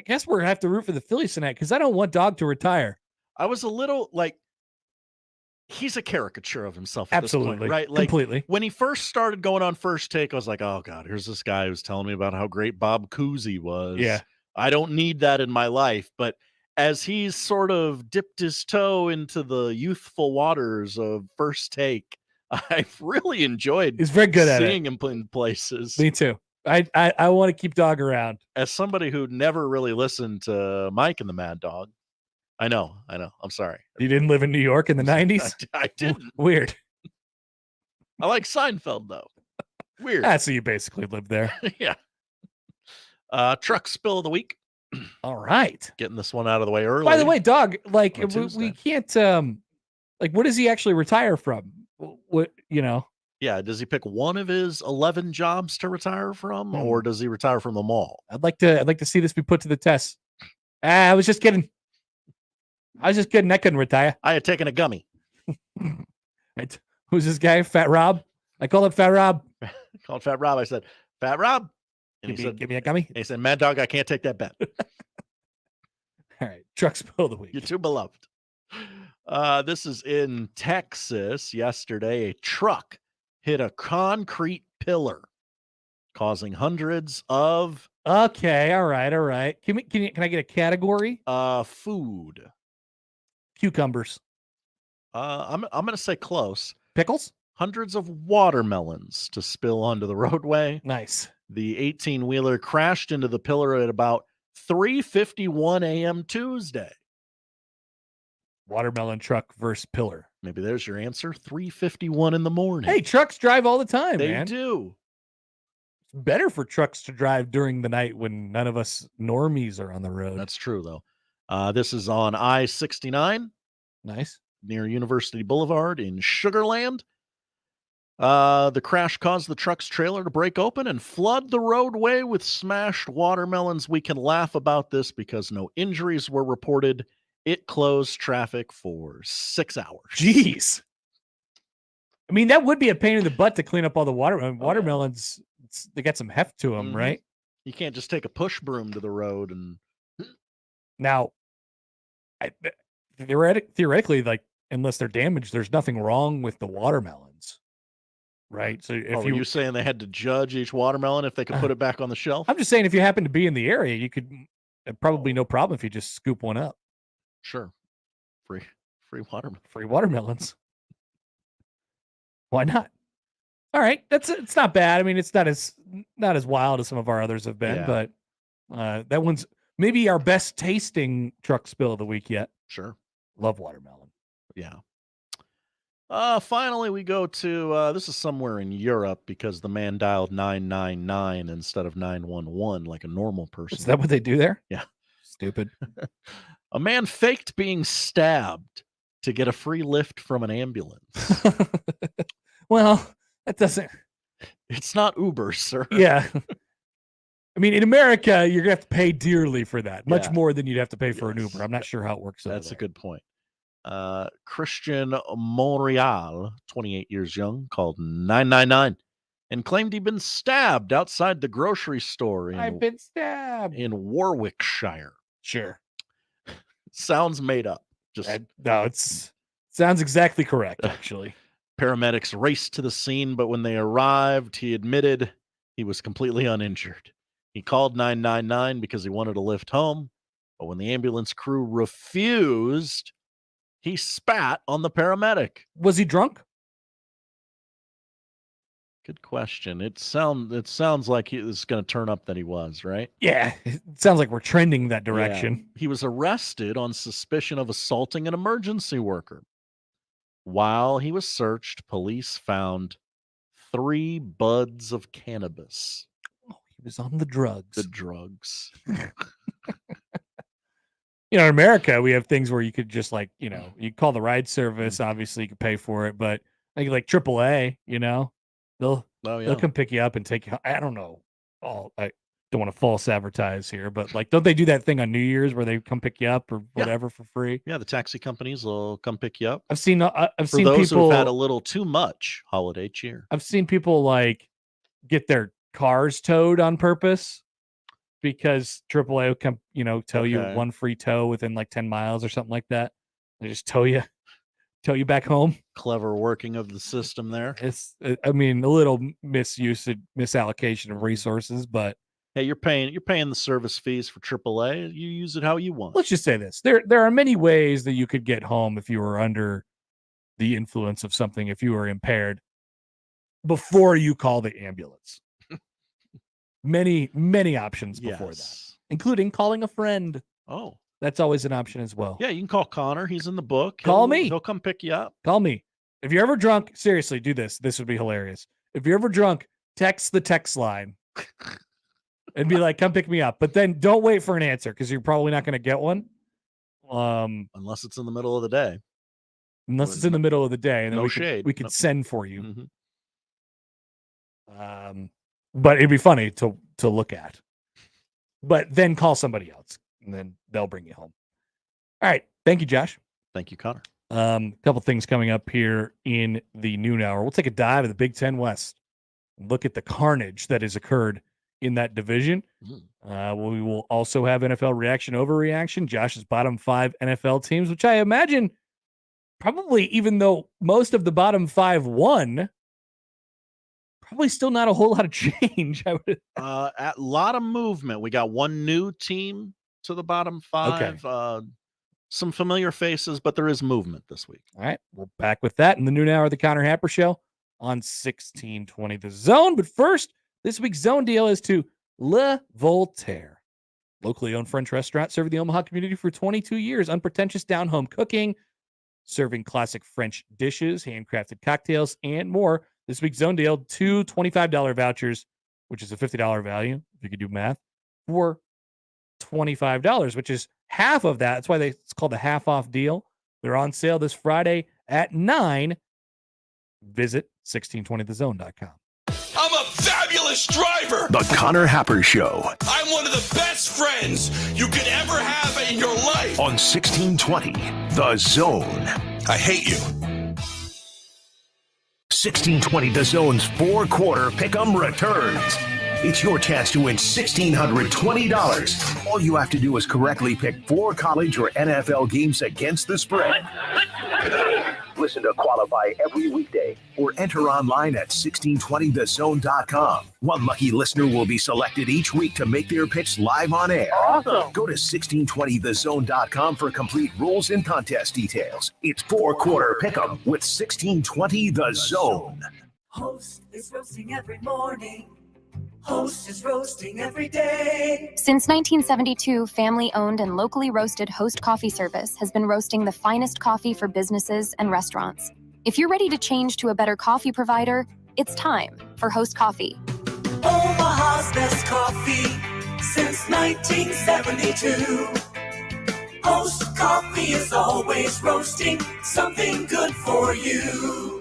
guess we're gonna have to root for the Phillies tonight because I don't want Dog to retire. I was a little like, he's a caricature of himself at Absolutely. this point, right? Like, Completely. when he first started going on First Take, I was like, oh God, here's this guy who's telling me about how great Bob Cousy was. Yeah. I don't need that in my life. But as he's sort of dipped his toe into the youthful waters of First Take, I've really enjoyed He's very good at it. seeing him in places. Me too. I want to keep Dog around. As somebody who never really listened to Mike and the Mad Dog, I know. I'm sorry. You didn't live in New York in the 90s? I didn't. Weird. I like Seinfeld, though. Weird. So you basically lived there. Yeah. Truck spill of the week. All right. Getting this one out of the way early. By the way, Dog, like On we can't like what does he actually retire from? What, you know? Yeah, does he pick one of his 11 jobs to retire from, or does he retire from them all? I'd like to see this be put to the test. I was just kidding. I couldn't retire. I had taken a gummy. Right. Who's this guy? Fat Rob? I called him Fat Rob. Called Fat Rob. I said, Fat Rob. And he said, give me a gummy. And he said, Mad Dog, I can't take that bet. All right. Truck spill of the week. You're too beloved. This is in Texas. Yesterday, a truck hit a concrete pillar, causing hundreds of. Okay. All right. Can I get a category? Food. Cucumbers. I'm gonna say close. Pickles. Hundreds of watermelons to spill onto the roadway. Nice. The 18-wheeler crashed into the pillar at about 3:51 a.m. Tuesday. Watermelon truck versus pillar. Maybe there's your answer. 3:51 in the morning. Hey, trucks drive all the time, They man. do. It's better for trucks to drive during the night when none of us normies are on the road. That's true, though. This is on I-69. Nice. Near University Boulevard in Sugar Land. The crash caused the truck's trailer to break open and flood the roadway with smashed watermelons. We can laugh about this because no injuries were reported. It closed traffic for 6 hours. Jeez. I mean, that would be a pain in the butt to clean up all the watermelons. They got some heft to them, right? You can't just take a push broom to the road and. Now, theoretically, like, unless they're damaged, there's nothing wrong with the watermelons, right? So if Are you saying they had to judge each watermelon if they could put it back on the shelf? I'm just saying, if you happen to be in the area, you could probably no problem if you just scoop one up. Sure, free watermelon. Free watermelons. Why not? All right, it's not bad. I mean, it's not as wild as some of our others have been, but that one's maybe our best tasting truck spill of the week yet. Sure, love watermelon. Yeah. Finally, we go to this is somewhere in Europe because the man dialed 999 instead of 911 like a normal person. Is that what they do there? Yeah. Stupid. A man faked being stabbed to get a free lift from an ambulance. Well, that doesn't. It's not Uber, sir. Yeah. I mean, in America, you're going to have to pay dearly for that. Much Yeah. more than you'd have to pay for an Uber. I'm not sure how it works. That's a good point. Christian Monreal, 28 years young, called 999 and claimed he'd been stabbed outside the grocery store I've been stabbed in Warwickshire. Sure. Sounds made up. No, sounds exactly correct, actually. Paramedics raced to the scene, but when they arrived, he admitted he was completely uninjured. He called 999 because he wanted a lift home, but when the ambulance crew refused, he spat on the paramedic. Was he drunk? Good question. It sounds like it's going to turn up that he was, right? Yeah, it sounds like we're trending that direction. Yeah. He was arrested on suspicion of assaulting an emergency worker. While he was searched, police found 3 buds of cannabis. Oh, he was on the drugs. The drugs. In America, we have things where you could just you call the ride service. Obviously, you could pay for it, but like AAA, they'll come pick you up and take you. I don't know I don't want to false advertise here, but like, don't they do that thing on New Year's where they come pick you up or whatever for free? Yeah, the taxi companies will come pick you up. I've seen For seen those people who've had a little too much holiday cheer. I've seen people like get their cars towed on purpose because AAA will come, tow you Okay. one free tow within like 10 miles or something like that. They just tow you back home. Clever working of the system there. It's, a little misallocation of resources, but hey, you're paying the service fees for AAA. You use it how you want. Let's just say this: there are many ways that you could get home if you were under the influence of something, if you were impaired, before you call the ambulance. many options before that, including calling a friend. Oh, that's always an option as well. Yeah, you can call Connor. He's in the book. Call me. He'll come pick you up. Call me. If you're ever drunk, seriously, do this. This would be hilarious. If you're ever drunk, text the text line and be like, come pick me up. But then don't wait for an answer because you're probably not going to get one. Unless it's in the middle of the day. Unless it's in the middle of the day. And then shade. We could send for you. Mm-hmm. But it'd be funny to look at. But then call somebody else. And then they'll bring you home. All right. Thank you, Josh. Thank you, Connor. A couple things coming up here in the noon hour. We'll take a dive at the Big Ten West and look at the carnage that has occurred in that division. We will also have NFL reaction, overreaction, Josh's bottom 5 NFL teams, which I imagine probably, even though most of the bottom 5 won, probably still not a whole lot of change. A lot of movement. We got one new team to the bottom 5. Okay. Some familiar faces, but there is movement this week. All right. We're back with that in the noon hour of the Connor Happer Show on 1620 The Zone. But first, this week's Zone deal is to Le Voltaire, locally owned French restaurant serving the Omaha community for 22 years. Unpretentious down-home cooking, serving classic French dishes, handcrafted cocktails, and more. This week's Zone deal, 2 $25 vouchers, which is a $50 value, if you could do math, for $25, which is half of that. That's why it's called a half-off deal. They're on sale this Friday at 9. Visit 1620thezone.com. I'm a fabulous driver. The Connor Happer Show I'm one of the best friends you could ever have in your life. on 1620 The Zone. I hate you. 1620 The Zone's 4-quarter pick'em returns. It's your chance to win $1,620. All you have to do is correctly pick 4 college or NFL games against the spread. Listen to qualify every weekday or enter online at 1620thezone.com. One lucky listener will be selected each week to make their pitch live on air. Awesome. Go to 1620thezone.com for complete rules and contest details. It's 4-quarter pick'em with 1620 The Zone. Host is roasting every morning. Host is roasting every day. Since 1972, family-owned and locally roasted Host Coffee Service has been roasting the finest coffee for businesses and restaurants. If you're ready to change to a better coffee provider, it's time for Host Coffee. Omaha's best coffee since 1972. Host Coffee is always roasting something good for you.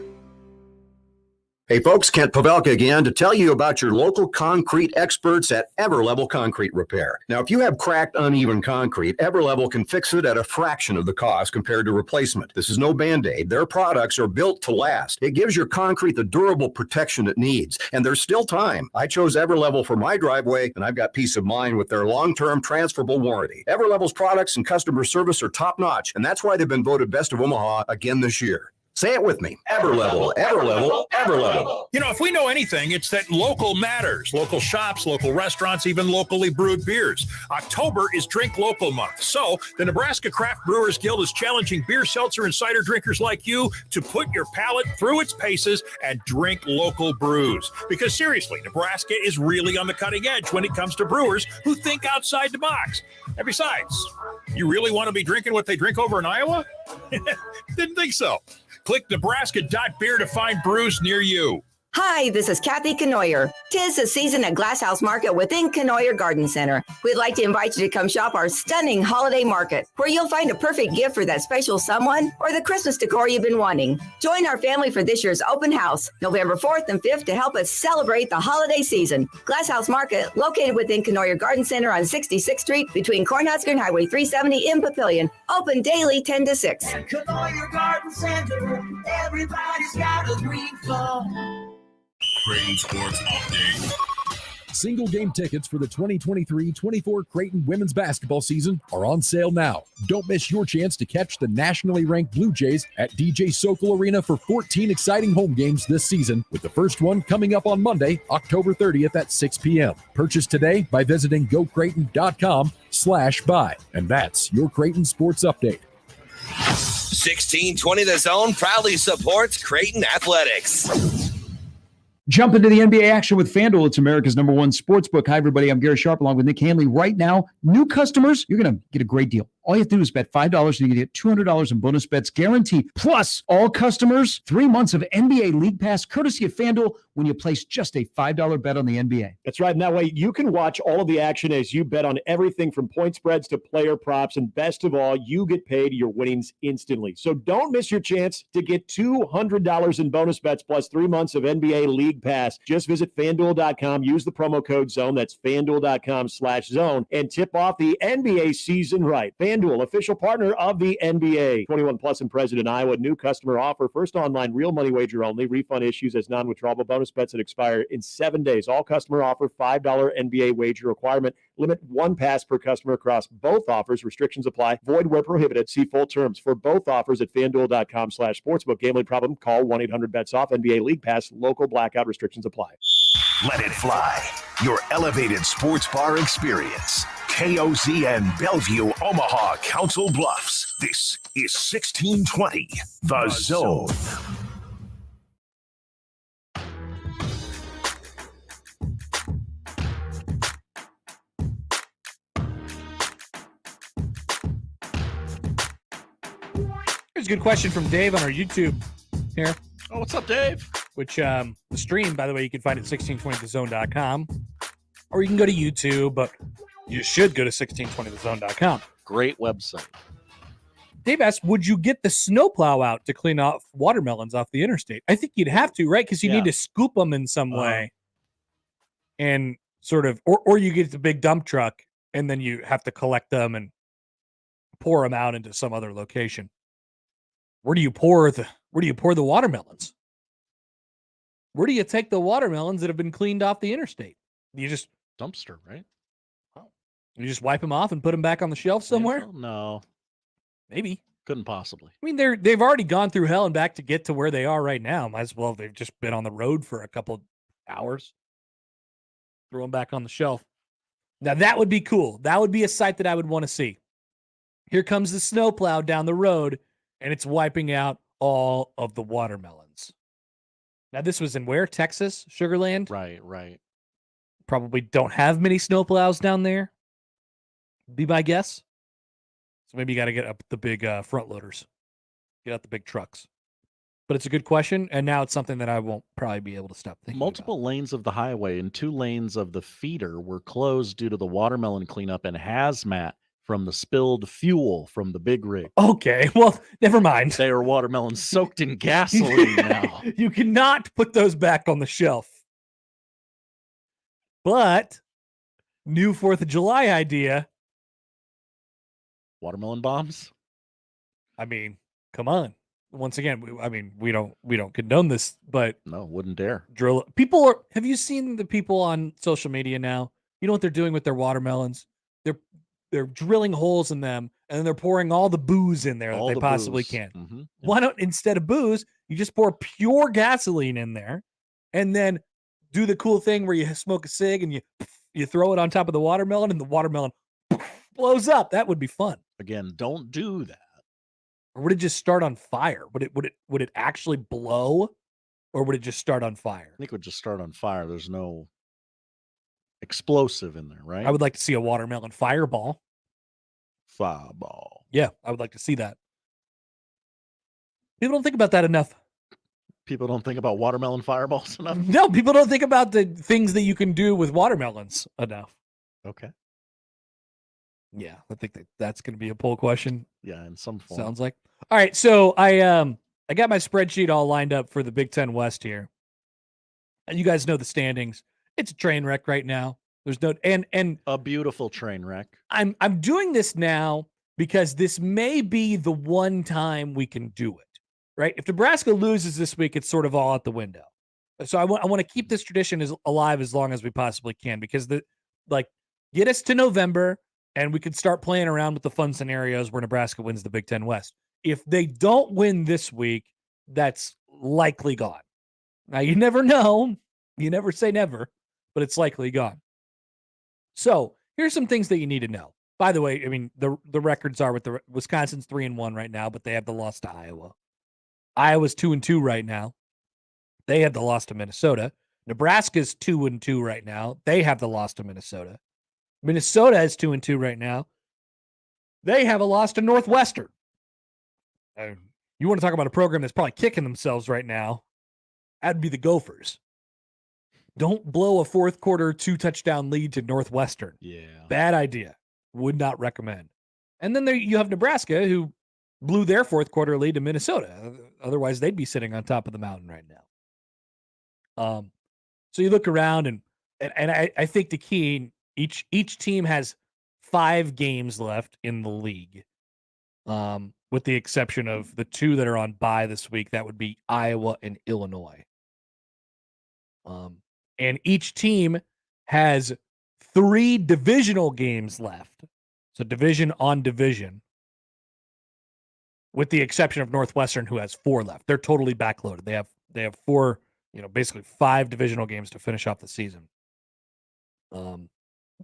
Hey folks, Kent Pavelka again to tell you about your local concrete experts at Everlevel Concrete Repair. Now, if you have cracked, uneven concrete, Everlevel can fix it at a fraction of the cost compared to replacement. This is no Band-Aid. Their products are built to last. It gives your concrete the durable protection it needs, and there's still time. I chose Everlevel for my driveway, and I've got peace of mind with their long-term transferable warranty. Everlevel's products and customer service are top-notch, and that's why they've been voted Best of Omaha again this year. Say it with me. Everlevel, Everlevel, Everlevel. You know, if we know anything, it's that local matters. Local shops, local restaurants, even locally brewed beers. October is Drink Local Month. So the Nebraska Craft Brewers Guild is challenging beer, seltzer, and cider drinkers like you to put your palate through its paces and drink local brews. Because seriously, Nebraska is really on the cutting edge when it comes to brewers who think outside the box. And besides, you really want to be drinking what they drink over in Iowa? Didn't think so. Click Nebraska.beer to find brews near you. Hi, this is Kathy Kenoyer. 'Tis the season at Glass House Market within Kenoyer Garden Center. We'd like to invite you to come shop our stunning holiday market, where you'll find a perfect gift for that special someone or the Christmas decor you've been wanting. Join our family for this year's open house, November 4th and 5th, to help us celebrate the holiday season. Glass House Market, located within Kenoyer Garden Center on 66th Street, between Cornhusker and Highway 370 in Papillion. Open daily 10 to 6. At Kenoyer Garden Center, everybody's got a green thumb. Creighton Sports Update. Single game tickets for the 2023-24 Creighton women's basketball season are on sale now. Don't miss your chance to catch the nationally ranked Blue Jays at DJ Sokol Arena for 14 exciting home games this season, with the first one coming up on Monday, October 30th at 6 p.m. Purchase today by visiting gocreighton.com/buy. And that's your Creighton Sports Update. 1620 The Zone proudly supports Creighton Athletics. Jump into the NBA action with FanDuel. It's America's #1 sportsbook. Hi, everybody. I'm Gary Sharp along with Nick Hanley. Right now, new customers, you're going to get a great deal. All you have to do is bet $5 and you get $200 in bonus bets guaranteed. Plus, all customers, 3 months of NBA League Pass courtesy of FanDuel when you place just a $5 bet on the NBA. That's right. And that way you can watch all of the action as you bet on everything from point spreads to player props. And best of all, you get paid your winnings instantly. So don't miss your chance to get $200 in bonus bets plus 3 months of NBA League Pass. Just visit FanDuel.com. Use the promo code ZONE. That's FanDuel.com/zone. And tip off the NBA season right. FanDuel, official partner of the NBA. 21 plus and present in Iowa. New customer offer. First online real money wager only. Refund issues as non-withdrawable bonus bets that expire in 7 days. All customer offer. $5 NBA wager requirement. Limit 1 pass per customer across both offers. Restrictions apply. Void where prohibited. See full terms for both offers at FanDuel.com/sportsbook. Gambling problem? Call 1-800-BETS-OFF. NBA League Pass. Local blackout restrictions apply. Let it fly. Your elevated sports bar experience. KOZ and Bellevue, Omaha, Council Bluffs. This is 1620, The Zone. Here's a good question from Dave on our YouTube here. Oh, what's up, Dave? Which the stream, by the way, you can find at 1620thezone.com, or you can go to YouTube, but you should go to 1620thezone.com. Great website. Dave asked, would you get the snowplow out to clean off watermelons off the interstate? I think you'd have to, right? Because you need to scoop them in some way, and sort of, or you get the big dump truck, and then you have to collect them and pour them out into some other location. Where do you pour the watermelons? Where do you take the watermelons that have been cleaned off the interstate? You just dumpster, right? You just wipe them off and put them back on the shelf somewhere? No. Maybe. Couldn't possibly. I mean, they've already gone through hell and back to get to where they are right now. Might as well they've just been on the road for a couple hours. Throw them back on the shelf. Now that would be cool. That would be a sight that I would want to see. Here comes the snowplow down the road, and it's wiping out all of the watermelons. Now, this was in where? Texas? Sugarland? Right. Probably don't have many snowplows down there. Be my guess. So maybe you got to get up the big front loaders. Get out the big trucks. But it's a good question, and now it's something that I won't probably be able to stop thinking Multiple lanes of the highway and 2 lanes of the feeder were closed due to the watermelon cleanup and hazmat from the spilled fuel from the big rig. Okay, well, never mind. They are watermelons soaked in gasoline now. You cannot put those back on the shelf. But, new 4th of July idea. Watermelon bombs? I mean, come on. Once again, we don't condone this, but no, wouldn't dare. Drill. Have you seen the people on social media now? You know what they're doing with their watermelons? They're drilling holes in them, and then they're pouring all the booze in there that they possibly can. Mm-hmm. Yeah. Why don't, instead of booze, you just pour pure gasoline in there, and then do the cool thing where you smoke a cig and you throw it on top of the watermelon, and the watermelon blows up. That would be fun. Again, don't do that. Or would it just start on fire? Would it actually blow, or would it just start on fire? I think it would just start on fire. There's no explosive in there, right? I would like to see a watermelon fireball. Fireball. Yeah, I would like to see that. People don't think about that enough. People don't think about watermelon fireballs enough. No, people don't think about the things that you can do with watermelons enough. Okay. Yeah, I think that's going to be a poll question. Yeah, in some form. Sounds like. All right, so I got my spreadsheet all lined up for the Big Ten West here. And you guys know the standings. It's a train wreck right now. There's no and a beautiful train wreck. I'm doing this now because this may be the one time we can do it. Right? If Nebraska loses this week, it's sort of all out the window. So I want to keep this tradition alive as long as we possibly can, because get us to November and we can start playing around with the fun scenarios where Nebraska wins the Big Ten West. If they don't win this week, that's likely gone. Now, you never know. You never say never, but it's likely gone. So here's some things that you need to know. By the way, I mean, the records are with the Wisconsin's 3-1 right now, but they have the loss to Iowa. Iowa's 2-2 right now. They have the loss to Minnesota. Nebraska's 2-2 right now. They have the loss to Minnesota. Minnesota is 2-2 right now. They have a loss to Northwestern. You want to talk about a program that's probably kicking themselves right now? That'd be the Gophers. Don't blow a fourth quarter 2-touchdown lead to Northwestern. Yeah. Bad idea. Would not recommend. And then you have Nebraska, who blew their fourth quarter lead to Minnesota. Otherwise, they'd be sitting on top of the mountain right now. So you look around, and I think the key, each team has 5 games left in the league, with the exception of the 2 that are on bye this week. That would be Iowa and Illinois. And each team has 3 divisional games left. So division on division, with the exception of Northwestern, who has 4 left. They're totally backloaded. They have 4, basically 5 divisional games to finish off the season.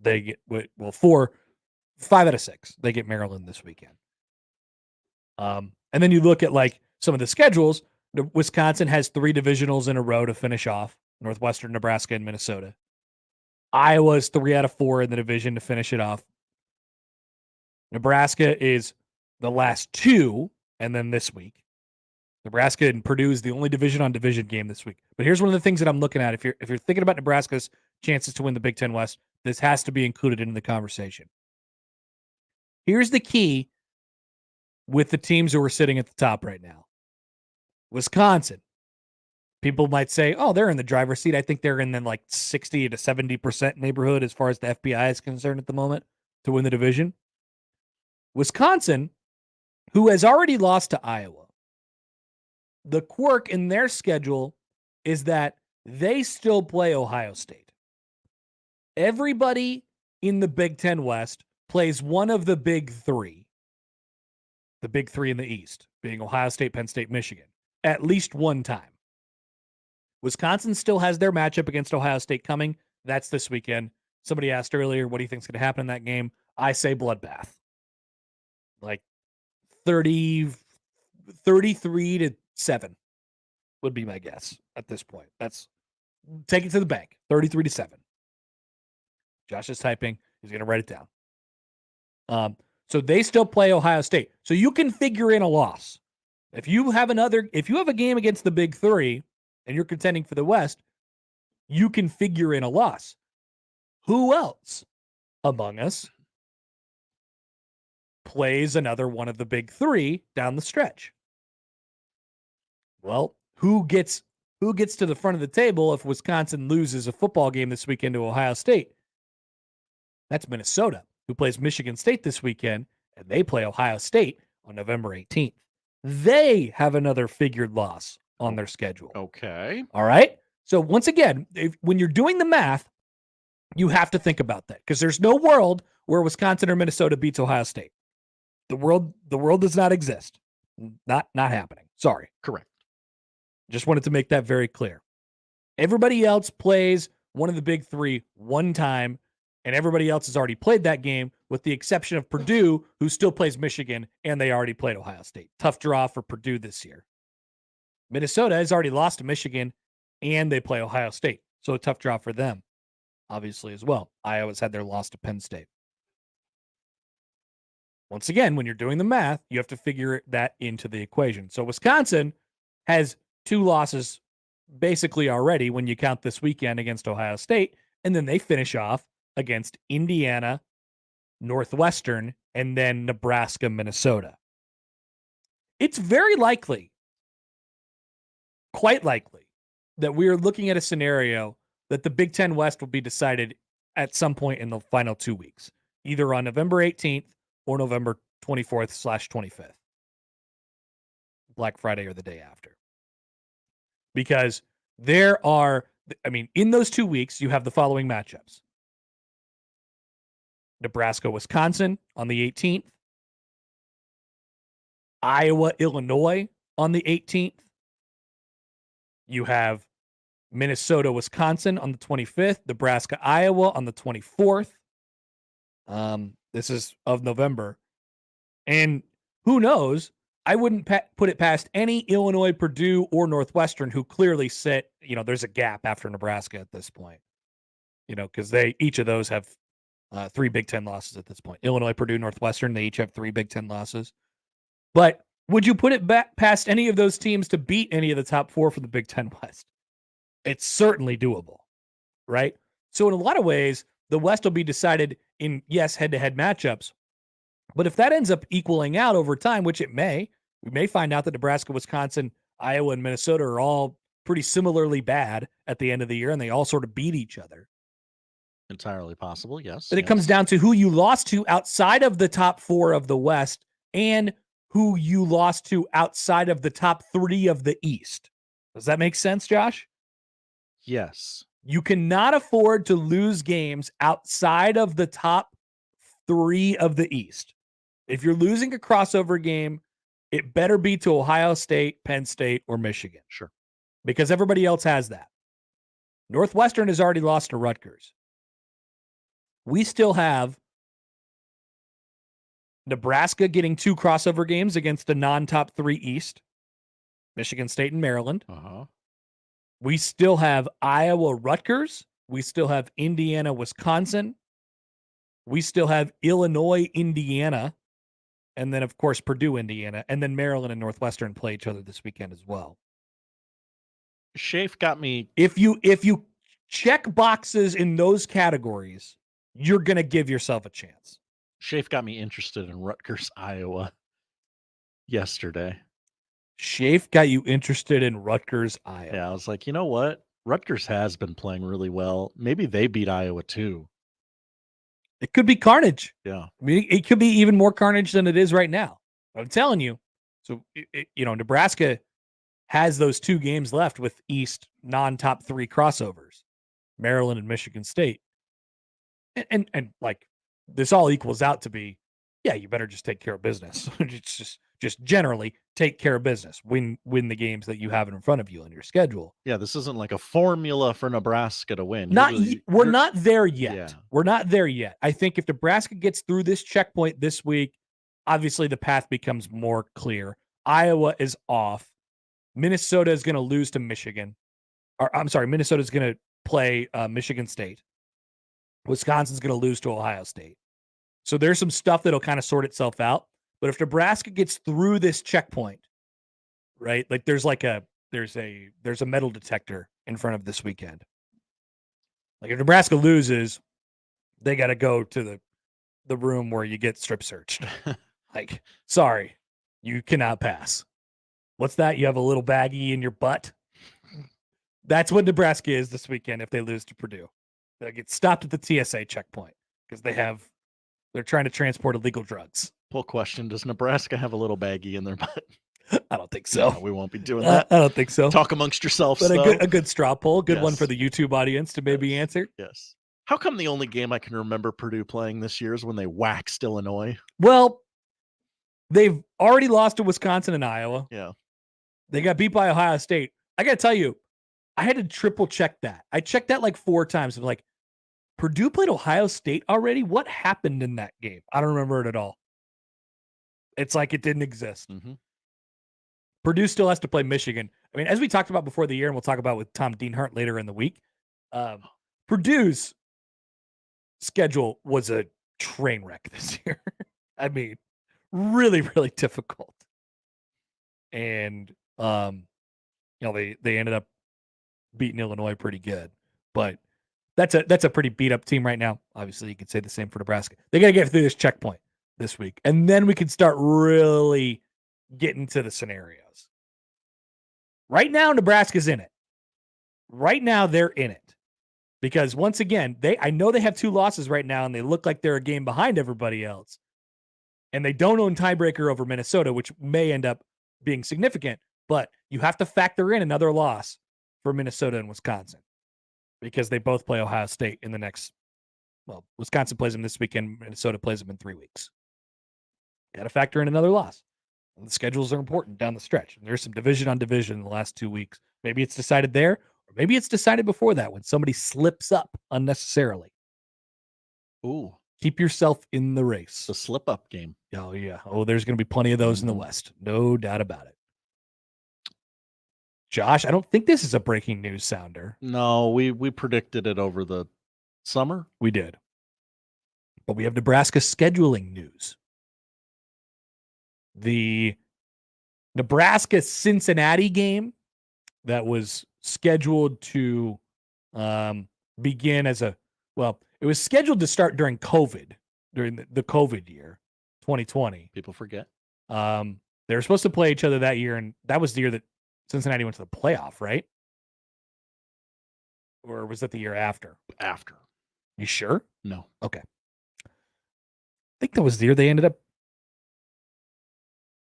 They get 5 out of 6. They get Maryland this weekend. And then you look at some of the schedules. Wisconsin has 3 divisionals in a row to finish off: Northwestern, Nebraska, and Minnesota. Iowa's 3 out of 4 in the division to finish it off. Nebraska is the last 2, and then this week. Nebraska and Purdue is the only division-on-division game this week. But here's one of the things that I'm looking at. If you're thinking about Nebraska's chances to win the Big Ten West, this has to be included in the conversation. Here's the key with the teams who are sitting at the top right now. Wisconsin. People might say, oh, they're in the driver's seat. I think they're in the 60 to 70% neighborhood as far as the FBI is concerned at the moment to win the division. Wisconsin, who has already lost to Iowa, the quirk in their schedule is that they still play Ohio State. Everybody in the Big Ten West plays one of the big 3. The big 3 in the East, being Ohio State, Penn State, Michigan, at least one time. Wisconsin still has their matchup against Ohio State coming. That's this weekend. Somebody asked earlier, what do you think is going to happen in that game? I say bloodbath. 33-7 would be my guess at this point. Take it to the bank. 33-7. Josh is typing. He's going to write it down. So they still play Ohio State. So you can figure in a loss. If you have a game against the big 3 and you're contending for the West, you can figure in a loss. Who else among us plays another one of the big 3 down the stretch? Well, who gets to the front of the table if Wisconsin loses a football game this weekend to Ohio State? That's Minnesota, who plays Michigan State this weekend, and they play Ohio State on November 18th. They have another figured loss on their schedule. Okay. All right? So once again, when you're doing the math, you have to think about that, because there's no world where Wisconsin or Minnesota beats Ohio State. The world does not exist. Not happening. Sorry. Correct. Just wanted to make that very clear. Everybody else plays one of the big 3 one time, and everybody else has already played that game, with the exception of Purdue, who still plays Michigan, and they already played Ohio State. Tough draw for Purdue this year. Minnesota has already lost to Michigan, and they play Ohio State. So a tough draw for them, obviously, as well. Iowa's had their loss to Penn State. Once again, when you're doing the math, you have to figure that into the equation. So Wisconsin has 2 losses basically already when you count this weekend against Ohio State, and then they finish off against Indiana, Northwestern, and then Nebraska, Minnesota. It's very likely, quite likely, that we are looking at a scenario that the Big Ten West will be decided at some point in the final 2 weeks, either on November 18th or November 24th/25th. Black Friday or the day after. Because there are, in those 2 weeks, you have the following matchups. Nebraska, Wisconsin on the 18th. Iowa, Illinois on the 18th. You have Minnesota, Wisconsin on the 25th. Nebraska, Iowa on the 24th. This is of November. And who knows? I wouldn't put it past any Illinois, Purdue, or Northwestern who clearly sit, there's a gap after Nebraska at this point. Because each of those have 3 Big Ten losses at this point. Illinois, Purdue, Northwestern, they each have 3 Big Ten losses. But would you put it back past any of those teams to beat any of the top 4 for the Big Ten West? It's certainly doable, right? So in a lot of ways, the West will be decided in, yes, head-to-head matchups. But if that ends up equaling out over time, which it may, we may find out that Nebraska, Wisconsin, Iowa, and Minnesota are all pretty similarly bad at the end of the year, and they all sort of beat each other. Entirely possible, yes. But it comes down to who you lost to outside of the top 4 of the West and who you lost to outside of the top 3 of the East. Does that make sense, Josh? Yes. You cannot afford to lose games outside of the top 3 of the East. If you're losing a crossover game, it better be to Ohio State, Penn State, or Michigan. Sure. Because everybody else has that. Northwestern has already lost to Rutgers. We still have Nebraska getting 2 crossover games against the non-top 3 East, Michigan State and Maryland. We still have Iowa, Rutgers. We still have Indiana, Wisconsin. We still have Illinois, Indiana. And then, of course, Purdue, Indiana. And then Maryland and Northwestern play each other this weekend as well. Shafe got me. If you check boxes in those categories, you're going to give yourself a chance. Shafe got me interested in Rutgers, Iowa yesterday. Shafe got you interested in Rutgers, Iowa. Yeah, I was like, you know what? Rutgers has been playing really well. Maybe they beat Iowa too. It could be carnage. Yeah. It could be even more carnage than it is right now. I'm telling you. So, Nebraska has those 2 games left with East non-top 3 crossovers, Maryland and Michigan State. And like this all equals out to be, yeah, you better just take care of business. It's just generally take care of business. Win the games that you have in front of you on your schedule. Yeah, this isn't like a formula for Nebraska to win. We're not there yet. Yeah. We're not there yet. I think if Nebraska gets through this checkpoint this week, obviously the path becomes more clear. Iowa is off. Minnesota is going to lose to Michigan. Minnesota is going to play Michigan State. Wisconsin's going to lose to Ohio State. So there's some stuff that'll kind of sort itself out. But if Nebraska gets through this checkpoint, right? Like there's a metal detector in front of this weekend. Like if Nebraska loses, they got to go to the room where you get strip searched. Like, sorry, you cannot pass. What's that? You have a little baggie in your butt? That's what Nebraska is this weekend if they lose to Purdue. They'll get stopped at the TSA checkpoint because they're trying to transport illegal drugs. Poll question: does Nebraska have a little baggie in their butt? I don't think so. No, we won't be doing that. I don't think so. Talk amongst yourselves. But a good straw poll, good one for the YouTube audience to maybe answer. Yes. How come the only game I can remember Purdue playing this year is when they waxed Illinois? Well, they've already lost to Wisconsin and Iowa. Yeah. They got beat by Ohio State. I got to tell you, I had to triple check that. I checked that like 4 times. I'm like, Purdue played Ohio State already? What happened in that game? I don't remember it at all. It's like it didn't exist. Mm-hmm. Purdue still has to play Michigan. I mean, as we talked about before the year, and we'll talk about with Tom Dienhart later in the week, Purdue's schedule was a train wreck this year. I mean, really, really difficult. And they ended up beating Illinois pretty good, but that's a pretty beat up team right now. Obviously, you could say the same for Nebraska. They got to get through this checkpoint this week, and then we can start really getting to the scenarios. Right now, Nebraska's in it. Right now, they're in it because once again, I know they have 2 losses right now, and they look like they're a game behind everybody else, and they don't own tiebreaker over Minnesota, which may end up being significant. But you have to factor in another loss for Minnesota and Wisconsin because they both play Ohio State in the next. Well, Wisconsin plays them this weekend. Minnesota plays them in 3 weeks. Got to factor in another loss. And the schedules are important down the stretch. And there's some division on division in the last 2 weeks. Maybe it's decided there, or maybe it's decided before that when somebody slips up unnecessarily. Ooh. Keep yourself in the race. The slip-up game. Oh, yeah. Oh, there's going to be plenty of those in the West. No doubt about it. Josh, I don't think this is a breaking news sounder. No, we predicted it over the summer. We did. But we have Nebraska scheduling news. The Nebraska-Cincinnati game that was scheduled to begin as it was scheduled to start during COVID, during the COVID year, 2020. People forget. They were supposed to play each other that year, and that was the year that Cincinnati went to the playoff, right? Or was that the year after? After. You sure? No. Okay. I think that was the year they ended up.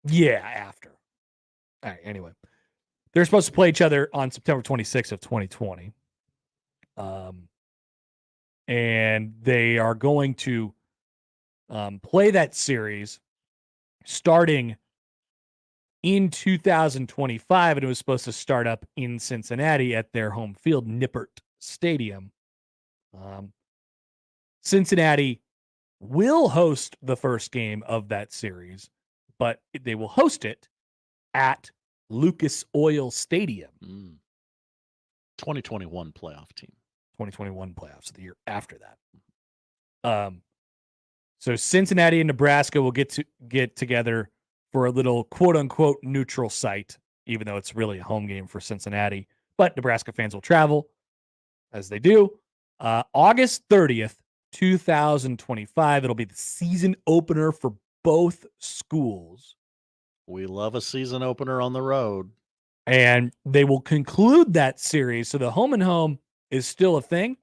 Yeah, after. All right, anyway. They're supposed to play each other on September 26th of 2020. And they are going to play that series starting in 2025, and it was supposed to start up in Cincinnati at their home field, Nippert Stadium. Cincinnati will host the first game of that series, but they will host it at Lucas Oil Stadium. 2021 playoff team. 2021 playoffs, the year after that. So Cincinnati and Nebraska will get together for a little quote-unquote neutral site, even though it's really a home game for Cincinnati. But Nebraska fans will travel, as they do. August 30th, 2025. It'll be the season opener for both schools. We love a season opener on the road. And they will conclude that series. So the home and home is still a thing,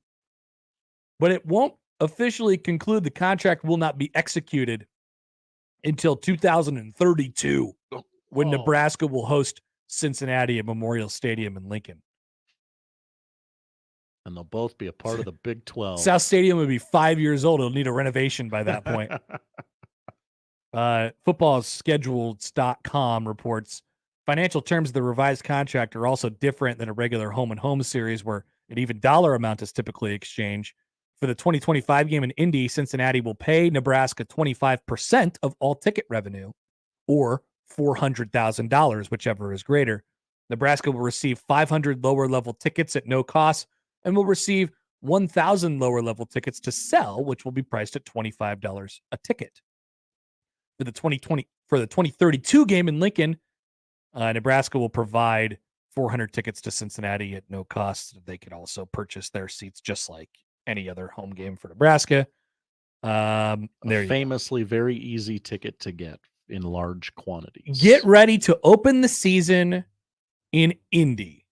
but it won't officially conclude. The contract will not be executed until 2032, when Nebraska will host Cincinnati at Memorial Stadium in Lincoln. And they'll both be a part of the Big 12. South Stadium will be 5 years old. It'll need a renovation by that point. Footballschedules.com reports financial terms of the revised contract are also different than a regular home and home series where an even dollar amount is typically exchanged. For the 2025 game in Indy, Cincinnati will pay Nebraska 25% of all ticket revenue, or $400,000, whichever is greater. Nebraska will receive 500 lower-level tickets at no cost and will receive 1,000 lower-level tickets to sell, which will be priced at $25 a ticket. For the 2032 game in Lincoln, Nebraska will provide 400 tickets to Cincinnati at no cost. They could also purchase their seats just like any other home game for Nebraska. Famously very easy ticket to get in large quantities. Get ready to open the season in Indy.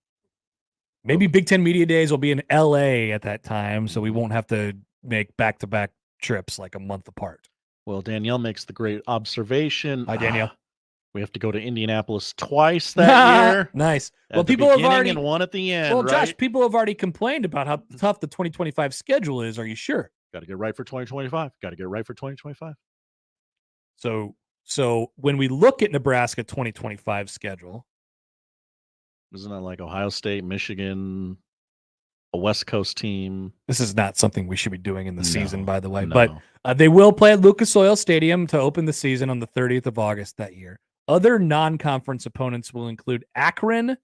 Maybe Big Ten Media Days will be in LA at that time, so we won't have to make back-to-back trips like a month apart. Well, Danielle makes the great observation. Hi, Danielle. We have to go to Indianapolis twice that year. Nice. At Well, the people have beginning already and one at the end. Well, right? Josh, people have already complained about how tough the 2025 schedule is. Are you sure? Got to get right for 2025. Got to get right for 2025. So when we look at Nebraska 2025 schedule, isn't that like Ohio State, Michigan, a West Coast team? This is not something we should be doing in the season, by the way. no. But they will play at Lucas Oil Stadium to open the season on the 30th of August that year. Other non-conference opponents will include Akron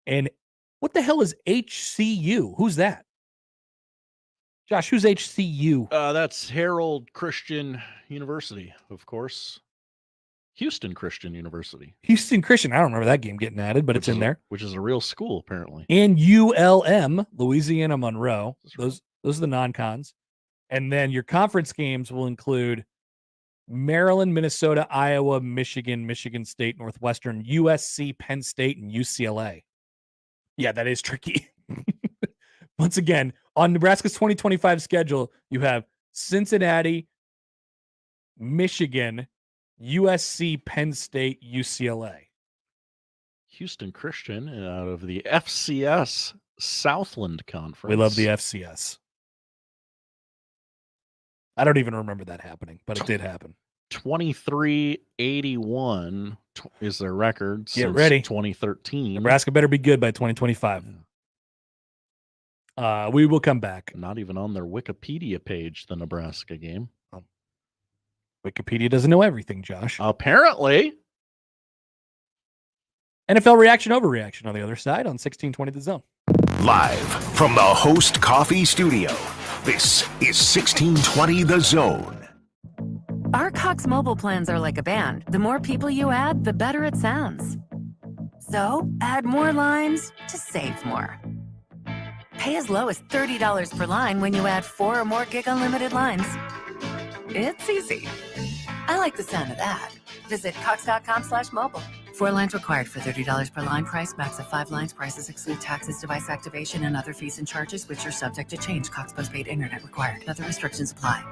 and what the hell is HCU? Who's that? Josh, who's HCU? That's Harold Christian University, of course. Houston Christian University. Houston Christian. I don't remember that game getting added, but it's in there. Which is a real school, apparently. And ULM, Louisiana Monroe. Those are the non-cons. And then your conference games will include Maryland, Minnesota, Iowa, Michigan, Michigan State, Northwestern, USC, Penn State, and UCLA. Yeah, that is tricky. Once again, on Nebraska's 2025 schedule, you have Cincinnati, Michigan, USC, Penn State, UCLA. Houston Christian out of the FCS Southland Conference. We love the FCS. I don't even remember that happening, but it did happen. 23-81 is their record Get since ready. 2013. Nebraska better be good by 2025. We will come back. Not even on their Wikipedia page, the Nebraska game. Wikipedia doesn't know everything, Josh. Apparently. NFL reaction, overreaction on the other side on 1620 The Zone. Live from the Host Coffee Studio, this is 1620 The Zone. Our Cox mobile plans are like a band. The more people you add, the better it sounds. So add more lines to save more. Pay as low as $30 per line when you add 4 or more gig unlimited lines. It's easy. I like the sound of that. Visit cox.com/mobile. 4 lines required for $30 per line. Price max of 5 lines. Prices exclude taxes, device activation, and other fees and charges, which are subject to change. Cox postpaid internet required. Other restrictions apply.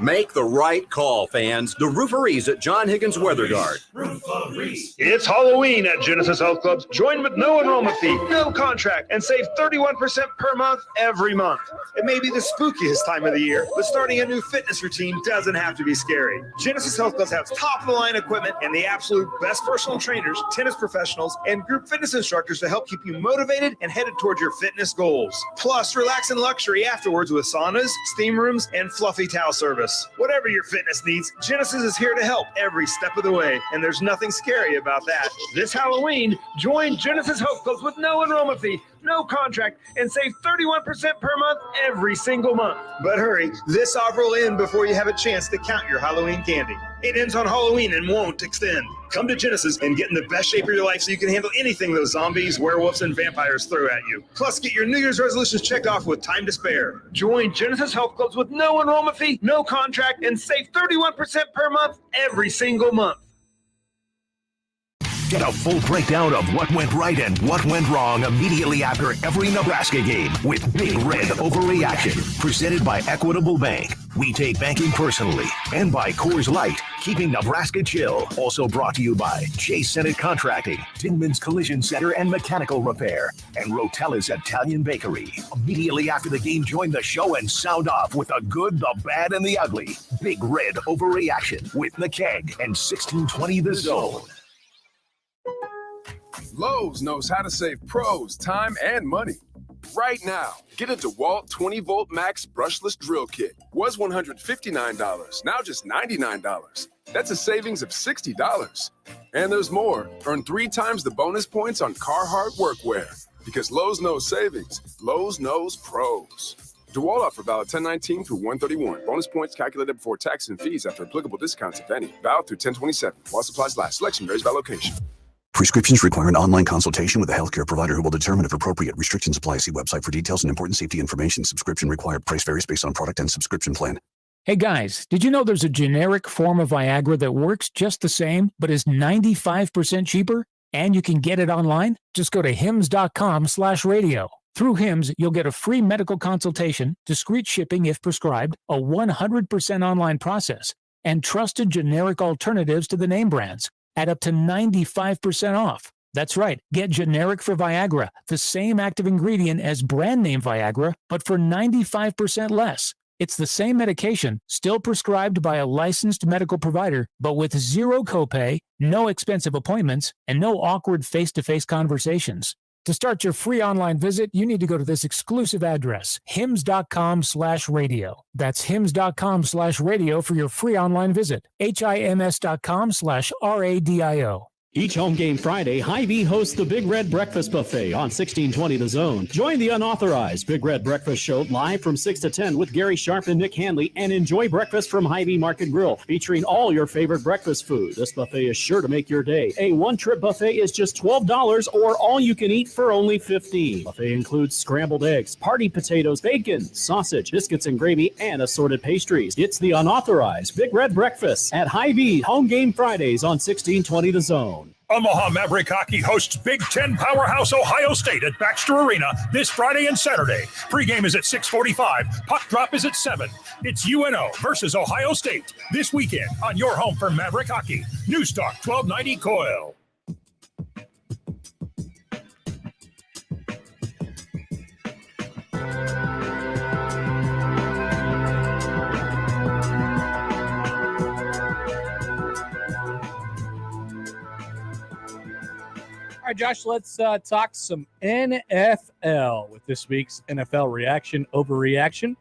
Make the right call, fans. The Rooferees at John Higgins Weather Guard. It's Halloween at Genesis Health Clubs. Join with no enrollment fee, no contract, and save 31% per month every month. It may be the spookiest time of the year, but starting a new fitness routine doesn't have to be scary. Genesis Health Clubs has top-of-the-line equipment and the absolute best personal trainers, tennis professionals, and group fitness instructors to help keep you motivated and headed towards your fitness goals. Plus, relax in luxury afterwards with saunas, steam rooms, and fluffy towel service. Whatever your fitness needs, Genesis is here to help every step of the way, and there's nothing scary about that. This Halloween, join Genesis Health Clubs with no enrollment fee, no contract, and save 31% per month every single month. But hurry, this offer will end before you have a chance to count your Halloween candy. It ends on Halloween and won't extend. Come to Genesis and get in the best shape of your life so you can handle anything those zombies, werewolves, and vampires throw at you. Plus, get your New Year's resolutions checked off with time to spare. Join Genesis Health Clubs with no enrollment fee, no contract, and save 31% per month every single month. Get a full breakdown of what went right and what went wrong immediately after every Nebraska game with Big Red Overreaction, presented by Equitable Bank. We take banking personally. And by Coors Light, keeping Nebraska chill. Also brought to you by Chase Senate Contracting, Tinman's Collision Center and Mechanical Repair, and Rotella's Italian Bakery. Immediately after the game, join the show and sound off with the good, the bad, and the ugly. Big Red Overreaction with the Keg and 1620 The Zone. Lowe's knows how to save pros time and money. Right now, get a DeWalt 20-volt max brushless drill kit. Was $159, now just $99. That's a savings of $60. And there's more. Earn 3 times the bonus points on Carhartt workwear. Because Lowe's knows savings. Lowe's knows pros. DeWalt offer valid 10/19 through 1/31. Bonus points calculated before tax and fees after applicable discounts, if any. Valid through 10/27. While supplies last. Selection varies by location. Prescriptions require an online consultation with a healthcare provider who will determine if appropriate. Restrictions apply. See website for details and important safety information. Subscription required. Price varies based on product and subscription plan. Hey guys, did you know there's a generic form of Viagra that works just the same, but is 95% cheaper? And you can get it online? Just go to hims.com/radio. Through Hims, you'll get a free medical consultation, discreet shipping if prescribed, a 100% online process, and trusted generic alternatives to the name brands at up to 95% off. That's right. Get generic for Viagra, the same active ingredient as brand name Viagra, but for 95% less. It's the same medication, still prescribed by a licensed medical provider, but with zero copay, no expensive appointments, and no awkward face-to-face conversations. To start your free online visit, you need to go to this exclusive address, hims.com/radio. That's hims.com/radio for your free online visit, hims.com/radio. Each home game Friday, Hy-Vee hosts the Big Red Breakfast Buffet on 1620 The Zone. Join the unauthorized Big Red Breakfast Show live from 6 to 10 with Gary Sharp and Nick Hanley, and enjoy breakfast from Hy-Vee Market Grill, featuring all your favorite breakfast food. This buffet is sure to make your day. A one-trip buffet is just $12 or all you can eat for only $15. Buffet includes scrambled eggs, party potatoes, bacon, sausage, biscuits and gravy, and assorted pastries. It's the unauthorized Big Red Breakfast at Hy-Vee Home Game Fridays on 1620 The Zone. Omaha Maverick Hockey hosts Big Ten powerhouse Ohio State at Baxter Arena this Friday and Saturday. Pregame is at 6:45. Puck drop is at 7. It's UNO versus Ohio State this weekend on your home for Maverick Hockey. News Talk 1290 Coil. All right, Josh, let's talk some NFL with this week's NFL reaction, overreaction.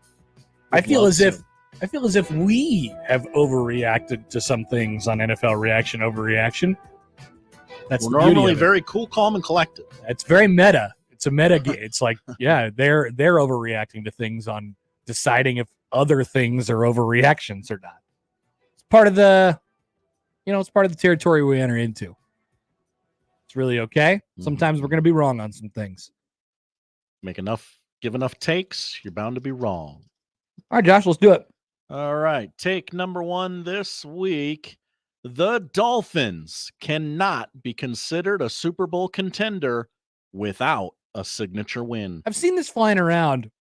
I feel as if we have overreacted to some things on NFL reaction, overreaction. That's We're normally very cool, calm, and collected. It's very meta. It's a meta game. It's like, yeah, they're overreacting to things on deciding if other things are overreactions or not. It's part of the, it's part of the territory we enter into. It's really okay. Sometimes we're going to be wrong on some things. Give enough takes, you're bound to be wrong. All right, Josh, let's do it. All right. Take number 1 this week. The Dolphins cannot be considered a Super Bowl contender without a signature win. I've seen this flying around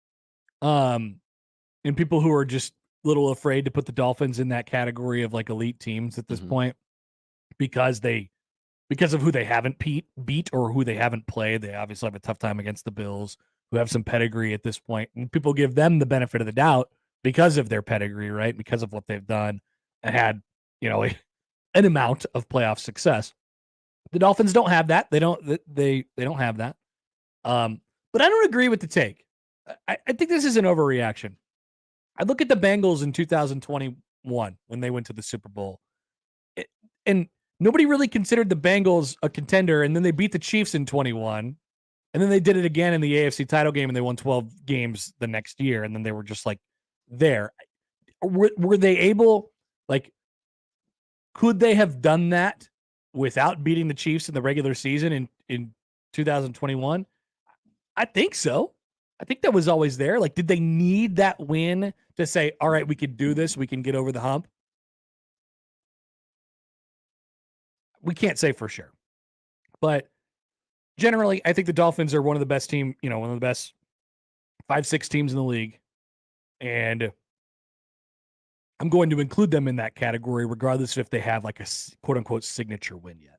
in people who are just a little afraid to put the Dolphins in that category of like elite teams at this point because of who they haven't beat or who they haven't played. They obviously have a tough time against the Bills, who have some pedigree at this point. And people give them the benefit of the doubt because of their pedigree, right? Because of what they've done and had, an amount of playoff success. The Dolphins don't have that. They don't have that. But I don't agree with the take. I think this is an overreaction. I look at the Bengals in 2021 when they went to the Super Bowl. And nobody really considered the Bengals a contender, and then they beat the Chiefs in 21, and then they did it again in the AFC title game, and they won 12 games the next year, and then they were just like there. Were they able, could they have done that without beating the Chiefs in the regular season in 2021? I think so. I think that was always there. Did they need that win to say, all right, we can do this, we can get over the hump? We can't say for sure. But generally, I think the Dolphins are one of the best one of the best 5-6 teams in the league. And I'm going to include them in that category, regardless if they have a quote unquote signature win yet.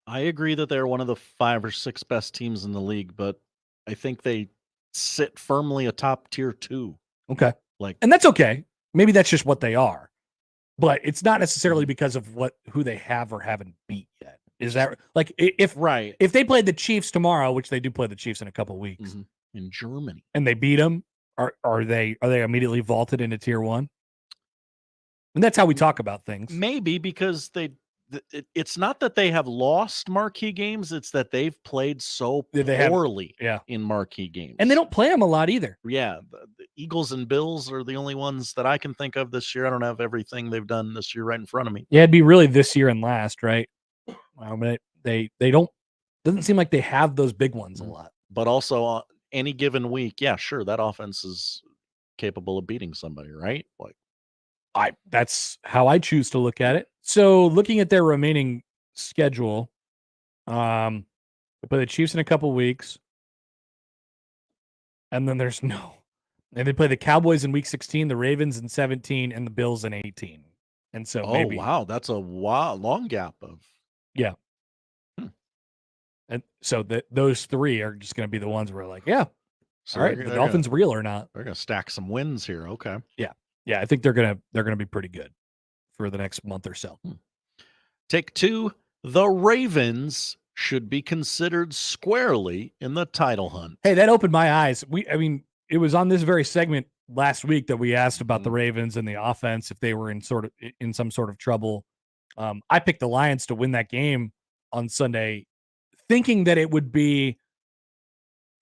I agree that they're one of the 5 or 6 best teams in the league, but I think they sit firmly atop tier 2. Okay. And that's okay. Maybe that's just what they are. But it's not necessarily because of who they have or haven't beat yet. Is that if they played the Chiefs tomorrow, which they do play the Chiefs in a couple weeks in Germany, and they beat them, are they immediately vaulted into tier 1? And that's how we talk about things. Maybe because it's not that they have lost marquee games; it's that they've played so poorly in marquee games, and they don't play them a lot either. Yeah, the Eagles and Bills are the only ones that I can think of this year. I don't have everything they've done this year right in front of me. Yeah, it'd be really this year and last, right? But they don't. Doesn't seem like they have those big ones a lot. But also, on any given week, yeah, sure, that offense is capable of beating somebody, right? That's how I choose to look at it. So looking at their remaining schedule, they play the Chiefs in a couple weeks, and then and they play the Cowboys in week 16, the Ravens in 17, and the Bills in 18. And so wow, that's a long gap of and so those 3 are just going to be the ones where all right, the Dolphins real or not? They're going to stack some wins here. Okay, yeah, I think they're gonna be pretty good for the next month or so. Take 2. The Ravens should be considered squarely in the title hunt. Hey, that opened my eyes. It was on this very segment last week that we asked about the Ravens and the offense if they were in some sort of trouble. I picked the Lions to win that game on Sunday, thinking that it would be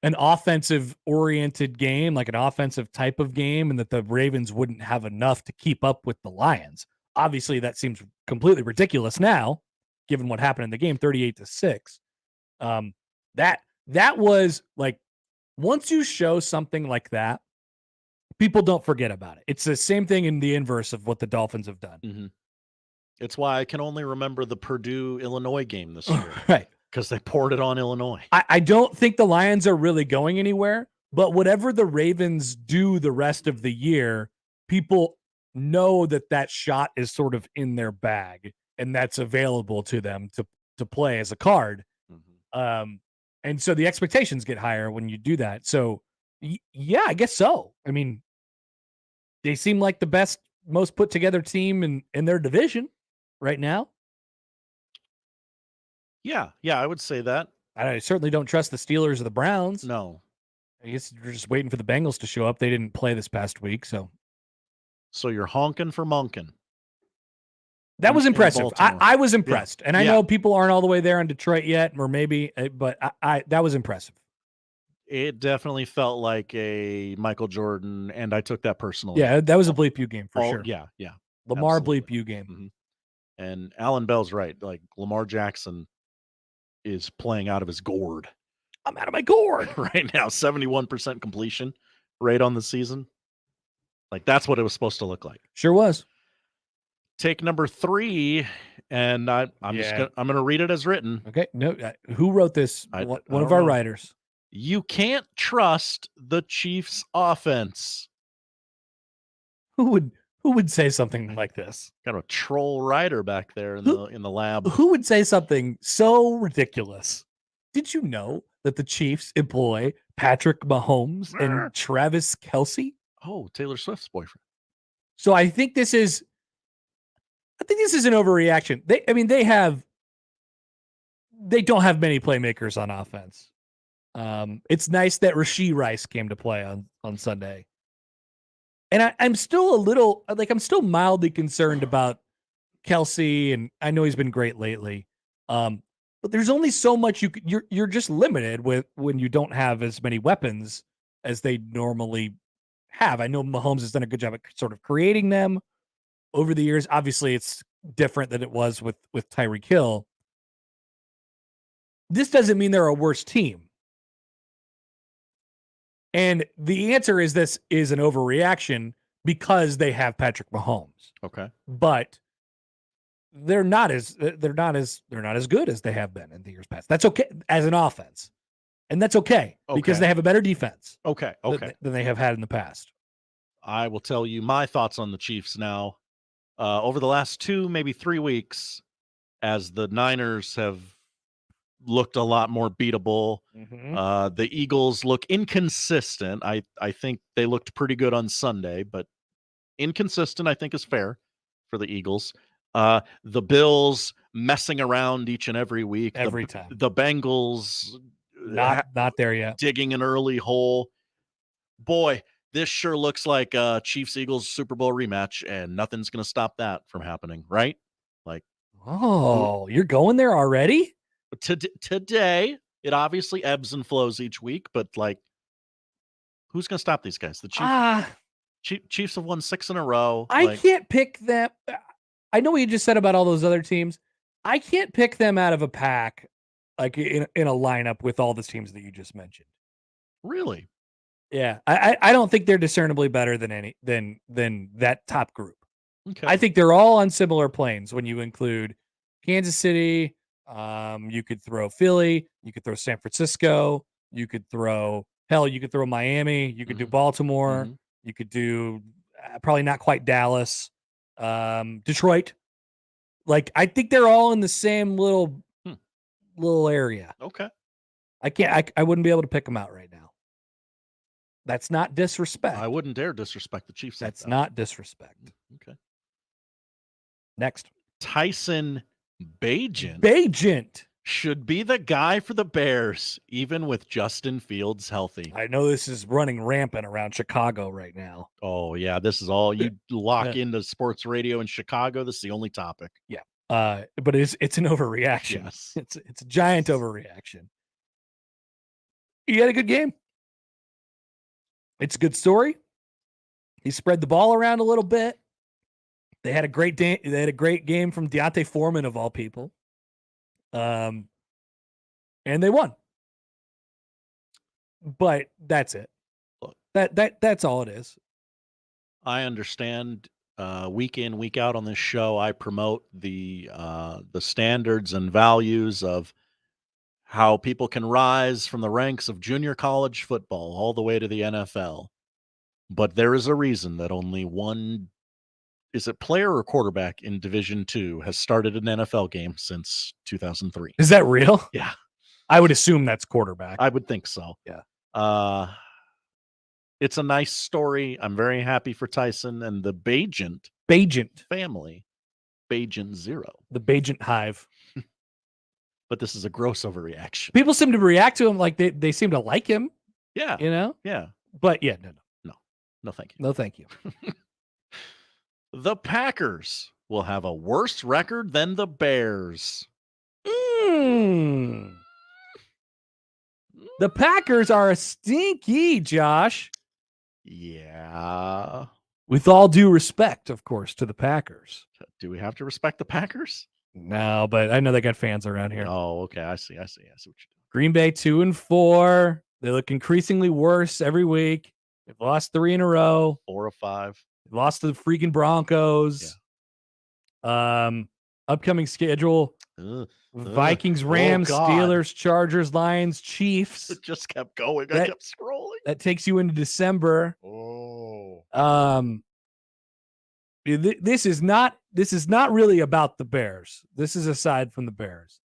an offensive oriented game, like an offensive type of game, and that the Ravens wouldn't have enough to keep up with the Lions. Obviously, that seems completely ridiculous now, given what happened in the game, 38-6. That was like, once you show something like that, people don't forget about it. It's the same thing in the inverse of what the Dolphins have done. Mm-hmm. It's why I can only remember the Purdue-Illinois game this year. Right. Because they poured it on Illinois. I don't think the Lions are really going anywhere, but whatever the Ravens do the rest of the year, people know that shot is sort of in their bag, and that's available to them to play as a card. Mm-hmm. And so the expectations get higher when you do that. So, yeah, I guess so. I mean, they seem like the best, most put together team in their division right now. Yeah, I would say that. I certainly don't trust the Steelers or the Browns. No. I guess you're just waiting for the Bengals to show up. They didn't play this past week, so you're honking for monking. That was impressive. I was impressed. Yeah. And I know people aren't all the way there in Detroit yet, or maybe, but I that was impressive. It definitely felt like a Michael Jordan, and I took that personally. Yeah, that was a bleep you game for sure. Yeah. Lamar absolutely. bleep you game. Mm-hmm. And Allan Bell's right. Like, Lamar Jackson is playing out of his gourd. I'm out of my gourd right now. 71% completion rate on the season. Like, that's what it was supposed to look like. Sure was. Take number 3, and I'm gonna read it as written. Okay. No, who wrote this? One of our writers. You can't trust the Chiefs' offense. Who would say something like this? Got a troll writer back there in the lab. Who would say something so ridiculous? Did you know that the Chiefs employ Patrick Mahomes and Travis Kelce? Oh, Taylor Swift's boyfriend. So I think this is an overreaction. They don't have many playmakers on offense. It's nice that Rashee Rice came to play on Sunday. And I'm still I'm still mildly concerned about Kelce, and I know he's been great lately. But there's only so much you're just limited with when you don't have as many weapons as they normally have. I know Mahomes has done a good job at sort of creating them over the years. Obviously, it's different than it was with Tyreek Hill. This doesn't mean they're a worse team. And the answer is this is an overreaction because they have Patrick Mahomes. Okay. But they're not as good as they have been in the years past. That's okay as an offense. And that's okay because they have a better defense. Okay. Than they have had in the past. I will tell you my thoughts on the Chiefs now. Over the last 2, maybe 3 weeks, as the Niners have looked a lot more beatable. Mm-hmm. The Eagles look inconsistent. I think they looked pretty good on Sunday, but inconsistent, I think, is fair for the Eagles. The Bills messing around each and every week. Every time. The Bengals not there yet. Digging an early hole. Boy, this sure looks like a Chiefs-Eagles Super Bowl rematch, and nothing's going to stop that from happening, right? Like, you're going there already? Today, it obviously ebbs and flows each week, but like, who's going to stop these guys? The Chiefs have won 6 in a row. I can't pick them. I know what you just said about all those other teams. I can't pick them out of a pack, like in a lineup with all the teams that you just mentioned. Really? Yeah, I don't think they're discernibly better than that top group. Okay. I think they're all on similar planes when you include Kansas City. You could throw Philly. You could throw San Francisco. You could throw Miami. You could do Baltimore. Mm-hmm. You could do probably not quite Dallas. Detroit. Like, I think they're all in the same little area. Okay. I wouldn't be able to pick them out right now. That's not disrespect. I wouldn't dare disrespect the Chiefs. That's not disrespect. Okay. Next. Tyson Bagent should be the guy for the Bears, even with Justin Fields healthy. I know this is running rampant around Chicago right now. Oh, yeah. This is all you lock into sports radio in Chicago. This is the only topic. Yeah. But it's an overreaction. Yes. It's a giant overreaction. He had a good game. It's a good story. He spread the ball around a little bit. They had a great day. They had a great game from Deontay Foreman of all people. And they won. But that's it. That's all it is. I understand. Week in, week out on this show, I promote the standards and values of how people can rise from the ranks of junior college football all the way to the NFL. But there is a reason that only one, is it player or quarterback in Division II, has started an NFL game since 2003. Is that real? Yeah. I would assume that's quarterback. I would think so. Yeah. It's a nice story. I'm very happy for Tyson and the Bajent family. Bajent Zero. The Bajent Hive. But this is a gross overreaction. People seem to react to him like they seem to like him. Yeah. You know? Yeah. But yeah, No, thank you. No, thank you. The Packers will have a worse record than the Bears. The Packers are a stinky, Josh. Yeah. With all due respect, of course, to the Packers. Do we have to respect the Packers? No, but I know they got fans around here. Oh, okay. I see what you're doing. Green Bay 2-4. They look increasingly worse every week. They've lost 3 in a row. 4 of 5. They lost to the freaking Broncos. Yeah. Upcoming schedule. Vikings, Rams, Steelers, Chargers, Lions, Chiefs. It just kept going. I kept scrolling. That takes you into December. Oh. This is not really about the Bears. This is aside from the Bears.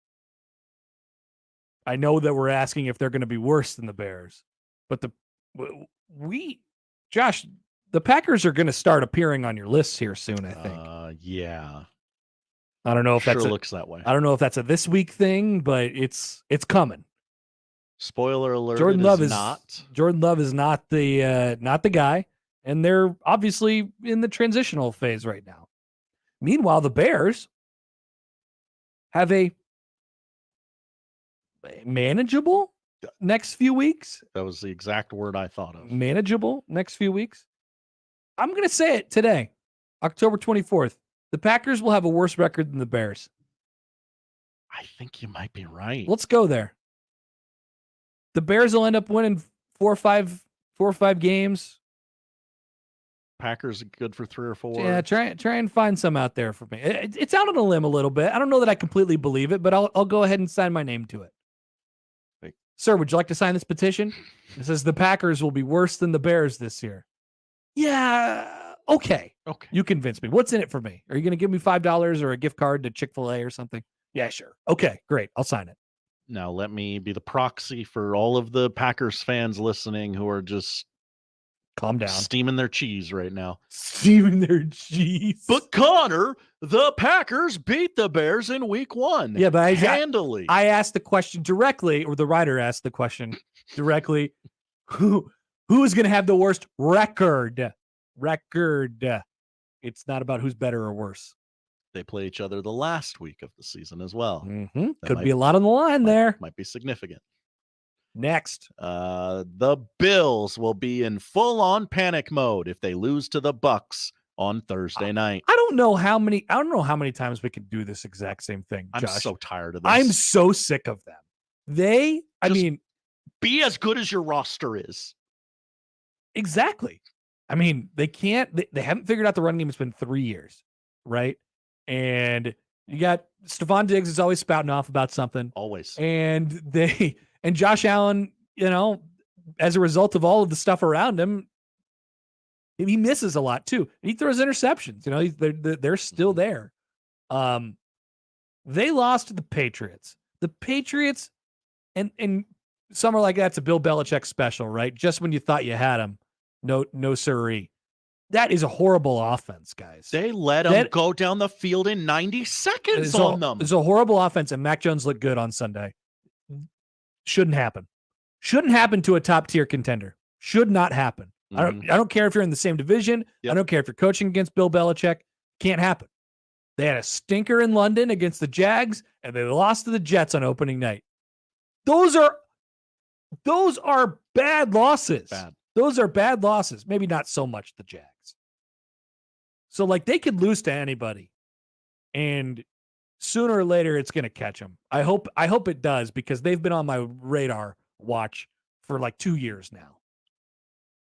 I know that we're asking if they're going to be worse than the Bears, but Josh, the Packers are going to start appearing on your lists here soon, I think. Yeah. I don't know if that looks that way. I don't know if that's a this week thing, but it's coming. Spoiler alert: Jordan Love is not. Jordan Love is not the guy, and they're obviously in the transitional phase right now. Meanwhile, the Bears have a manageable next few weeks. That was the exact word I thought of. Manageable next few weeks. I'm going to say it today, October 24th. The Packers will have a worse record than the Bears. I think you might be right. Let's go there. The Bears will end up winning 4 or 5 games. Packers are good for 3 or 4. Yeah, try and find some out there for me. It's out on a limb a little bit. I don't know that I completely believe it, but I'll go ahead and sign my name to it. Hey. Sir, would you like to sign this petition? It says the Packers will be worse than the Bears this year. Yeah. Okay. You convinced me. What's in it for me? Are you going to give me $5 or a gift card to Chick-fil-A or something? Yeah, sure. Okay, great. I'll sign it. Now let me be the proxy for all of the Packers fans listening who are just calm down, steaming their cheese right now. Steaming their cheese. But Connor, the Packers beat the Bears in week 1. Yeah, but handily. I asked the question directly, or the writer asked the question directly. Who's going to have the worst record? It's not about who's better or worse. They play each other the last week of the season as well. Mm-hmm. Could be a lot on the line there. Might be significant. Next, the Bills will be in full-on panic mode if they lose to the Bucks on Thursday night. I don't know how many times we can do this exact same thing, Josh. I'm so tired of this. I'm so sick of them. Be as good as your roster is. Exactly. I mean, they haven't figured out the run game. It's been 3 years, right? And you got Stephon Diggs is always spouting off about something. Always. And Josh Allen, as a result of all of the stuff around him, he misses a lot too. He throws interceptions. They're still there. They lost to the Patriots. The Patriots, and some are like, that's a Bill Belichick special, right? Just when you thought you had him. No siree. That is a horrible offense, guys. They let them go down the field in 90 seconds on them. It's a horrible offense, and Mac Jones looked good on Sunday. Shouldn't happen. Shouldn't happen to a top-tier contender. Should not happen. Mm-hmm. I don't care if you're in the same division. Yep. I don't care if you're coaching against Bill Belichick. Can't happen. They had a stinker in London against the Jags, and they lost to the Jets on opening night. Those are bad losses. Those are bad losses. Maybe not so much the Jags. So, like, they could lose to anybody, and sooner or later it's going to catch them. I hope it does, because they've been on my radar watch for like 2 years now.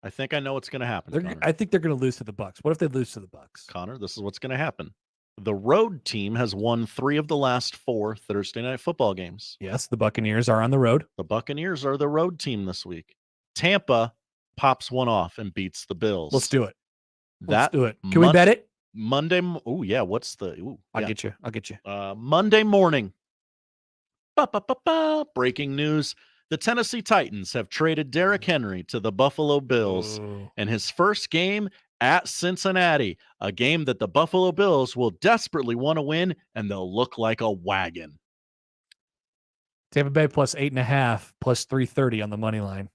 I think I know what's going to happen. I think they're going to lose to the Bucs. What if they lose to the Bucs? Connor, this is what's going to happen. The road team has won 3 of the last 4 Thursday night football games. Yes, the Buccaneers are on the road. The Buccaneers are the road team this week. Tampa pops one off and beats the Bills. Let's do it. Let's do it. Can we bet it? Monday. Oh, yeah. What's the? I'll get you. Monday morning. Breaking news. The Tennessee Titans have traded Derrick Henry to the Buffalo Bills in his first game at Cincinnati, a game that the Buffalo Bills will desperately want to win, and they'll look like a wagon. Tampa Bay plus 8.5, plus 330 on the money line.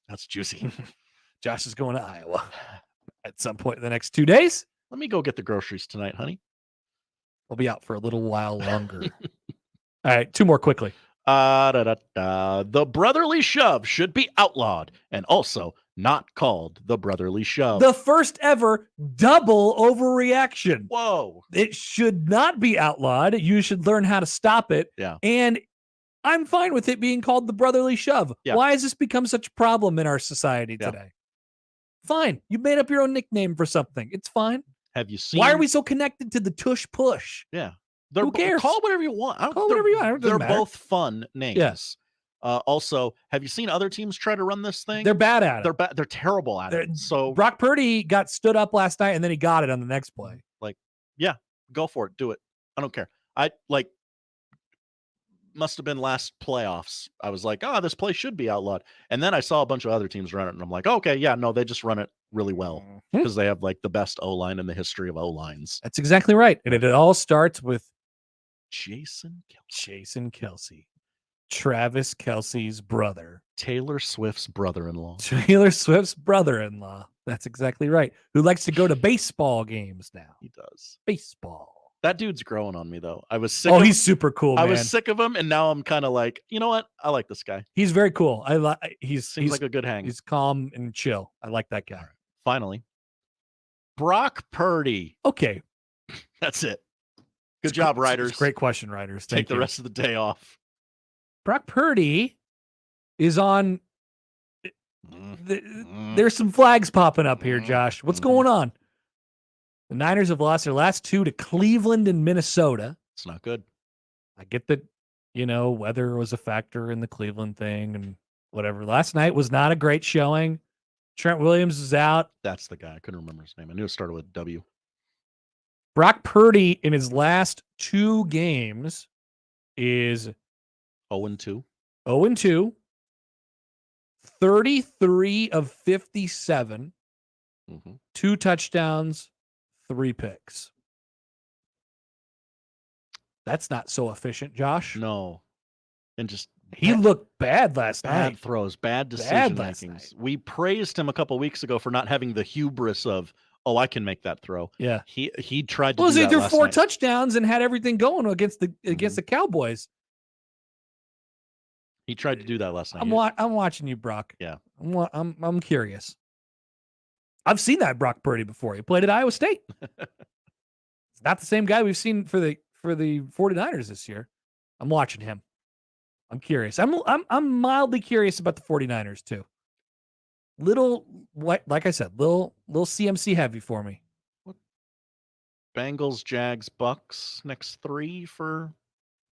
That's juicy. Josh is going to Iowa at some point in the next 2 days. Let me go get the groceries tonight, honey. We'll be out for a little while longer. All right, 2 more quickly. The brotherly shove should be outlawed and also not called the brotherly shove. The first ever double overreaction. Whoa. It should not be outlawed. You should learn how to stop it. Yeah. And I'm fine with it being called the brotherly shove. Yeah. Why has this become such a problem in our society today? Fine. You made up your own nickname for something. It's fine. Have you seen? Why are we so connected to the tush push? Yeah. Who cares? Call it whatever you want. Call it whatever you want. They're both fun names. Yes. Also, have you seen other teams try to run this thing? They're bad at it. They're terrible at it. So Brock Purdy got stood up last night, and then he got it on the next play. Like, yeah, go for it. Do it. I don't care. Must have been last playoffs. I was like, this play should be outlawed. And then I saw a bunch of other teams run it, and I'm like, okay, yeah, no, they just run it really well because they have like the best O-line in the history of O-lines. That's exactly right. And it all starts with Jason Kelce. Travis Kelce's brother. Taylor Swift's brother-in-law. That's exactly right. Who likes to go to baseball games now. He does. Baseball. That dude's growing on me, though. I was sick. He's super cool, man. I was sick of him, and now I'm kind of like, you know what? I like this guy. He's very cool. He's like a good hang. He's calm and chill. I like that guy. Finally, Brock Purdy. Okay. That's it. Good job, writers. Great question, writers. Take the rest of the day off. Brock Purdy is on. There's some flags popping up here, Josh. What's going on? The Niners have lost their last 2 to Cleveland and Minnesota. It's not good. I get that, weather was a factor in the Cleveland thing and whatever. Last night was not a great showing. Trent Williams is out. That's the guy. I couldn't remember his name. I knew it started with W. Brock Purdy in his last 2 games is 0-2. 0-2. 33 of 57. 2 touchdowns, 3 picks. That's not so efficient, Josh. No. And just he looked bad last night. Bad throws, bad decision makings. We praised him a couple weeks ago for not having the hubris of, I can make that throw. Yeah. He tried to do he that threw last 4 night. touchdowns and had everything going against the Cowboys. He tried to do that last night. I'm watching you, Brock. Yeah. I'm curious. I've seen that Brock Purdy before. He played at Iowa State. It's not the same guy we've seen for the 49ers this year. I'm watching him. I'm curious. I'm mildly curious about the 49ers too. Like I said, little CMC heavy for me. Bengals, Jags, Bucks, next 3 for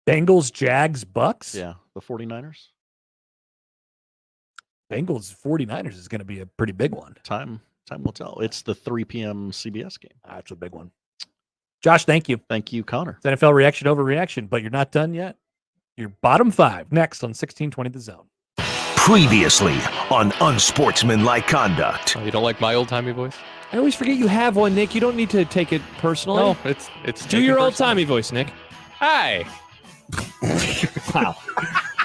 Bengals, Jags, Bucks? Yeah, the 49ers. Bengals, 49ers is going to be a pretty big one. Time will tell. It's the 3 p.m. CBS game. That's a big one. Josh, thank you. Thank you, Connor. It's NFL reaction, overreaction, but you're not done yet. Your bottom 5 next on 1620 The Zone. Previously on Unsportsmanlike Conduct. You don't like my old-timey voice? I always forget you have one, Nick. You don't need to take it personally. No, it's do your old-timey voice, Nick. Hi. Wow.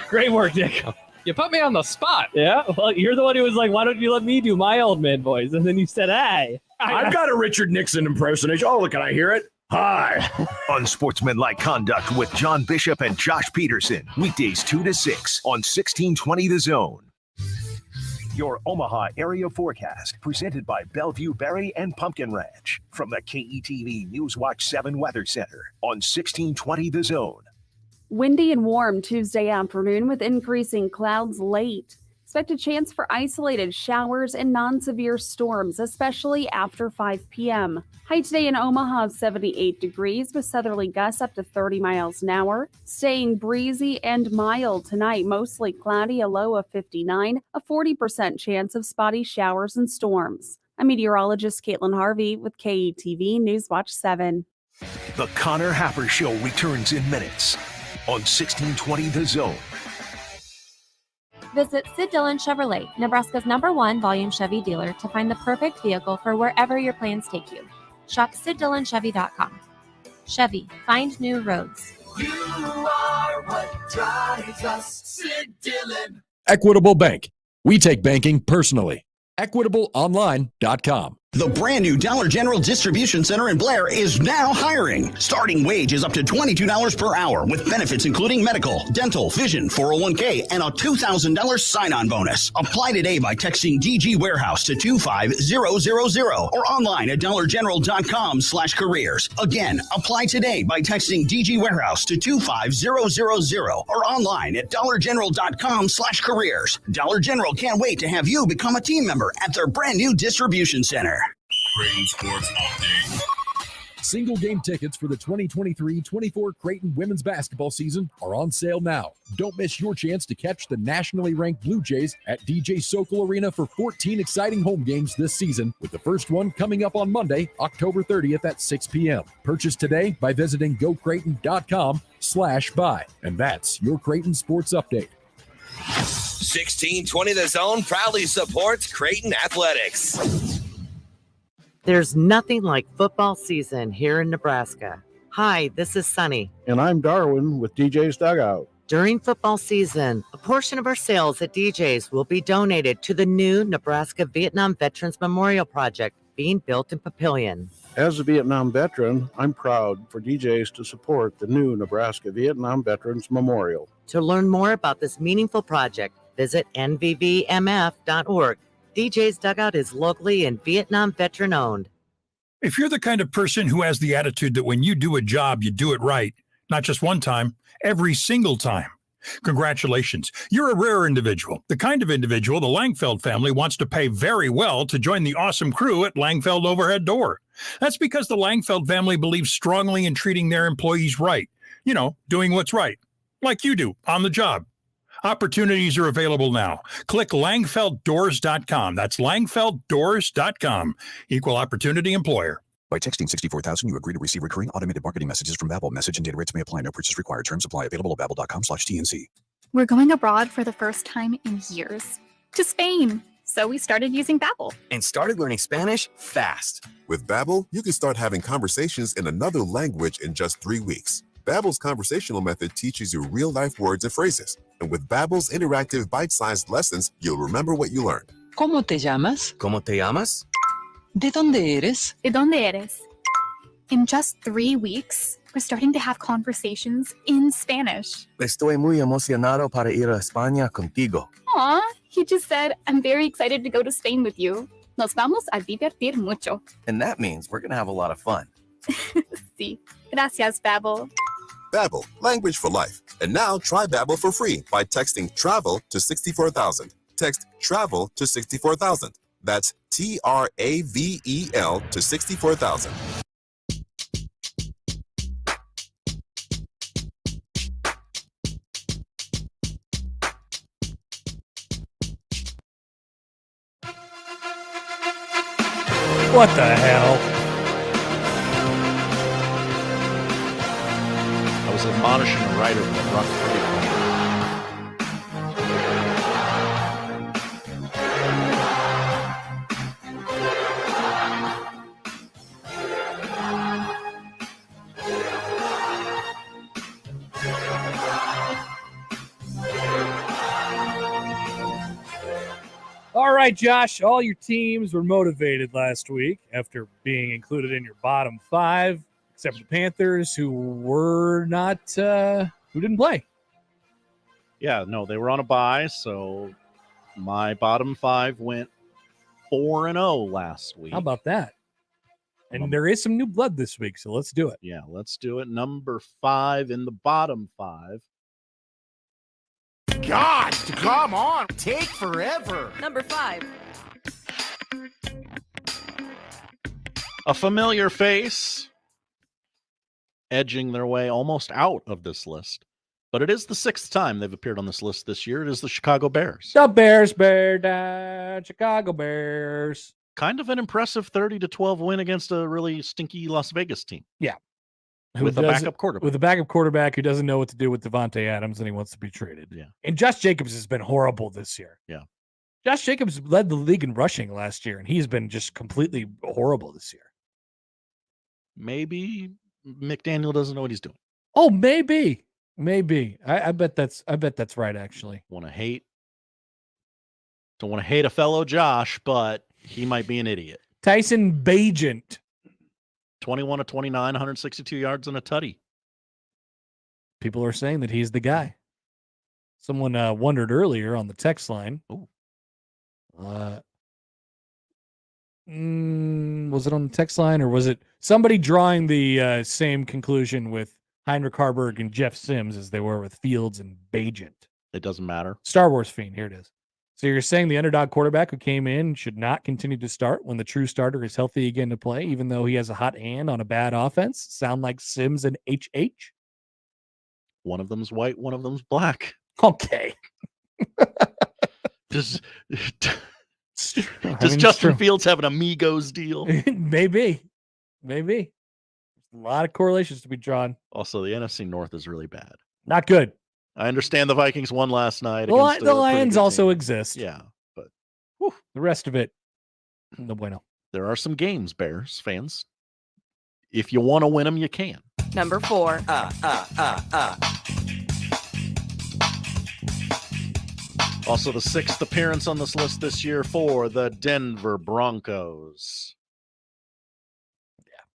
Great work, Nick. You put me on the spot. Yeah, well, you're the one who was like, why don't you let me do my old man voice? And then you said, hey. I've got a Richard Nixon impersonation. Oh, can I hear it? Hi. Unsportsmanlike conduct with John Bishop and Josh Peterson. Weekdays 2 to 6 on 1620 The Zone. Your Omaha area forecast presented by Bellevue Berry and Pumpkin Ranch from the KETV Newswatch 7 Weather Center on 1620 The Zone. Windy and warm Tuesday afternoon with increasing clouds late. Expect a chance for isolated showers and non-severe storms, especially after 5 p.m. High today in Omaha of 78 degrees with southerly gusts up to 30 miles an hour. Staying breezy and mild tonight, mostly cloudy, a low of 59, a 40% chance of spotty showers and storms. I'm meteorologist Caitlin Harvey with KETV Newswatch 7. The Connor Happer Show returns in minutes on 1620 The Zone. Visit Sid Dillon Chevrolet, Nebraska's #1 volume Chevy dealer, to find the perfect vehicle for wherever your plans take you. Shop SidDillonChevy.com. Chevy, find new roads. You are what drives us, Sid Dillon. Equitable Bank. We take banking personally. EquitableOnline.com. The brand new Dollar General Distribution Center in Blair is now hiring. Starting wage is up to $22 per hour with benefits including medical, dental, vision, 401k, and a $2,000 sign-on bonus. Apply today by texting DG Warehouse to 25000 or online at dollargeneral.com/careers. Again, apply today by texting DG Warehouse to 25000 or online at dollargeneral.com/careers. Dollar General can't wait to have you become a team member at their brand new distribution center. Creighton Sports Update. Single game tickets for the 2023-24 Creighton women's basketball season are on sale now. Don't miss your chance to catch the nationally ranked Blue Jays at DJ Sokol Arena for 14 exciting home games this season, with the first one coming up on Monday, October 30th at 6 p.m. Purchase today by visiting gocreighton.com/buy. And that's your Creighton Sports Update. 1620 The Zone proudly supports Creighton Athletics. There's nothing like football season here in Nebraska. Hi, this is Sunny. And I'm Darwin with DJ's Dugout. During football season, a portion of our sales at DJ's will be donated to the new Nebraska Vietnam Veterans Memorial Project being built in Papillion. As a Vietnam veteran, I'm proud for DJ's to support the new Nebraska Vietnam Veterans Memorial. To learn more about this meaningful project, visit nvvmf.org. DJ's Dugout is locally and Vietnam veteran owned. If you're the kind of person who has the attitude that when you do a job, you do it right, not just one time, every single time, congratulations. You're a rare individual, the kind of individual the Langfeld family wants to pay very well to join the awesome crew at Langfeld Overhead Door. That's because the Langfeld family believes strongly in treating their employees right. You know, doing what's right, like you do on the job. Opportunities are available now. Click langfelddoors.com. That's langfelddoors.com. Equal opportunity employer. By texting 64,000, you agree to receive recurring automated marketing messages from Babbel. Message and data rates may apply. No purchase required. Terms apply. Available at babbel.com/TNC. We're going abroad for the first time in years. To Spain. So we started using Babbel. And started learning Spanish fast. With Babbel, you can start having conversations in another language in just 3 weeks. Babbel's conversational method teaches you real-life words and phrases. And with Babbel's interactive bite-sized lessons, you'll remember what you learned. ¿Cómo te llamas? ¿Cómo te llamas? ¿De dónde eres? ¿De dónde eres? In just 3 weeks, we're starting to have conversations in Spanish. Estoy muy emocionado para ir a España contigo. Aw, he just said, I'm very excited to go to Spain with you. Nos vamos a divertir mucho. And that means we're going to have a lot of fun. Sí. Gracias, Babbel. Babbel, language for life. And now try Babbel for free by texting TRAVEL to 64,000. Text TRAVEL to 64,000. That's TRAVEL to 64,000. What the hell? I was admonishing a writer from Rock Creek. All right, Josh, all your teams were motivated last week after being included in your bottom five, except for the Panthers, who were not, who didn't play. Yeah, no, they were on a bye, so my bottom 5 went 4-0 last week. How about that? And there is some new blood this week, so let's do it. Yeah, let's do it. Number 5 in the bottom 5. God, come on. Take forever. Number 5. A familiar face edging their way almost out of this list. But it is the 6th time they've appeared on this list this year. It is the Chicago Bears. The Bears bear down, Chicago Bears. Kind of an impressive 30-12 win against a really stinky Las Vegas team. Yeah. With a backup quarterback. With a backup quarterback who doesn't know what to do with Devontae Adams and he wants to be traded. Yeah. And Josh Jacobs has been horrible this year. Yeah. Josh Jacobs led the league in rushing last year, and he's been just completely horrible this year. Maybe McDaniel doesn't know what he's doing. Oh, maybe. Maybe. I bet that's right, actually. Don't want to hate a fellow Josh, but he might be an idiot. Tyson Bagent. 21 of 29, 162 yards and a tutty. People are saying that he's the guy. Someone wondered earlier on the text line. Oh. Was it on the text line, or was it somebody drawing the same conclusion with Heinrich Harburg and Jeff Sims as they were with Fields and Bagent? It doesn't matter. Star Wars fiend, here it is. So you're saying the underdog quarterback who came in should not continue to start when the true starter is healthy again to play, even though he has a hot hand on a bad offense? Sound like Sims and HH? One of them's white, one of them's black. Okay. Does Justin Fields have an Amigos deal? Maybe. A lot of correlations to be drawn. Also, the NFC North is really bad. Not good. I understand the Vikings won last night. The Lions also exist. Yeah, but the rest of it, no bueno. There are some games, Bears fans. If you want to win them, you can. Number 4. Also, the 6th appearance on this list this year for the Denver Broncos.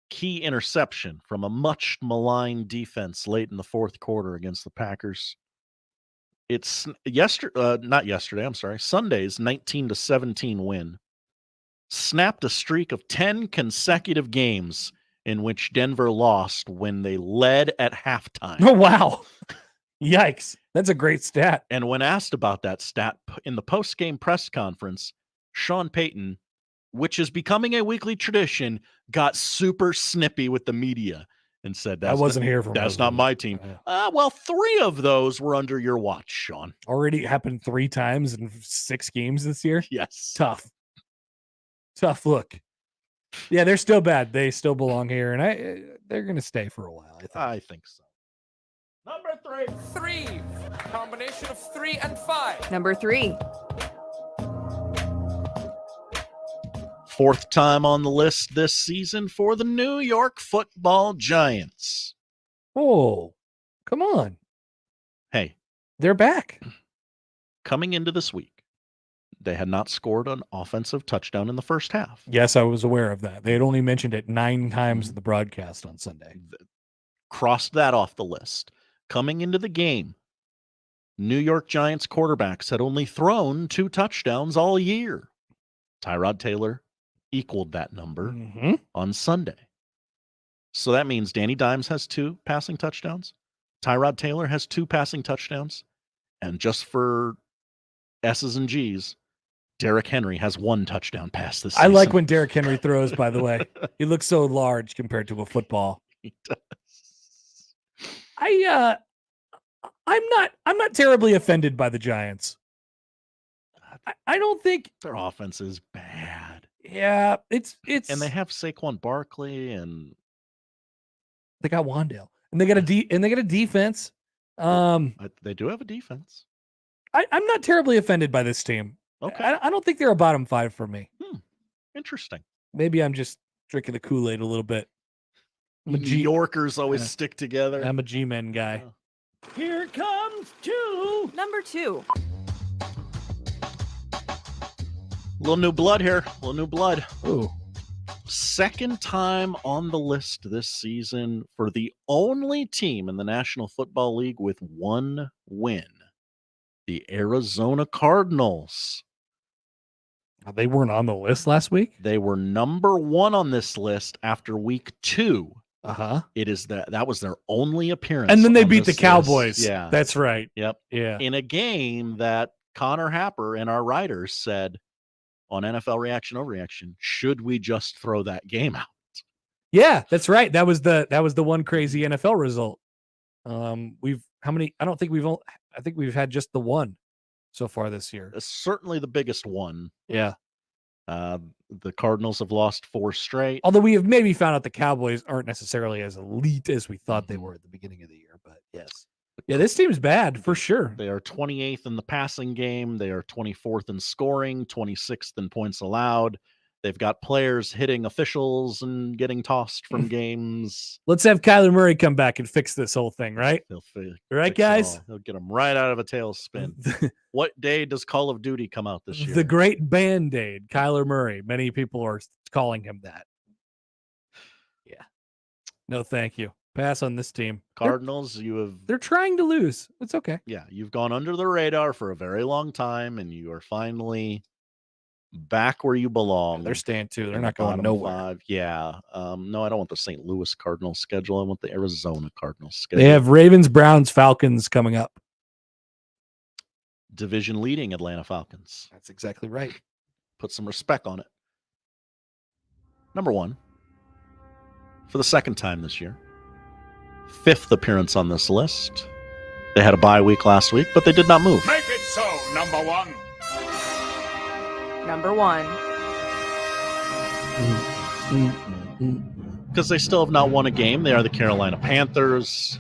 Key interception from a much maligned defense late in the 4th quarter against the Packers. It's Sunday's 19-17 win snapped a streak of 10 consecutive games in which Denver lost when they led at halftime. Oh, wow. Yikes. That's a great stat. And when asked about that stat in the post-game press conference, Sean Payton, which is becoming a weekly tradition, got super snippy with the media and said, I wasn't here for that's not my team. Well, 3 of those were under your watch, Sean. Already happened 3 times in 6 games this year? Yes. Tough look. Yeah, they're still bad. They still belong here, and they're going to stay for a while, I think so. Number 3. Combination of 3 and 5. Number 3. 4th time on the list this season for the New York Football Giants. Oh, come on. Hey. They're back. Coming into this week, they had not scored an offensive touchdown in the first half. Yes, I was aware of that. They had only mentioned it 9 times in the broadcast on Sunday. Crossed that off the list. Coming into the game, New York Giants quarterbacks had only thrown 2 touchdowns all year. Tyrod Taylor equaled that number on Sunday. So that means Danny Dimes has 2 passing touchdowns. Tyrod Taylor has 2 passing touchdowns. And just for S's and G's, Derrick Henry has 1 touchdown pass this season. I like when Derrick Henry throws, by the way. He looks so large compared to a football. He does. I'm not terribly offended by the Giants. I don't think their offense is bad. Yeah, it's and they have Saquon Barkley and they got Wandale and they got a defense. They do have a defense. I'm not terribly offended by this team. Okay, I don't think they're a bottom 5 for me. Interesting. Maybe I'm just drinking the Kool-Aid a little bit. New Yorkers always stick together. I'm a G-Men guy. Here comes 2. Number 2. Little new blood here. Little new blood. Ooh. Second time on the list this season for the only team in the National Football League with one win, the Arizona Cardinals. They weren't on the list last week? They were number 1 on this list after week 2. Uh-huh. It is that was their only appearance. And then they on beat the this Cowboys. list. Yeah. That's right. Yep. Yeah. In a game that Connor Happer and our writers said on NFL Reaction Overreaction, should we just throw that game out? Yeah, that's right. That was the one crazy NFL result. I think we've had just the one so far this year. Certainly the biggest one. Yeah. The Cardinals have lost 4 straight. Although we have maybe found out the Cowboys aren't necessarily as elite as we thought they were at the beginning of the year, but yes. Yeah, this team's bad for sure. They are 28th in the passing game. They are 24th in scoring, 26th in points allowed. They've got players hitting officials and getting tossed from games. Let's have Kyler Murray come back and fix this whole thing, right? He'll Right, guys? He'll get them right out of a tailspin. What day does Call of Duty come out this year? The great Band-Aid, Kyler Murray. Many people are calling him that. Yeah. No, thank you. Pass on this team. Cardinals, they're trying to lose. It's okay. Yeah, you've gone under the radar for a very long time, and you are finally back where you belong. They're staying too. They're not going nowhere. 5. Yeah. No, I don't want the St. Louis Cardinals schedule. I want the Arizona Cardinals schedule. They have Ravens, Browns, Falcons coming up. Division leading Atlanta Falcons. That's exactly right. Put some respect on it. Number 1, for the second time this year, 5th appearance on this list. They had a bye week last week, but they did not move. Make it so, number 1. Number 1. Because they still have not won a game. They are the Carolina Panthers.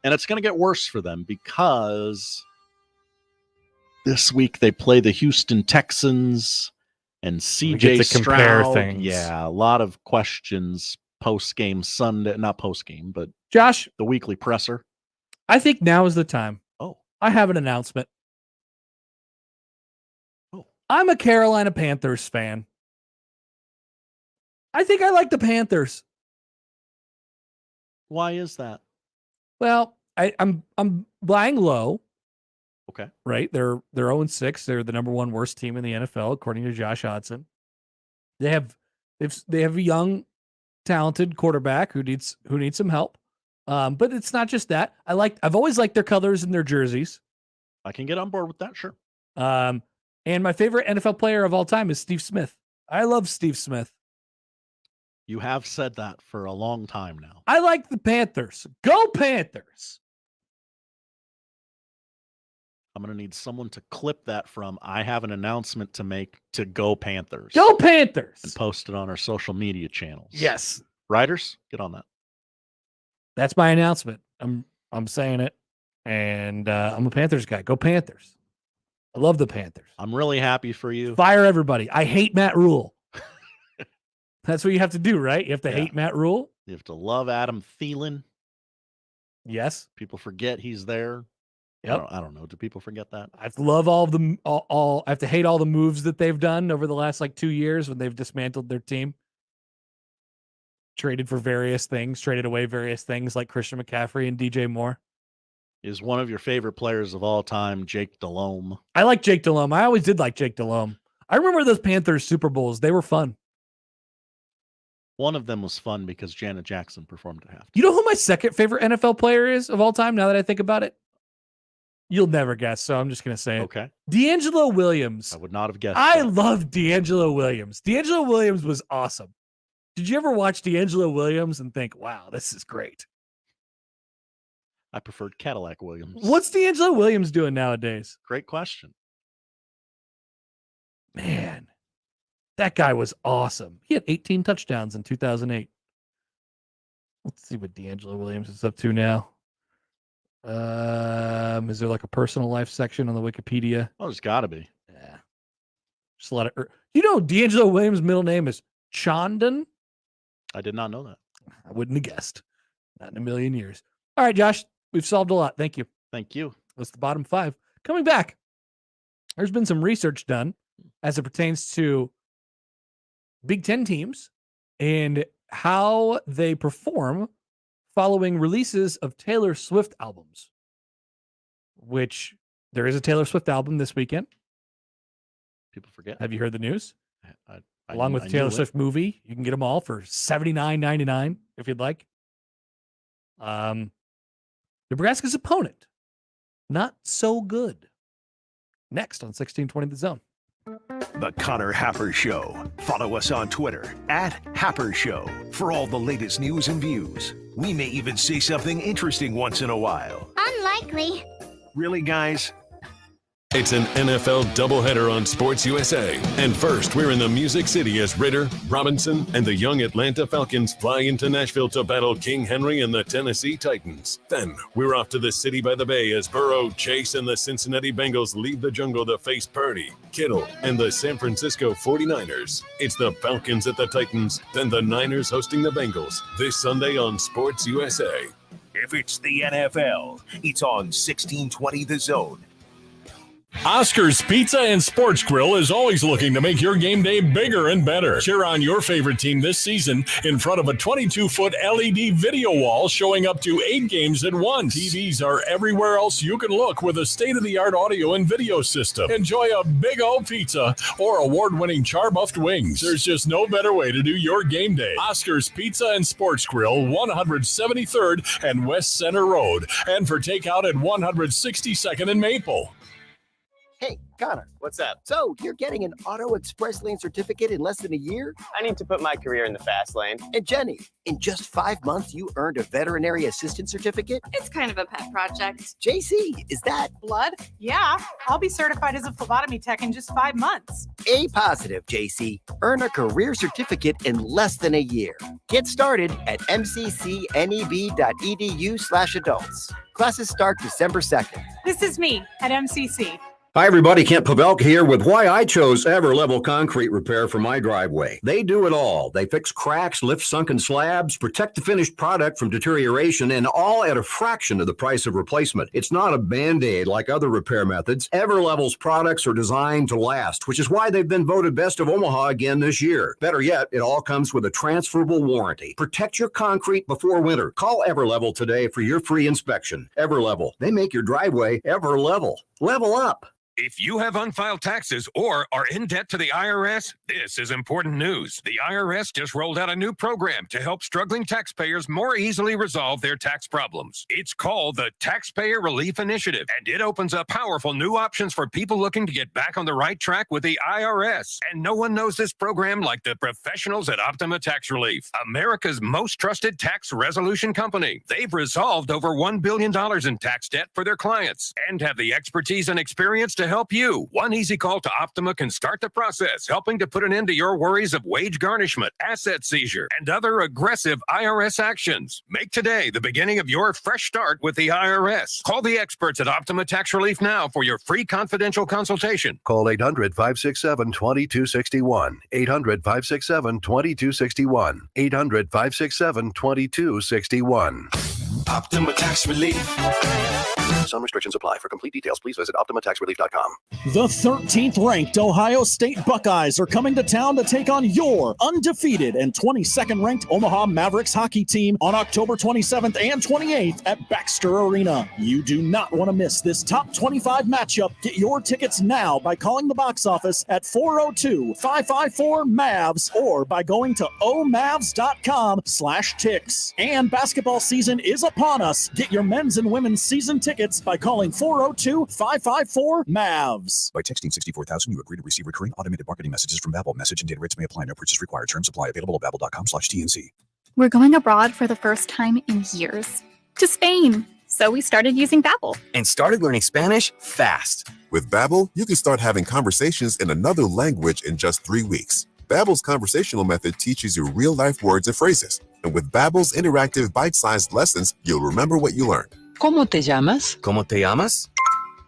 And it's going to get worse for them because this week they play the Houston Texans and CJ Stroud. Things. Yeah, a lot of questions post-game Sunday. Not post-game, but Josh, the weekly presser. I think now is the time. Oh. I have an announcement. I'm a Carolina Panthers fan. I think I like the Panthers. Why is that? Well, I'm buying low. Okay. Right? They're 0-6. They're the number 1 worst team in the NFL, according to Josh Hodson. They have a young, talented quarterback who needs some help. But it's not just that. I've always liked their colors and their jerseys. I can get on board with that, sure. And my favorite NFL player of all time is Steve Smith. I love Steve Smith. You have said that for a long time now. I like the Panthers. Go Panthers! I'm going to need someone to clip that from I have an announcement to make to go Panthers. Go Panthers! And post it on our social media channels. Yes. Writers, get on that. That's my announcement. I'm saying it. And I'm a Panthers guy. Go Panthers. I love the Panthers. I'm really happy for you. Fire everybody. I hate Matt Rule. That's what you have to do, right? You have to hate Matt Rule. You have to love Adam Thielen. Yes. People forget he's there. Yep. I don't know. Do people forget that? I have to love all of them. I have to hate all the moves that they've done over the last 2 years when they've dismantled their team. Traded for various things, traded away various things like Christian McCaffrey and DJ Moore. Is one of your favorite players of all time, Jake Delhomme. I like Jake Delhomme. I always did like Jake Delhomme. I remember those Panthers Super Bowls. They were fun. One of them was fun because Janet Jackson performed at halftime. You know who my second favorite NFL player is of all time, now that I think about it? You'll never guess, so I'm just going to say it. Okay. D'Angelo Williams. I would not have guessed I that. love D'Angelo Williams. D'Angelo Williams was awesome. Did you ever watch D'Angelo Williams and think, wow, this is great? I preferred Cadillac Williams. What's D'Angelo Williams doing nowadays? Great question. Man, that guy was awesome. He had 18 touchdowns in 2008. Let's see what D'Angelo Williams is up to now. Is there a personal life section on the Wikipedia? Oh, there's got to be. Yeah. Just a lot of. D'Angelo Williams' middle name is Chandon. I did not know that. I wouldn't have guessed. Not in a million years. All right, Josh, we've solved a lot. Thank you. Thank you. That's the bottom 5. Coming back, there's been some research done as it pertains to Big Ten teams and how they perform following releases of Taylor Swift albums, which there is a Taylor Swift album this weekend. People forget. Have you heard the news? I Along with the Taylor Swift movie, you can get them all for $79.99 if you'd like. Nebraska's opponent, not so good. Next on 1620 The Zone. The Connor Happer Show. Follow us on Twitter @Happer Show for all the latest news and views. We may even say something interesting once in a while. Unlikely. Really, guys? It's an NFL doubleheader on Sports USA. And first, we're in the Music City as Ritter, Robinson, and the young Atlanta Falcons fly into Nashville to battle King Henry and the Tennessee Titans. Then, we're off to the City by the Bay as Burrow, Chase, and the Cincinnati Bengals leave the jungle to face Purdy, Kittle, and the San Francisco 49ers. It's the Falcons at the Titans, then the Niners hosting the Bengals this Sunday on Sports USA. If it's the NFL, it's on 1620 The Zone. Oscar's Pizza and Sports Grill is always looking to make your game day bigger and better. Cheer on your favorite team this season in front of a 22-foot LED video wall showing up to 8 games at once. TVs are everywhere else you can look with a state-of-the-art audio and video system. Enjoy a big old pizza or award-winning char-buffed wings. There's just no better way to do your game day. Oscar's Pizza and Sports Grill, 173rd and West Center Road. And for takeout at 162nd and Maple. Hey, Connor. What's up? So, you're getting an Auto Express Lane certificate in less than a year? I need to put my career in the fast lane. And Jenny, in just 5 months, you earned a veterinary assistant certificate? It's kind of a pet project. JC, is that blood? Yeah, I'll be certified as a phlebotomy tech in just 5 months. A positive, JC. Earn a career certificate in less than a year. Get started at mccneb.edu/adults. Classes start December 2nd. This is me at MCC. Hi, everybody. Kent Pavelka here with why I chose Everlevel Concrete Repair for my driveway. They do it all. They fix cracks, lift sunken slabs, protect the finished product from deterioration, and all at a fraction of the price of replacement. It's not a Band-Aid like other repair methods. Everlevel's products are designed to last, which is why they've been voted Best of Omaha again this year. Better yet, it all comes with a transferable warranty. Protect your concrete before winter. Call Everlevel today for your free inspection. Everlevel. They make your driveway Everlevel. Level up. If you have unfiled taxes or are in debt to the IRS, this is important news. The IRS just rolled out a new program to help struggling taxpayers more easily resolve their tax problems. It's called the Taxpayer Relief Initiative, and it opens up powerful new options for people looking to get back on the right track with the IRS. And no one knows this program like the professionals at Optima Tax Relief, America's most trusted tax resolution company. They've resolved over $1 billion in tax debt for their clients and have the expertise and experience to help you. One easy call to Optima can start the process, helping to put an end to your worries of wage garnishment, asset seizure, and other aggressive IRS actions. Make today the beginning of your fresh start with the IRS. Call the experts at Optima Tax Relief now for your free confidential consultation. Call 800-567-2261. 800-567-2261. 800-567-2261. Optima Tax Relief. Some restrictions apply. For complete details, please visit OptimaTaxRelief.com. The 13th ranked Ohio State Buckeyes are coming to town to take on your undefeated and 22nd ranked Omaha Mavericks hockey team on October 27th and 28th at Baxter Arena. You do not want to miss this top 25 matchup. Get your tickets now by calling the box office at 402-554-MAVS or by going to omavs.com/ticks. And basketball season is upon us. Get your men's and women's season tickets by calling 402-554-MAVS. By texting 64,000, you agree to receive recurring automated marketing messages from Babbel. Message and data rates may apply. No purchase required. Terms apply. Available at babbel.com/TNC. We're going abroad for the first time in years. To Spain. So we started using Babbel. And started learning Spanish fast. With Babbel, you can start having conversations in another language in just 3 weeks. Babbel's conversational method teaches you real-life words and phrases. And with Babbel's interactive bite-sized lessons, you'll remember what you learned. ¿Cómo te llamas? ¿Cómo te llamas?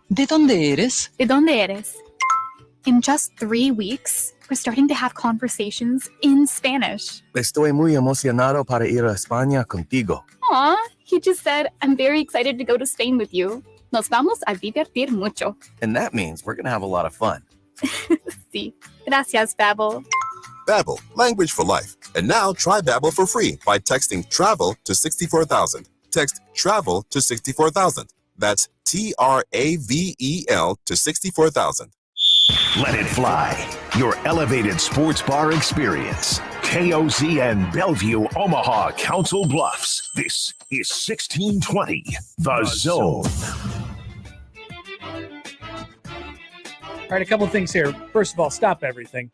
¿De dónde eres? ¿De dónde eres? In just 3 weeks, we're starting to have conversations in Spanish. Estoy muy emocionado para ir a España contigo. Aw, he just said, I'm very excited to go to Spain with you. Nos vamos a divertir mucho. And that means we're going to have a lot of fun. Sí. Gracias, Babbel. Babbel, language for life. And now try Babbel for free by texting TRAVEL to 64,000. Text TRAVEL to 64,000. That's TRAVEL to 64,000. Let it fly. Your elevated sports bar experience. KOZ and Bellevue, Omaha, Council Bluffs. This is 1620, The Zone. All right, a couple of things here. First of all, stop everything.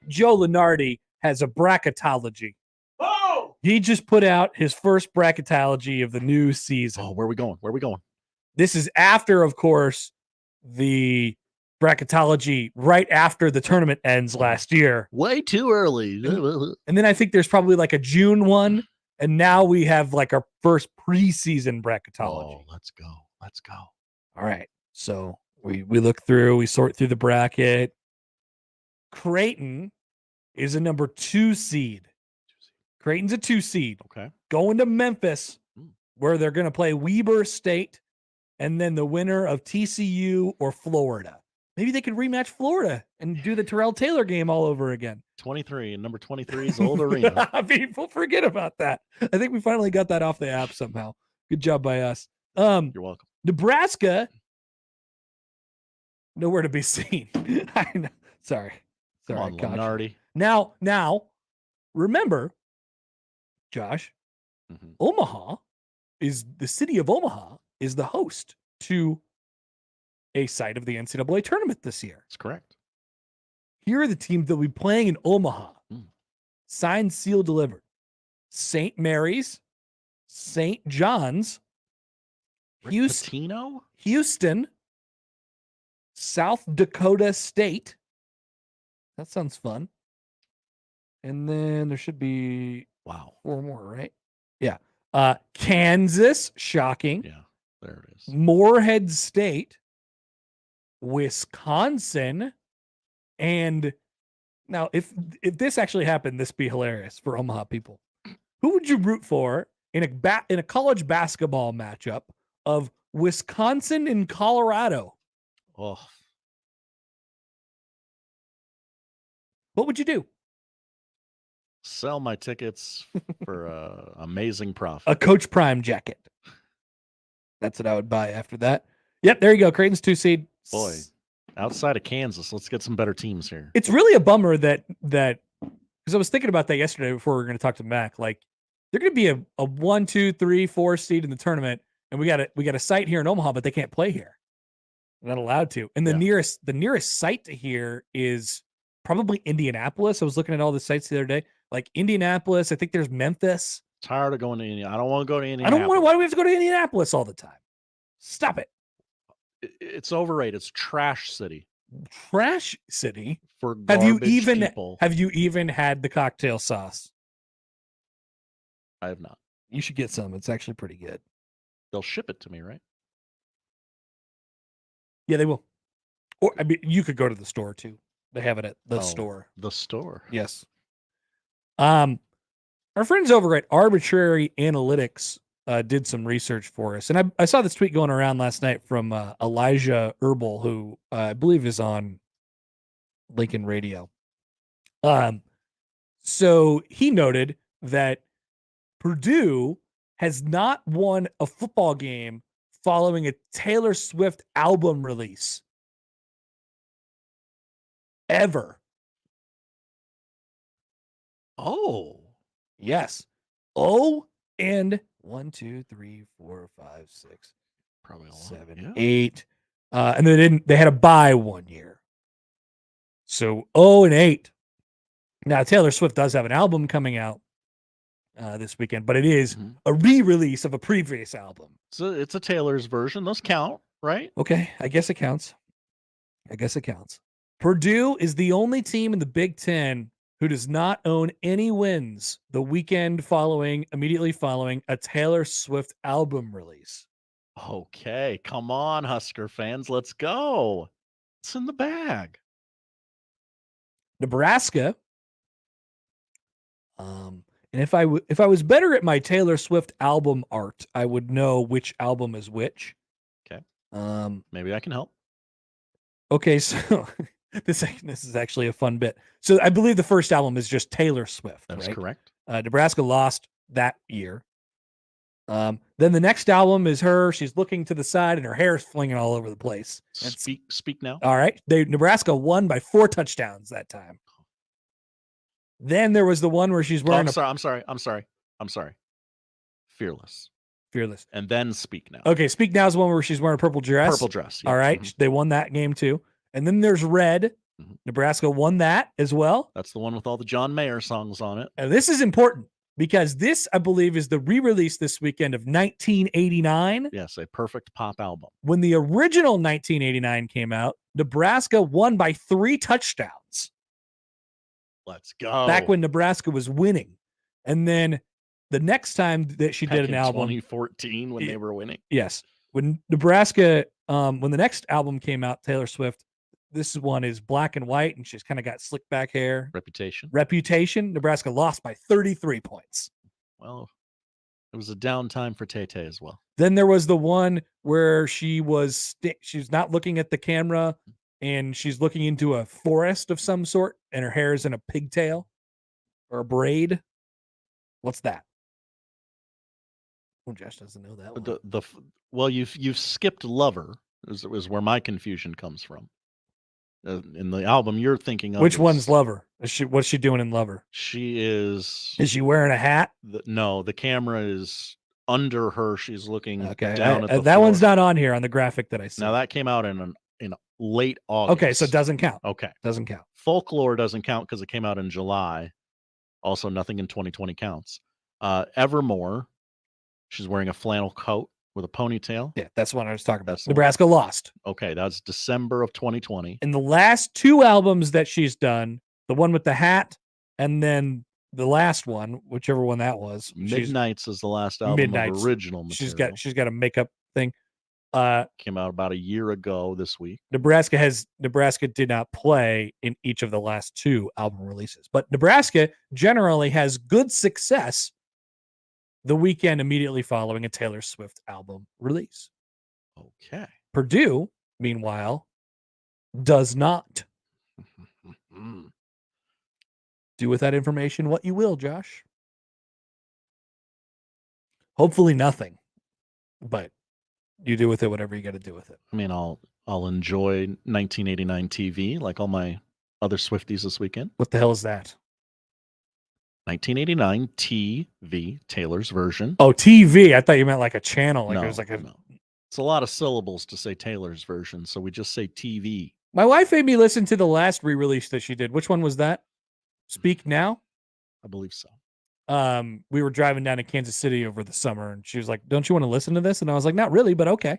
Joe Lunardi has a bracketology. Oh! He just put out his first bracketology of the new season. Oh, where are we going? Where are we going? This is after, of course, the bracketology right after the tournament ends last year. Way too early. And then I think there's probably like a June one. And now we have like our first preseason bracketology. Oh, let's go. Let's go. All right. So we look through, we sort through the bracket. Creighton is a number 2 seed. Creighton's a 2 seed. Okay. Going to Memphis, where they're going to play Weber State, and then the winner of TCU or Florida. Maybe they could rematch Florida and do the Terrell Taylor game all over again. 23 and number 23 is Old Arena. People forget about that. I think we finally got that off the app somehow. Good job by us. You're welcome. Nebraska, nowhere to be seen. I know. Sorry, Come on, Koch. Lunardi. Now, remember, Josh, Omaha is the city of Omaha is the host to a site of the NCAA tournament this year. That's correct. Here are the teams that will be playing in Omaha. Signed, sealed, delivered. St. Mary's, St. John's, Houston, South Dakota State. That sounds fun. And then there should be 4 more, right? Yeah. Kansas, shocking. Yeah, there it is. Morehead State, Wisconsin, and now if this actually happened, this would be hilarious for Omaha people. Who would you root for in a college basketball matchup of Wisconsin and Colorado? Oh, what would you do? Sell my tickets for amazing profit. A Coach Prime jacket. That's what I would buy after that. Yep, there you go. Creighton's 2 seed. Boy, outside of Kansas, let's get some better teams here. It's really a bummer that because I was thinking about that yesterday before we were going to talk to Mac. Like, they're going to be a 1, 2, 3, 4 seed in the tournament, and we got a site here in Omaha, but they can't play here. They're not allowed to. And the nearest site to here is probably Indianapolis. I was looking at all the sites the other day. Like Indianapolis, I think there's Memphis. Tired of going to Indiana. I don't want to go to Indianapolis. Why do we have to go to Indianapolis all the time? Stop it. It's overrated. It's trash city. Trash city? For have you people. even had the cocktail sauce? I have not. You should get some. It's actually pretty good. They'll ship it to me, right? Yeah, they will. Or I mean, you could go to the store too. They have it at the store. The store. Yes. Our friends over at Arbitrary Analytics did some research for us, and I saw this tweet going around last night from Elijah Herbal, who I believe is on Lincoln Radio. So he noted that Purdue has not won a football game following a Taylor Swift album release ever. Oh, yes. Oh, and 1, 2, 3, 4, 5, 6, probably 7, 8. And they had a bye 1 year. So 0 and 8. Now Taylor Swift does have an album coming out this weekend, but it is a re-release of a previous album. So it's a Taylor's version. Those count, right? Okay, I guess it counts. Purdue is the only team in the Big Ten who does not own any wins the weekend immediately following a Taylor Swift album release. Okay, come on, Husker fans, let's go. It's in the bag. Nebraska. And if I was better at my Taylor Swift album art, I would know which album is which. Okay. Maybe I can help. Okay, so This is actually a fun bit. So I believe the first album is just Taylor Swift. That's right? correct. Nebraska lost that year. Then the next album is her. She's looking to the side and her hair is flinging all over the place. Speak now. All right. Nebraska won by 4 touchdowns that time. Then there was the one where she's wearing I'm sorry. Fearless. And then Speak Now. Okay, Speak Now is the one where she's wearing a purple dress. Purple dress. Yes. All right. They won that game too. And then there's Red. Nebraska won that as well. That's the one with all the John Mayer songs on it. And this is important because this, I believe, is the re-release this weekend of 1989. Yes, a perfect pop album. When the original 1989 came out, Nebraska won by 3 touchdowns. Let's go. Back when Nebraska was winning. And then the next time that she did an album, 2014, when they were winning. Yes. When Nebraska, when the next album came out, Taylor Swift, this one is black and white, and she's kind of got slick back hair. Reputation. Nebraska lost by 33 points. Well, it was a down time for Tay Tay as well. Then there was the one where she's not looking at the camera, and she's looking into a forest of some sort, and her hair is in a pigtail or a braid. What's that? Oh, Josh doesn't know that one. Well, you've skipped Lover. Is where my confusion comes from. In the album you're thinking of, which one's Lover? What's she doing in Lover? She is. Is she wearing a hat? No, the camera is under her. She's looking down at the that floor. one's not on here on the graphic that I see. Now that came out in late August. Okay, so it doesn't count. Okay, doesn't count. Folklore doesn't count because it came out in July. Also, nothing in 2020 counts. Evermore, she's wearing a flannel coat with a ponytail. Yeah, that's what I was talking about. Nebraska lost. Okay, that's December of 2020. In the last 2 albums that she's done, the one with the hat and then the last one, whichever one that was. Midnights is the last album of original material. She's got a makeup thing. Came out about a year ago this week. Nebraska did not play in each of the last 2 album releases, but Nebraska generally has good success the weekend immediately following a Taylor Swift album release. Okay. Purdue, meanwhile, does not. Do with that information what you will, Josh. Hopefully nothing, but you do with it whatever you got to do with it. I mean, I'll enjoy 1989 TV like all my other Swifties this weekend. What the hell is that? 1989 TV, Taylor's version. Oh, TV. I thought you meant like a channel. Like No, it was like a. no. It's a lot of syllables to say Taylor's version, so we just say TV. My wife made me listen to the last re-release that she did. Which one was that? Speak Now? I believe so. We were driving down to Kansas City over the summer, and she was like, "Don't you want to listen to this?" And I was like, "Not really, but okay,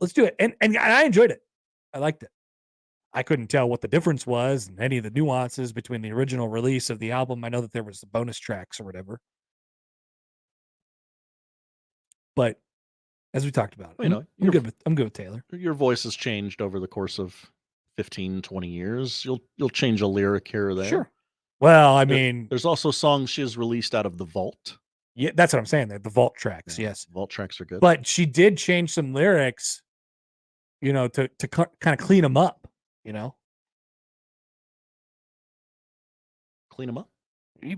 let's do it." And I enjoyed it. I liked it. I couldn't tell what the difference was and any of the nuances between the original release of the album. I know that there was the bonus tracks or whatever, but as we talked about, I'm good with Taylor. Your voice has changed over the course of 15, 20 years. You'll change a lyric here or there. Sure. Well, I mean, there's also songs she has released out of the vault. Yeah, that's what I'm saying. The vault tracks, yes. Vault tracks are good. But she did change some lyrics, to kind of clean them up, Clean them up?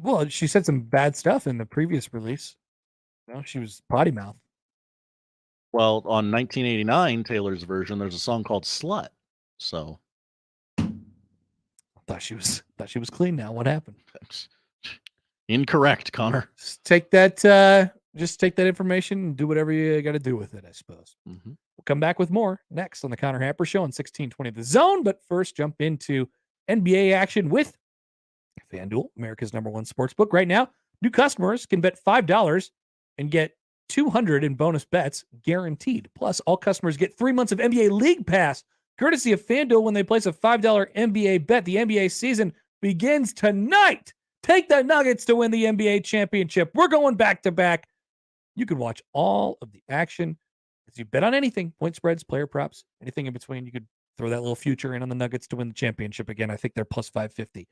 Well, she said some bad stuff in the previous release. She was potty mouth. Well, on 1989 Taylor's version, there's a song called "Slut." So, thought she was clean. Now, what happened? Incorrect, Connor. Just take that information and do whatever you got to do with it, I suppose. Mm-hmm. We'll come back with more next on the Connor Happer Show on 1620 The Zone. But first, jump into NBA action with FanDuel, America's #1 sports book. Right now, new customers can bet $5 and get $200 in bonus bets guaranteed. Plus, all customers get 3 months of NBA League Pass, courtesy of FanDuel, when they place a $5 NBA bet. The NBA season begins tonight. Take the Nuggets to win the NBA championship. We're going back-to-back. You can watch all of the action as you bet on anything, point spreads, player props, anything in between. You could throw that little future in on the Nuggets to win the championship again. I think they're plus 550.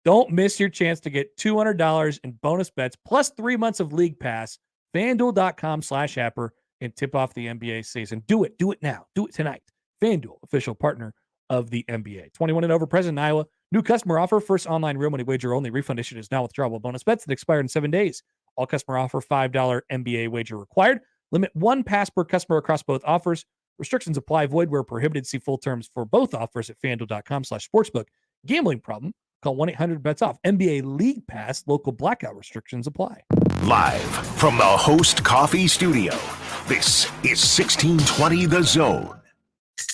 Don't miss your chance to get $200 in bonus bets plus 3 months of League Pass. FanDuel.com/Happer and tip off the NBA season. Do it. Do it now. Do it tonight. FanDuel, official partner of the NBA. 21 and over, present in Iowa. New customer offer. First online real money wager only. Refund issued is now withdrawable bonus bets that expire in 7 days. All customer offer, $5 NBA wager required. Limit 1 pass per customer across both offers. Restrictions apply. Void where prohibited. See full terms for both offers at FanDuel.com/sportsbook. Gambling problem? Call 1-800-BETS-OFF. NBA League Pass. Local blackout restrictions apply. Live from the Host Coffee Studio, this is 1620 The Zone.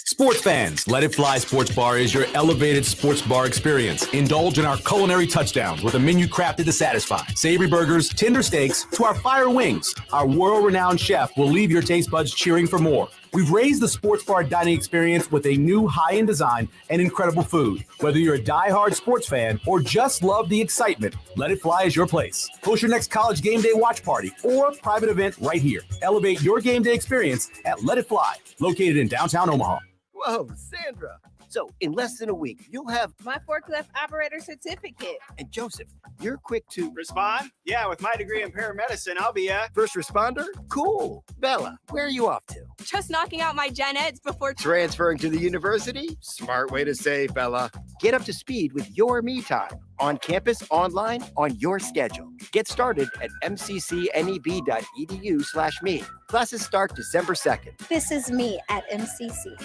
Sports fans, Let It Fly Sports Bar is your elevated sports bar experience. Indulge in our culinary touchdowns with a menu crafted to satisfy. Savory burgers, tender steaks, to our fire wings. Our world-renowned chef will leave your taste buds cheering for more. We've raised the sports bar dining experience with a new high-end design and incredible food. Whether you're a die-hard sports fan or just love the excitement, Let It Fly is your place. Host your next college game day watch party or private event right here. Elevate your game day experience at Let It Fly, located in downtown Omaha. Whoa, Sandra. So, in less than a week, you'll have My forklift operator certificate. And Joseph, you're quick to Respond? Yeah, with my degree in paramedicine, I'll be a first responder? Cool. Bella, where are you off to? Just knocking out my gen eds before Transferring to the university? Smart way to say, Bella. Get up to speed with your me time. On campus, online, on your schedule. Get started at mccneb.edu/me. Classes start December 2nd. This is me at MCC.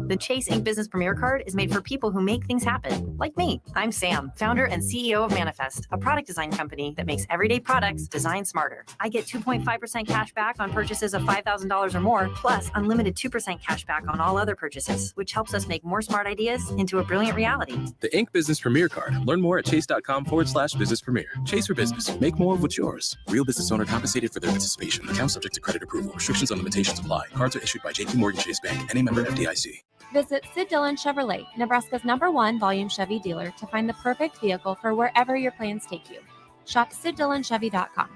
The Chase Ink Business Premier Card is made for people who make things happen, like me. I'm Sam, founder and CEO of Manifest, a product design company that makes everyday products designed smarter. I get 2.5% cash back on purchases of $5,000 or more, plus unlimited 2% cash back on all other purchases, which helps us make more smart ideas into a brilliant reality. The Ink Business Premier Card. Learn more at chase.com/business premier. Chase for business. Make more of what's yours. Real business owner compensated for their participation. Account subject to credit approval. Restrictions on limitations apply. Cards are issued by JP Morgan Chase Bank, any member FDIC. Visit Sid Dillon Chevrolet, Nebraska's #1 volume Chevy dealer, to find the perfect vehicle for wherever your plans take you. Shop SidDillonChevy.com.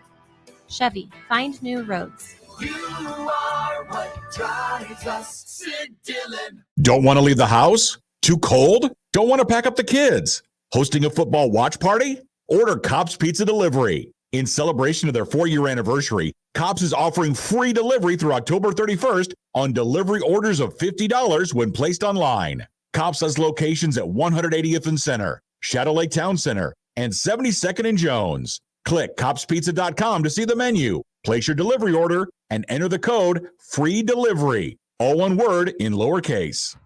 Chevy, find new roads. You are what drives us, Sid Dillon. Don't want to leave the house? Too cold? Don't want to pack up the kids? Hosting a football watch party? Order Cops Pizza Delivery. In celebration of their 4-year anniversary, Cops is offering free delivery through October 31st on delivery orders of $50 when placed online. Cops has locations at 180th and Center, Shadow Lake Town Center, and 72nd and Jones. Click copspizza.com to see the menu, place your delivery order, and enter the code FREE DELIVERY. All one word in lowercase.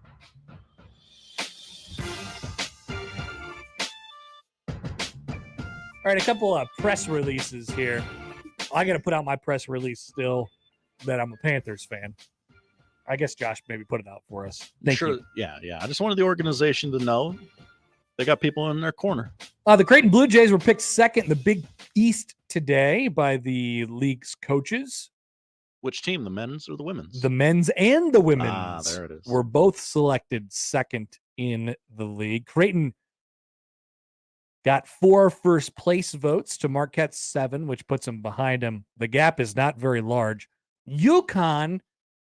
All right, a couple of press releases here. I got to put out my press release still that I'm a Panthers fan. I guess Josh maybe put it out for us. Thank you. Yeah. I just wanted the organization to know they got people in their corner. The Creighton Blue Jays were picked second in the Big East today by the league's coaches. Which team, the men's or the women's? The men's and the women's there it is. were both selected second in the league. Creighton got 4 first place votes to Marquette's 7, which puts them behind him. The gap is not very large. UConn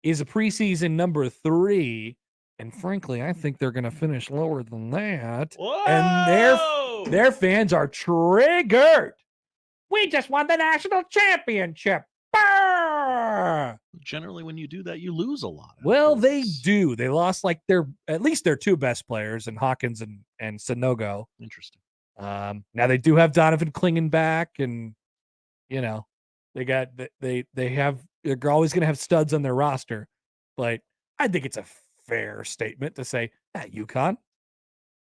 is a preseason number 3, and frankly, I think they're going to finish lower than that. Whoa! And their fans are triggered. We just won the national championship. Brr! Generally, when you do that, you lose a lot. Well, they do. They lost at least their 2 best players, in Hawkins and Sanogo. Interesting. Now they do have Donovan Klingen back, and they're always going to have studs on their roster, but I think it's a fair statement to say, UConn,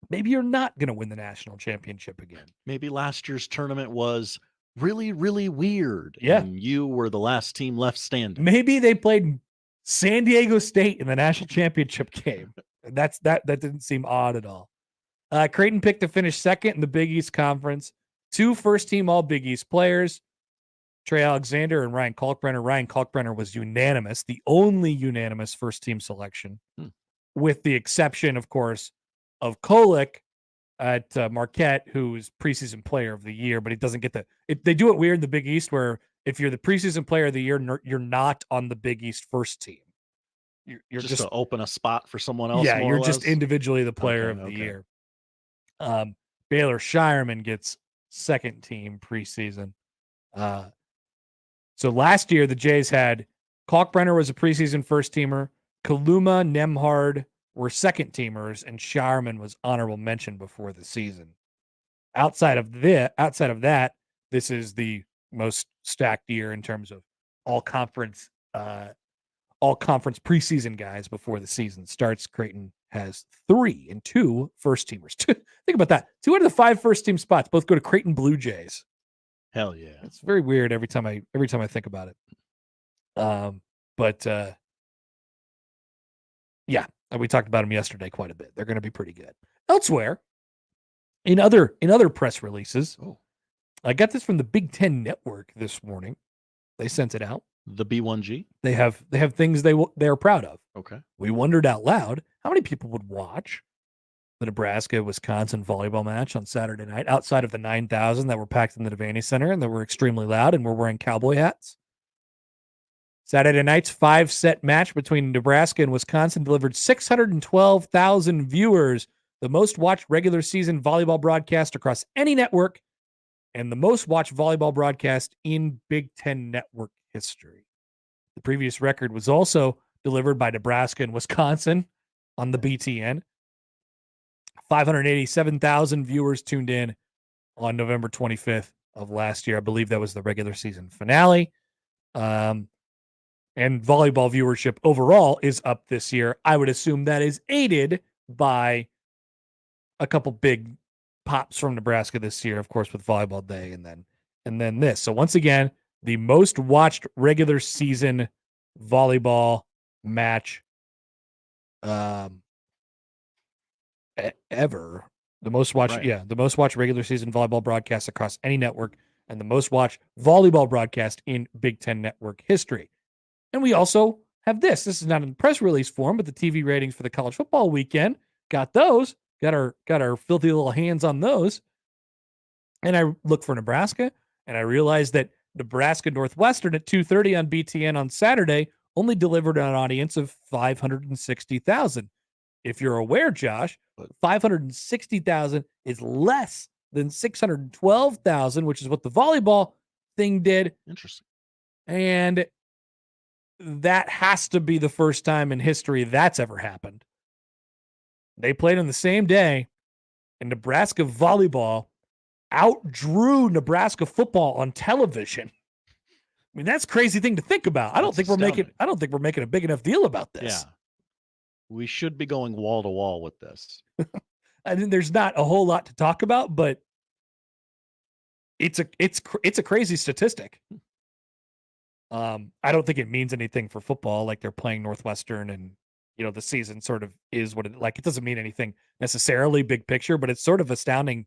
maybe you're not going to win the national championship again. Maybe last year's tournament was really, really weird. Yeah. And you were the last team left standing. Maybe they played San Diego State in the national championship game. That didn't seem odd at all. Creighton picked to finish second in the Big East Conference. 2 first-team All-Big East players, Trey Alexander and Ryan Kalkbrenner. Ryan Kalkbrenner was unanimous, the only unanimous first-team selection, with the exception, of course, of Kolek at Marquette, who's preseason player of the year, but he doesn't get they do it weird in the Big East where if you're the preseason player of the year, you're not on the Big East first team. You're just to open a spot for someone else. Yeah, more you're or just less? individually the player of the year. Baylor Shireman gets second team preseason. So last year the Jays had Kalkbrenner was a preseason first teamer, Kaluma, Nemhard, were second teamers, and Sharman was honorable mention before the season. Outside of that, this is the most stacked year in terms of all conference preseason guys before the season starts. Creighton has 3 and 2 first teamers. Think about that. 2 out of the 5 first team spots both go to Creighton Blue Jays. Hell yeah. It's very weird every time I think about it. But yeah, we talked about them yesterday quite a bit. They're going to be pretty good. Elsewhere, in other press releases, I got this from the Big Ten Network this morning. They sent it out. The B1G. They have things they are proud of. Okay. We wondered out loud how many people would watch the Nebraska-Wisconsin volleyball match on Saturday night outside of the 9,000 that were packed in the Devaney Center and that were extremely loud and were wearing cowboy hats. Saturday night's 5-set match between Nebraska and Wisconsin delivered 612,000 viewers, the most watched regular season volleyball broadcast across any network, and the most watched volleyball broadcast in Big Ten Network history. The previous record was also delivered by Nebraska and Wisconsin on the BTN. 587,000 viewers tuned in on November 25th of last year. I believe that was the regular season finale. And volleyball viewership overall is up this year. I would assume that is aided by a couple big pops from Nebraska this year, of course, with Volleyball Day and then this. So once again, the most watched regular season volleyball match ever. The most watched, Right. the most watched regular season volleyball broadcast across any network, and the most watched volleyball broadcast in Big Ten Network history. And we also have this. This is not in press release form, but the TV ratings for the college football weekend got those. Got our filthy little hands on those. And I look for Nebraska, and I realized that Nebraska Northwestern at 2:30 on BTN on Saturday only delivered an audience of 560,000. If you're aware, Josh, 560,000 is less than 612,000, which is what the volleyball thing did. Interesting. And that has to be the first time in history that's ever happened. They played on the same day, and Nebraska volleyball outdrew Nebraska football on television. I mean, that's a crazy thing to think about. I don't think we're making a big enough deal about this. Yeah. We should be going wall to wall with this. I mean, there's not a whole lot to talk about, but it's a crazy statistic. I don't think it means anything for football. Like they're playing Northwestern, and the season sort of is what it doesn't mean anything necessarily big picture, but it's sort of astounding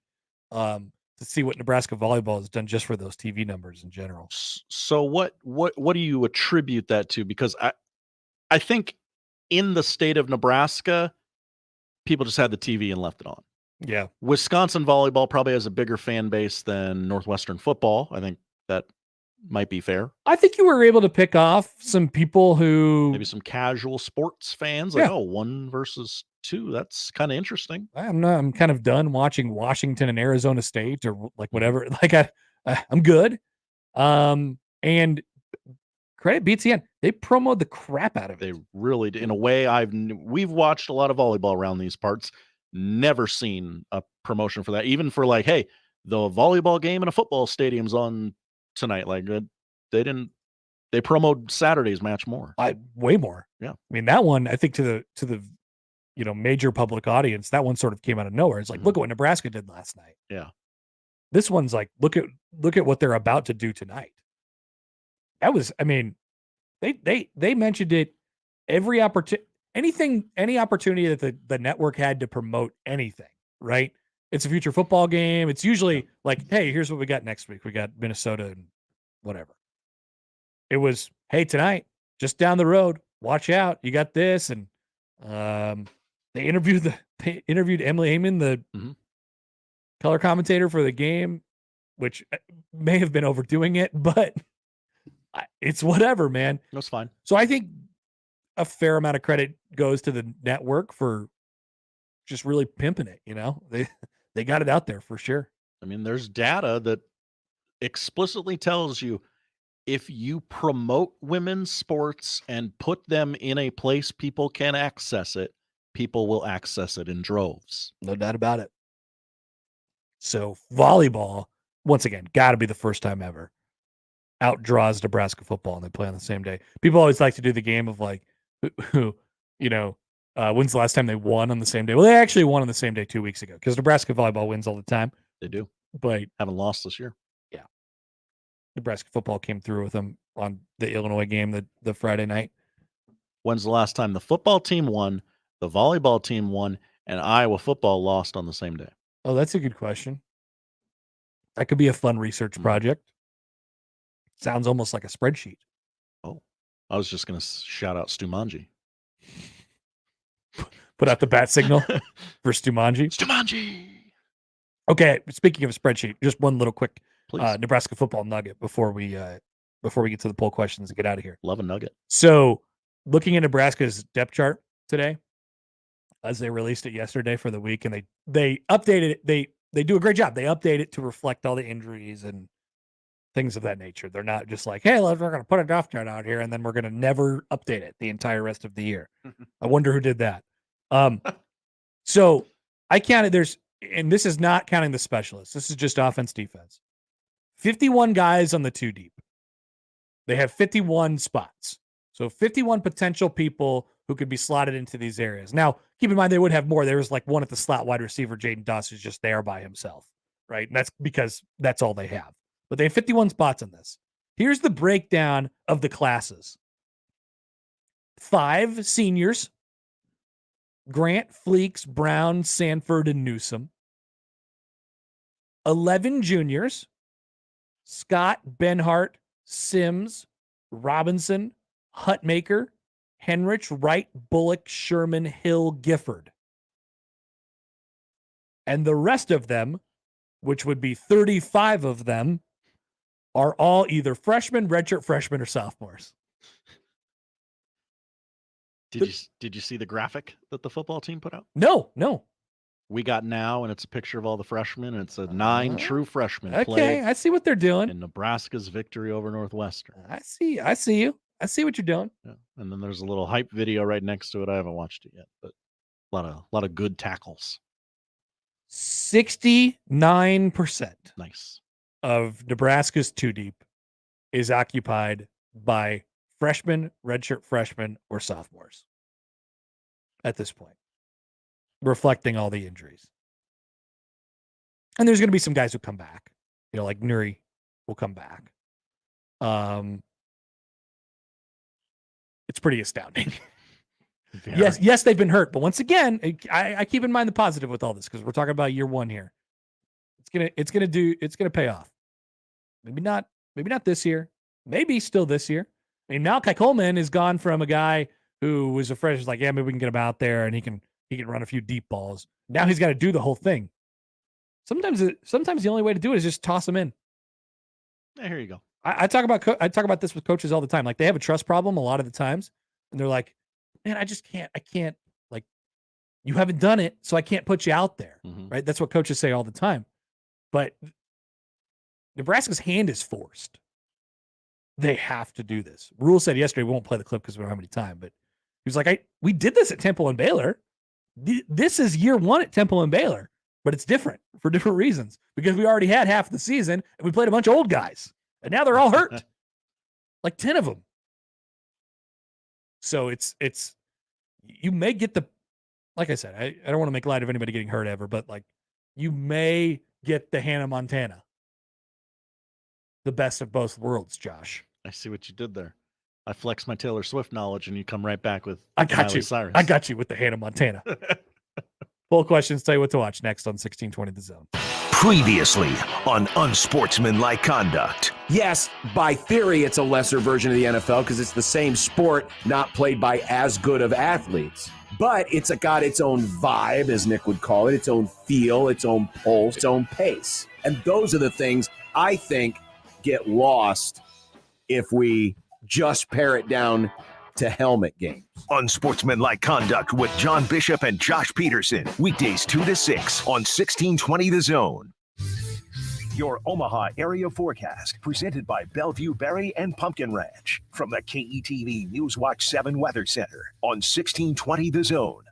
to see what Nebraska volleyball has done just for those TV numbers in general. So what do you attribute that to? Because I think in the state of Nebraska, people just had the TV and left it on. Yeah. Wisconsin volleyball probably has a bigger fan base than Northwestern football. I think that might be fair. I think you were able to pick off some people who maybe some casual sports fans like, 1 versus 2. That's kind of interesting. I'm kind of done watching Washington and Arizona State or like whatever. Like I'm good. And credit BTN, they promoted the crap out of it. They really did. In a way, we've watched a lot of volleyball around these parts. Never seen a promotion for that. Even for like, hey, the volleyball game in a football stadium's on tonight. Like they promote Saturday's match more. Way more. Yeah. I mean, that one, I think to the major public audience, that one sort of came out of nowhere. It's like, look at what Nebraska did last night. Yeah. This one's like, look at what they're about to do tonight. That was, I mean, they mentioned it every opportunity, any opportunity that the network had to promote anything, right? It's a future football game. It's usually like, hey, here's what we got next week. We got Minnesota and whatever. It was, hey, tonight, just down the road, watch out. You got this. And they interviewed Emily Heyman, the color commentator for the game, which may have been overdoing it, but it's whatever, man. That's fine. So I think a fair amount of credit goes to the network for just really pimping it. They got it out there for sure. I mean, there's data that explicitly tells you if you promote women's sports and put them in a place people can access it, people will access it in droves. No doubt about it. So volleyball, once again, got to be the first time ever, outdraws Nebraska football, and they play on the same day. People always like to do the game of like, when's the last time they won on the same day? Well, they actually won on the same day 2 weeks ago because Nebraska volleyball wins all the time. They do. But haven't lost this year. Yeah. Nebraska football came through with them on the Illinois game the Friday night. When's the last time the football team won, the volleyball team won, and Iowa football lost on the same day? Oh, that's a good question. That could be a fun research project. Sounds almost like a spreadsheet. Oh, I was just going to shout out Stumanji. Put out the bat signal for Stumanji. Stumanji. Okay, speaking of a spreadsheet, just one little quick Nebraska football nugget before we get to the poll questions and get out of here. Love a nugget. So, looking at Nebraska's depth chart today, as they released it yesterday for the week, and they updated it. They do a great job. They update it to reflect all the injuries and things of that nature. They're not just like, hey, we're going to put a depth chart out here, and then we're going to never update it the entire rest of the year. I wonder who did that. So I counted, and this is not counting the specialists. This is just offense, defense. 51 guys on the 2 deep. They have 51 spots. So 51 potential people who could be slotted into these areas. Now, keep in mind, they would have more. There was like one at the slot wide receiver, Jaden Doss, who's just there by himself, right? And that's because that's all they have. But they have 51 spots in this. Here's the breakdown of the classes. 5 seniors: Grant, Fleeks, Brown, Sanford, and Newsom. 11 juniors: Scott, Benhart, Sims, Robinson, Hutmaker, Henrich, Wright, Bullock, Sherman, Hill, Gifford. And the rest of them, which would be 35 of them, are all either freshmen, redshirt freshmen, or sophomores. Did you see the graphic that the football team put out? No. We got now, and it's a picture of all the freshmen, and it's 9 true freshmen. Okay, I see what they're doing. In Nebraska's victory over Northwestern. I see you. I see what you're doing. Yeah. And then there's a little hype video right next to it. I haven't watched it yet, but a lot of good tackles. 69% nice of Nebraska's 2 deep is occupied by freshmen, redshirt freshmen, or sophomores at this point, reflecting all the injuries. And there's going to be some guys who come back, like Nuri will come back. It's pretty astounding. Yes, they've been hurt, but once again, I keep in mind the positive with all this because we're talking about year 1 here. It's gonna pay off. Maybe not this year. Maybe still this year. I mean, Malachi Coleman is gone from a guy who was a fresh, like, yeah, maybe we can get him out there and he can run a few deep balls. Now he's got to do the whole thing. Sometimes the only way to do it is just toss him in. Yeah, here you go. I talk about this with coaches all the time. Like, they have a trust problem a lot of the times, and they're like, man, I can't, like, you haven't done it, so I can't put you out there, right? That's what coaches say all the time. But Nebraska's hand is forced. They have to do this. Rule said yesterday, we won't play the clip because we don't have any time, but he was like, we did this at Temple and Baylor. This is year 1 at Temple and Baylor, but it's different for different reasons because we already had half the season and we played a bunch of old guys, and now they're all hurt, like 10 of them. So it's you may get like I said, I don't want to make light of anybody getting hurt ever, but like you may get the Hannah Montana, the best of both worlds, Josh. I see what you did there. I flex my Taylor Swift knowledge, and you come right back with I got Miley you. Cyrus. I got you with the Hannah Montana. Poll questions tell you what to watch next on 1620 The Zone. Previously on Unsportsmanlike Conduct. Yes, by theory, it's a lesser version of the NFL because it's the same sport, not played by as good of athletes. But it's got its own vibe, as Nick would call it, its own feel, its own pulse, its own pace. And those are the things I think get lost if we just pare it down to helmet games. Unsportsmanlike Conduct with John Bishop and Josh Peterson. Weekdays 2 to 6 on 1620 The Zone. Your Omaha area forecast presented by Bellevue Berry and Pumpkin Ranch from the KETV Newswatch 7 Weather Center on 1620 The Zone.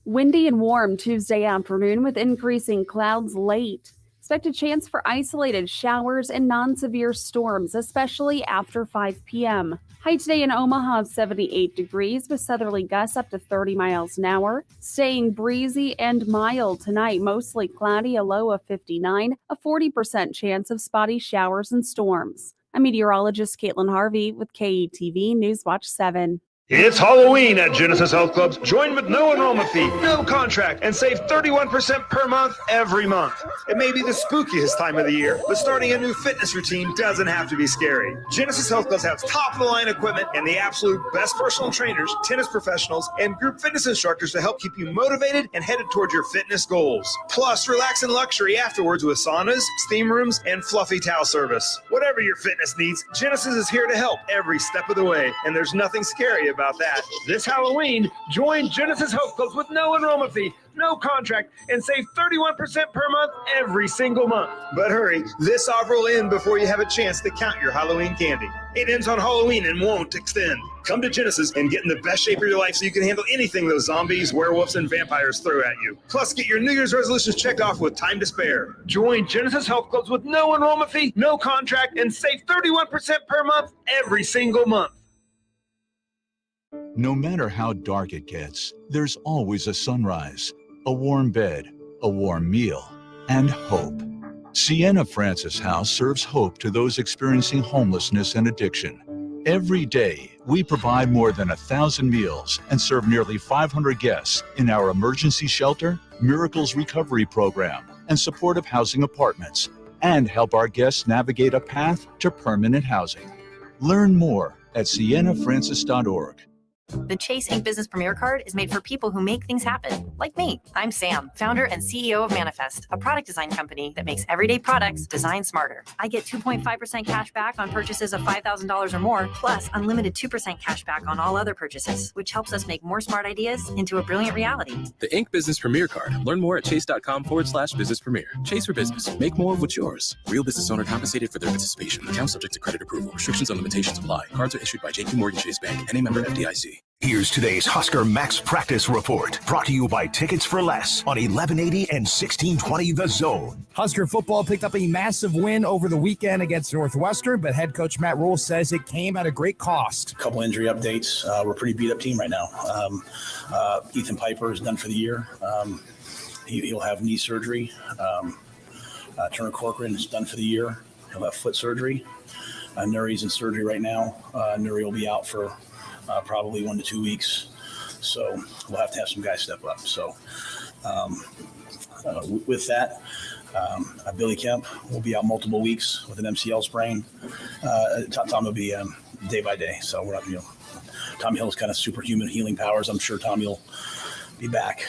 Windy and warm Tuesday afternoon with increasing clouds late. Expect a chance for isolated showers and non-severe storms, especially after 5 p.m. High today in Omaha of 78 degrees with southerly gusts up to 30 miles an hour. Staying breezy and mild tonight, mostly cloudy, a low of 59, a 40% chance of spotty showers and storms. I'm meteorologist Caitlin Harvey with KETV Newswatch 7. It's Halloween at Genesis Health Clubs. Join with no enrollment fee, no contract, and save 31% per month every month. It may be the spookiest time of the year, but starting a new fitness routine doesn't have to be scary. Genesis Health Clubs has top-of-the-line equipment and the absolute best personal trainers, tennis professionals, and group fitness instructors to help keep you motivated and headed towards your fitness goals. Plus, relax in luxury afterwards with saunas, steam rooms, and fluffy towel service. Whatever your fitness needs, Genesis is here to help every step of the way, and there's nothing scary about that. This Halloween, join Genesis Health Clubs with no enrollment fee, no contract, and save 31% per month every single month. But hurry, this offer will end before you have a chance to count your Halloween candy. It ends on Halloween and won't extend. Come to Genesis and get in the best shape of your life so you can handle anything those zombies, werewolves, and vampires throw at you. Plus, get your New Year's resolutions checked off with time to spare. Join Genesis Health Clubs with no enrollment fee, no contract, and save 31% per month every single month. No matter how dark it gets, there's always a sunrise, a warm bed, a warm meal, and hope. Sienna Francis House serves hope to those experiencing homelessness and addiction. Every day, we provide more than 1,000 meals and serve nearly 500 guests in our emergency shelter, Miracles Recovery Program, and supportive housing apartments, and help our guests navigate a path to permanent housing. Learn more at siennafrancis.org. The Chase Ink Business Premier Card is made for people who make things happen, like me. I'm Sam, founder and CEO of Manifest, a product design company that makes everyday products designed smarter. I get 2.5% cash back on purchases of $5,000 or more, plus unlimited 2% cash back on all other purchases, which helps us make more smart ideas into a brilliant reality. The Ink Business Premier Card. Learn more at chase.com/business premier. Chase for business. Make more of what's yours. Real business owner compensated for their participation. Account subject to credit approval. Restrictions and limitations apply. Cards are issued by JP Chase Bank, any member FDIC. Here's today's Husker Max Practice Report, brought to you by Tickets for Less on 1180 and 1620 The Zone. Husker football picked up a massive win over the weekend against Northwestern, but head coach Matt Rule says it came at a great cost. A couple injury updates. We're a pretty beat-up team right now. Ethan Piper is done for the year. He'll have knee surgery. Turner Corcoran is done for the year. He'll have foot surgery. Nuri's in surgery right now. Nuri will be out for probably 1 to 2 weeks. So we'll have to have some guys step up. So with that, Billy Kemp will be out multiple weeks with an MCL sprain. Tom will be day by day. So we're not, Tommy Hill's kind of superhuman healing powers. I'm sure Tommy will be back.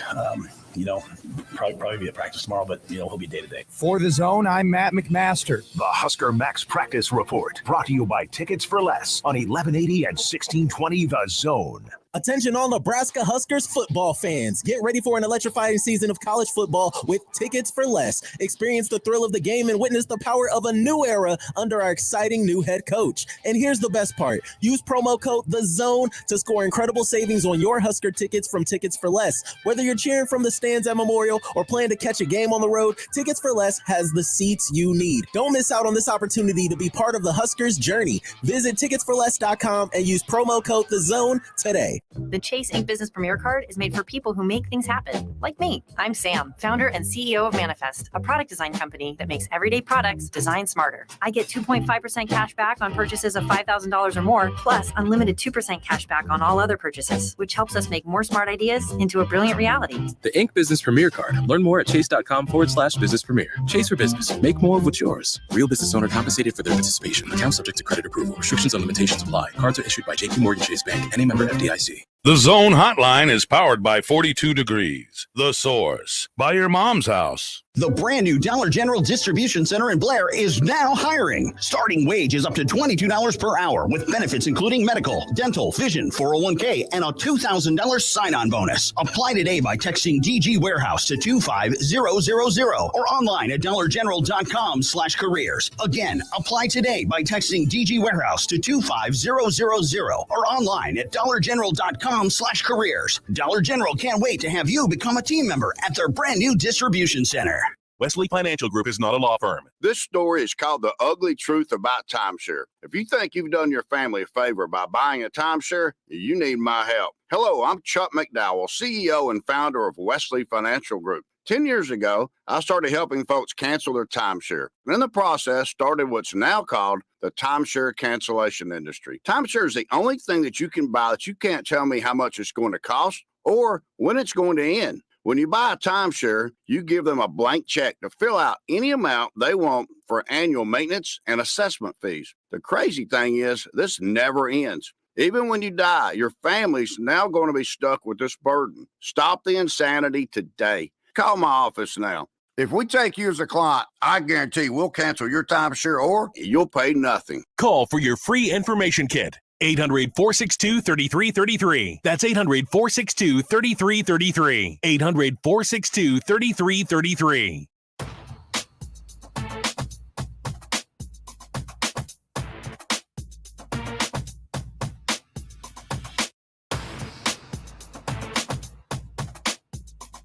Probably be at practice tomorrow, but he'll be day to day. For The Zone, I'm Matt McMaster. The Husker Max Practice Report, brought to you by Tickets for Less on 1180 and 1620 The Zone. Attention all Nebraska Huskers football fans. Get ready for an electrifying season of college football with Tickets for Less. Experience the thrill of the game and witness the power of a new era under our exciting new head coach. And here's the best part. Use promo code THEZONE to score incredible savings on your Husker tickets from Tickets for Less. Whether you're cheering from the stands at Memorial or plan to catch a game on the road, Tickets for Less has the seats you need. Don't miss out on this opportunity to be part of the Huskers journey. Visit ticketsforless.com and use promo code THEZONE today. The Chase Ink Business Premier Card is made for people who make things happen, like me. I'm Sam, founder and CEO of Manifest, a product design company that makes everyday products designed smarter. I get 2.5% cash back on purchases of $5,000 or more, plus unlimited 2% cash back on all other purchases, which helps us make more smart ideas into a brilliant reality. The Ink Business Premier Card. Learn more at chase.com/business premier. Chase for business. Make more of what's yours. Real business owner compensated for their participation. Account subject to credit approval. Restrictions and limitations apply. Cards are issued by JP Chase Bank, any member FDIC. The Zone Hotline is powered by 42 Degrees, The Source, by your mom's house, The brand new Dollar General Distribution Center in Blair is now hiring. Starting wage is up to $22 per hour with benefits including medical, dental, vision, 401k, and a $2,000 sign-on bonus. Apply today by texting DG Warehouse to 25000 or online at dollargeneral.com/careers. Again, apply today by texting DG Warehouse to 25000 or online at dollargeneral.com/careers. Dollar General can't wait to have you become a team member at their brand new distribution center. Wesley Financial Group is not a law firm. This story is called The Ugly Truth About Timeshare. If you think you've done your family a favor by buying a timeshare, you need my help. Hello, I'm Chuck McDowell, CEO and founder of Wesley Financial Group. 10 years ago, I started helping folks cancel their timeshare. And in the process, started what's now called the timeshare cancellation industry. Timeshare is the only thing that you can buy that you can't tell me how much it's going to cost or when it's going to end. When you buy a timeshare, you give them a blank check to fill out any amount they want for annual maintenance and assessment fees. The crazy thing is, this never ends. Even when you die, your family's now going to be stuck with this burden. Stop the insanity today. Call my office now. If we take you as a client, I guarantee we'll cancel your timeshare or you'll pay nothing. Call for your free information kit. 800-462-3333. That's 800-462-3333. 800-462-3333.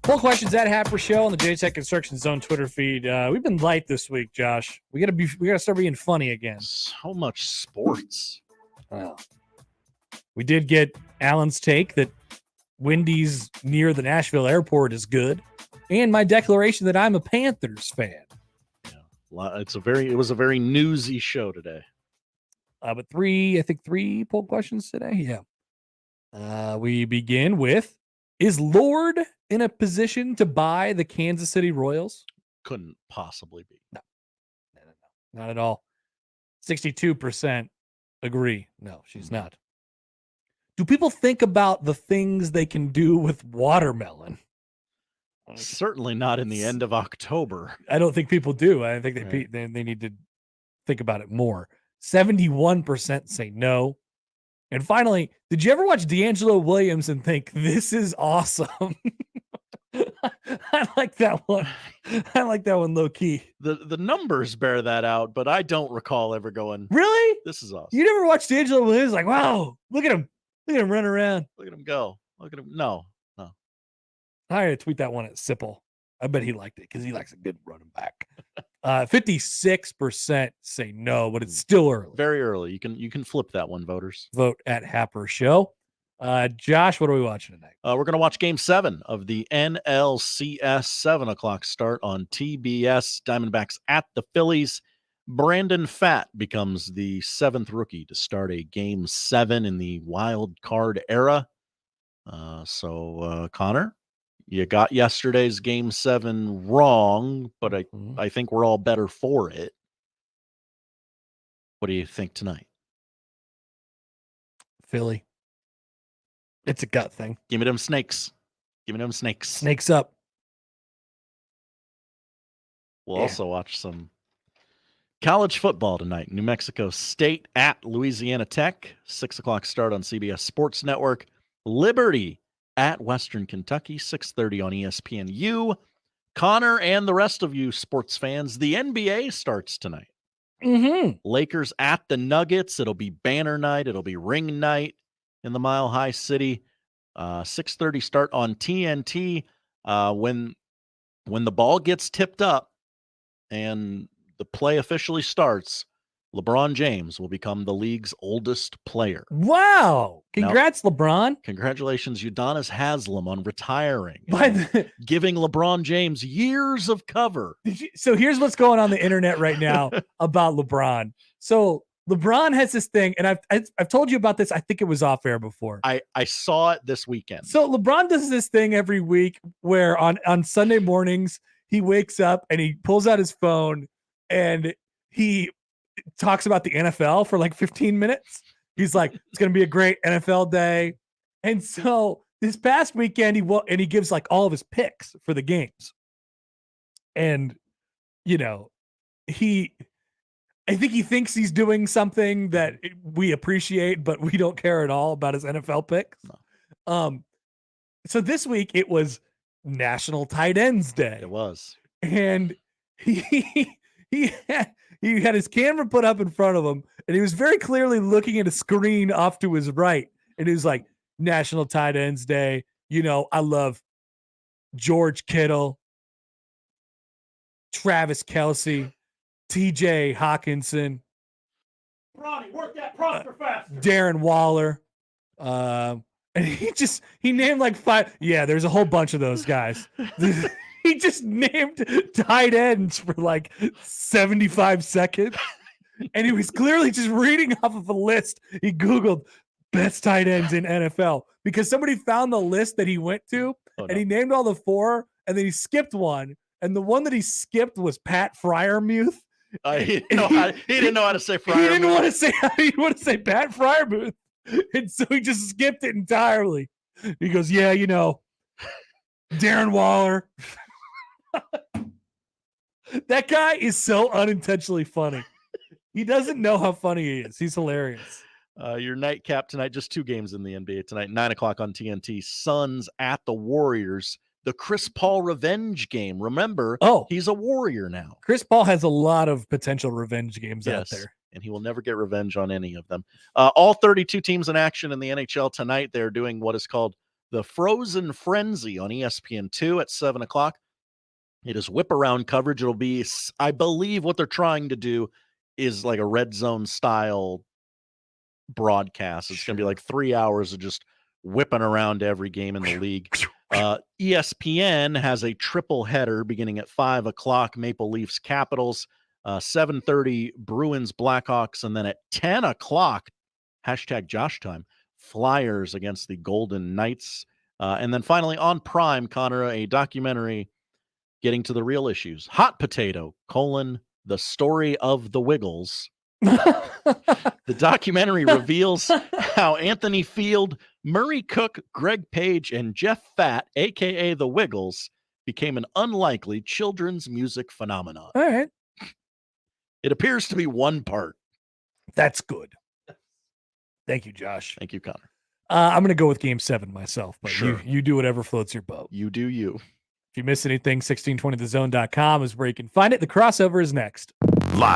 More questions at Happer Show on the JTech Construction Zone Twitter feed. We've been light this week, Josh. We gotta start being funny again. So much sports. Well, we did get Allan's take that Wendy's near the Nashville airport is good, and my declaration that I'm a Panthers fan. Yeah, it was a very newsy show today. But three poll questions today. Yeah. We begin with: is Lord in a position to buy the Kansas City Royals? Couldn't possibly be. No, not at all. 62% agree. No, she's not. Do people think about the things they can do with watermelon? Certainly not in the end of October. I don't think people do. I think they need to think about it more. 71% say no. And finally, did you ever watch D'Angelo Williams and think, this is awesome? I like that one. I like that one low key. The numbers bear that out, but I don't recall ever going, really? This is awesome. You never watched D'Angelo Williams? Like, wow, look at him. Look at him run around. Look at him go. Look at him. No. I had to tweet that one at Sipple. I bet he liked it because he likes a good running back. 56% say no, but it's still early. Very early. You can flip that one, voters. Vote at Happer Show. Josh, what are we watching tonight? We're going to watch Game 7 of the NLCS 7 o'clock start on TBS. Diamondbacks at the Phillies. Brandon Pfaadt becomes the 7th rookie to start a Game 7 in the wild card era. So Connor, you got yesterday's Game 7 wrong, but I think we're all better for it. What do you think tonight? Philly. It's a gut thing. Give me them snakes. Snakes up. We'll also watch some college football tonight. New Mexico State at Louisiana Tech. 6 o'clock start on CBS Sports Network. Liberty at Western Kentucky. 6:30 on ESPNU. Connor and the rest of you sports fans, the NBA starts tonight. Lakers at the Nuggets. It'll be banner night. It'll be ring night in the Mile High City. 6:30 start on TNT. When the ball gets tipped up and the play officially starts, LeBron James will become the league's oldest player. Wow. Congrats, LeBron. Congratulations, Udonis Haslem, on retiring. Giving LeBron James years of cover. So here's what's going on the internet right now about LeBron. So LeBron has this thing, and I've told you about this. I think it was off air before. I saw it this weekend. So LeBron does this thing every week where on Sunday mornings, he wakes up and he pulls out his phone and he talks about the NFL for like 15 minutes. He's like, it's going to be a great NFL day. And so this past weekend, he gives like all of his picks for the games. And, I think he thinks he's doing something that we appreciate, but we don't care at all about his NFL picks. So this week it was National Tight Ends Day. It was. And he had his camera put up in front of him, and he was very clearly looking at a screen off to his right. And he was like, National Tight Ends Day. I love George Kittle, Travis Kelce, TJ Hawkinson, Ronnie, work that prompter faster. Darren Waller. And he named like 5. Yeah, there's a whole bunch of those guys. He just named tight ends for like 75 seconds. And he was clearly just reading off of a list. He Googled best tight ends in NFL because somebody found the list that he went to and he named all the 4 and then he skipped one. And the one that he skipped was Pat Fryermuth. He didn't know how to say Fryermuth. He didn't want to say Pat Fryermuth. And so he just skipped it entirely. He goes, yeah, Darren Waller. That guy is so unintentionally funny. He doesn't know how funny he is. He's hilarious. Your nightcap tonight, just 2 games in the NBA tonight, 9:00 on TNT. Suns at the Warriors. The Chris Paul revenge game. Remember, he's a Warrior now. Chris Paul has a lot of potential revenge games out there. And he will never get revenge on any of them. All 32 teams in action in the NHL tonight. They're doing what is called the Frozen Frenzy on ESPN2 at 7:00. It is whip around coverage. It'll be, I believe, what they're trying to do is like a red zone style broadcast. It's going to be like 3 hours of just whipping around every game in the league. ESPN has a triple header beginning at 5:00. Maple Leafs Capitals, 7:30 Bruins Blackhawks, and then at 10:00 #Josh time, Flyers against the Golden Knights. And then finally on Prime, Connor, a documentary getting to the real issues. Hot Potato, the story of the Wiggles. The documentary reveals how Anthony Field, Murray Cook, Greg Page, and Jeff Fatt, a.k.a. the Wiggles, became an unlikely children's music phenomenon. All right. It appears to be 1 part. That's good. Thank you, Josh. Thank you, Connor. I'm going to go with Game 7 myself, but Sure. you do whatever floats your boat. You do you. If you miss anything, 1620thezone.com is where you can find it. The crossover is next. Live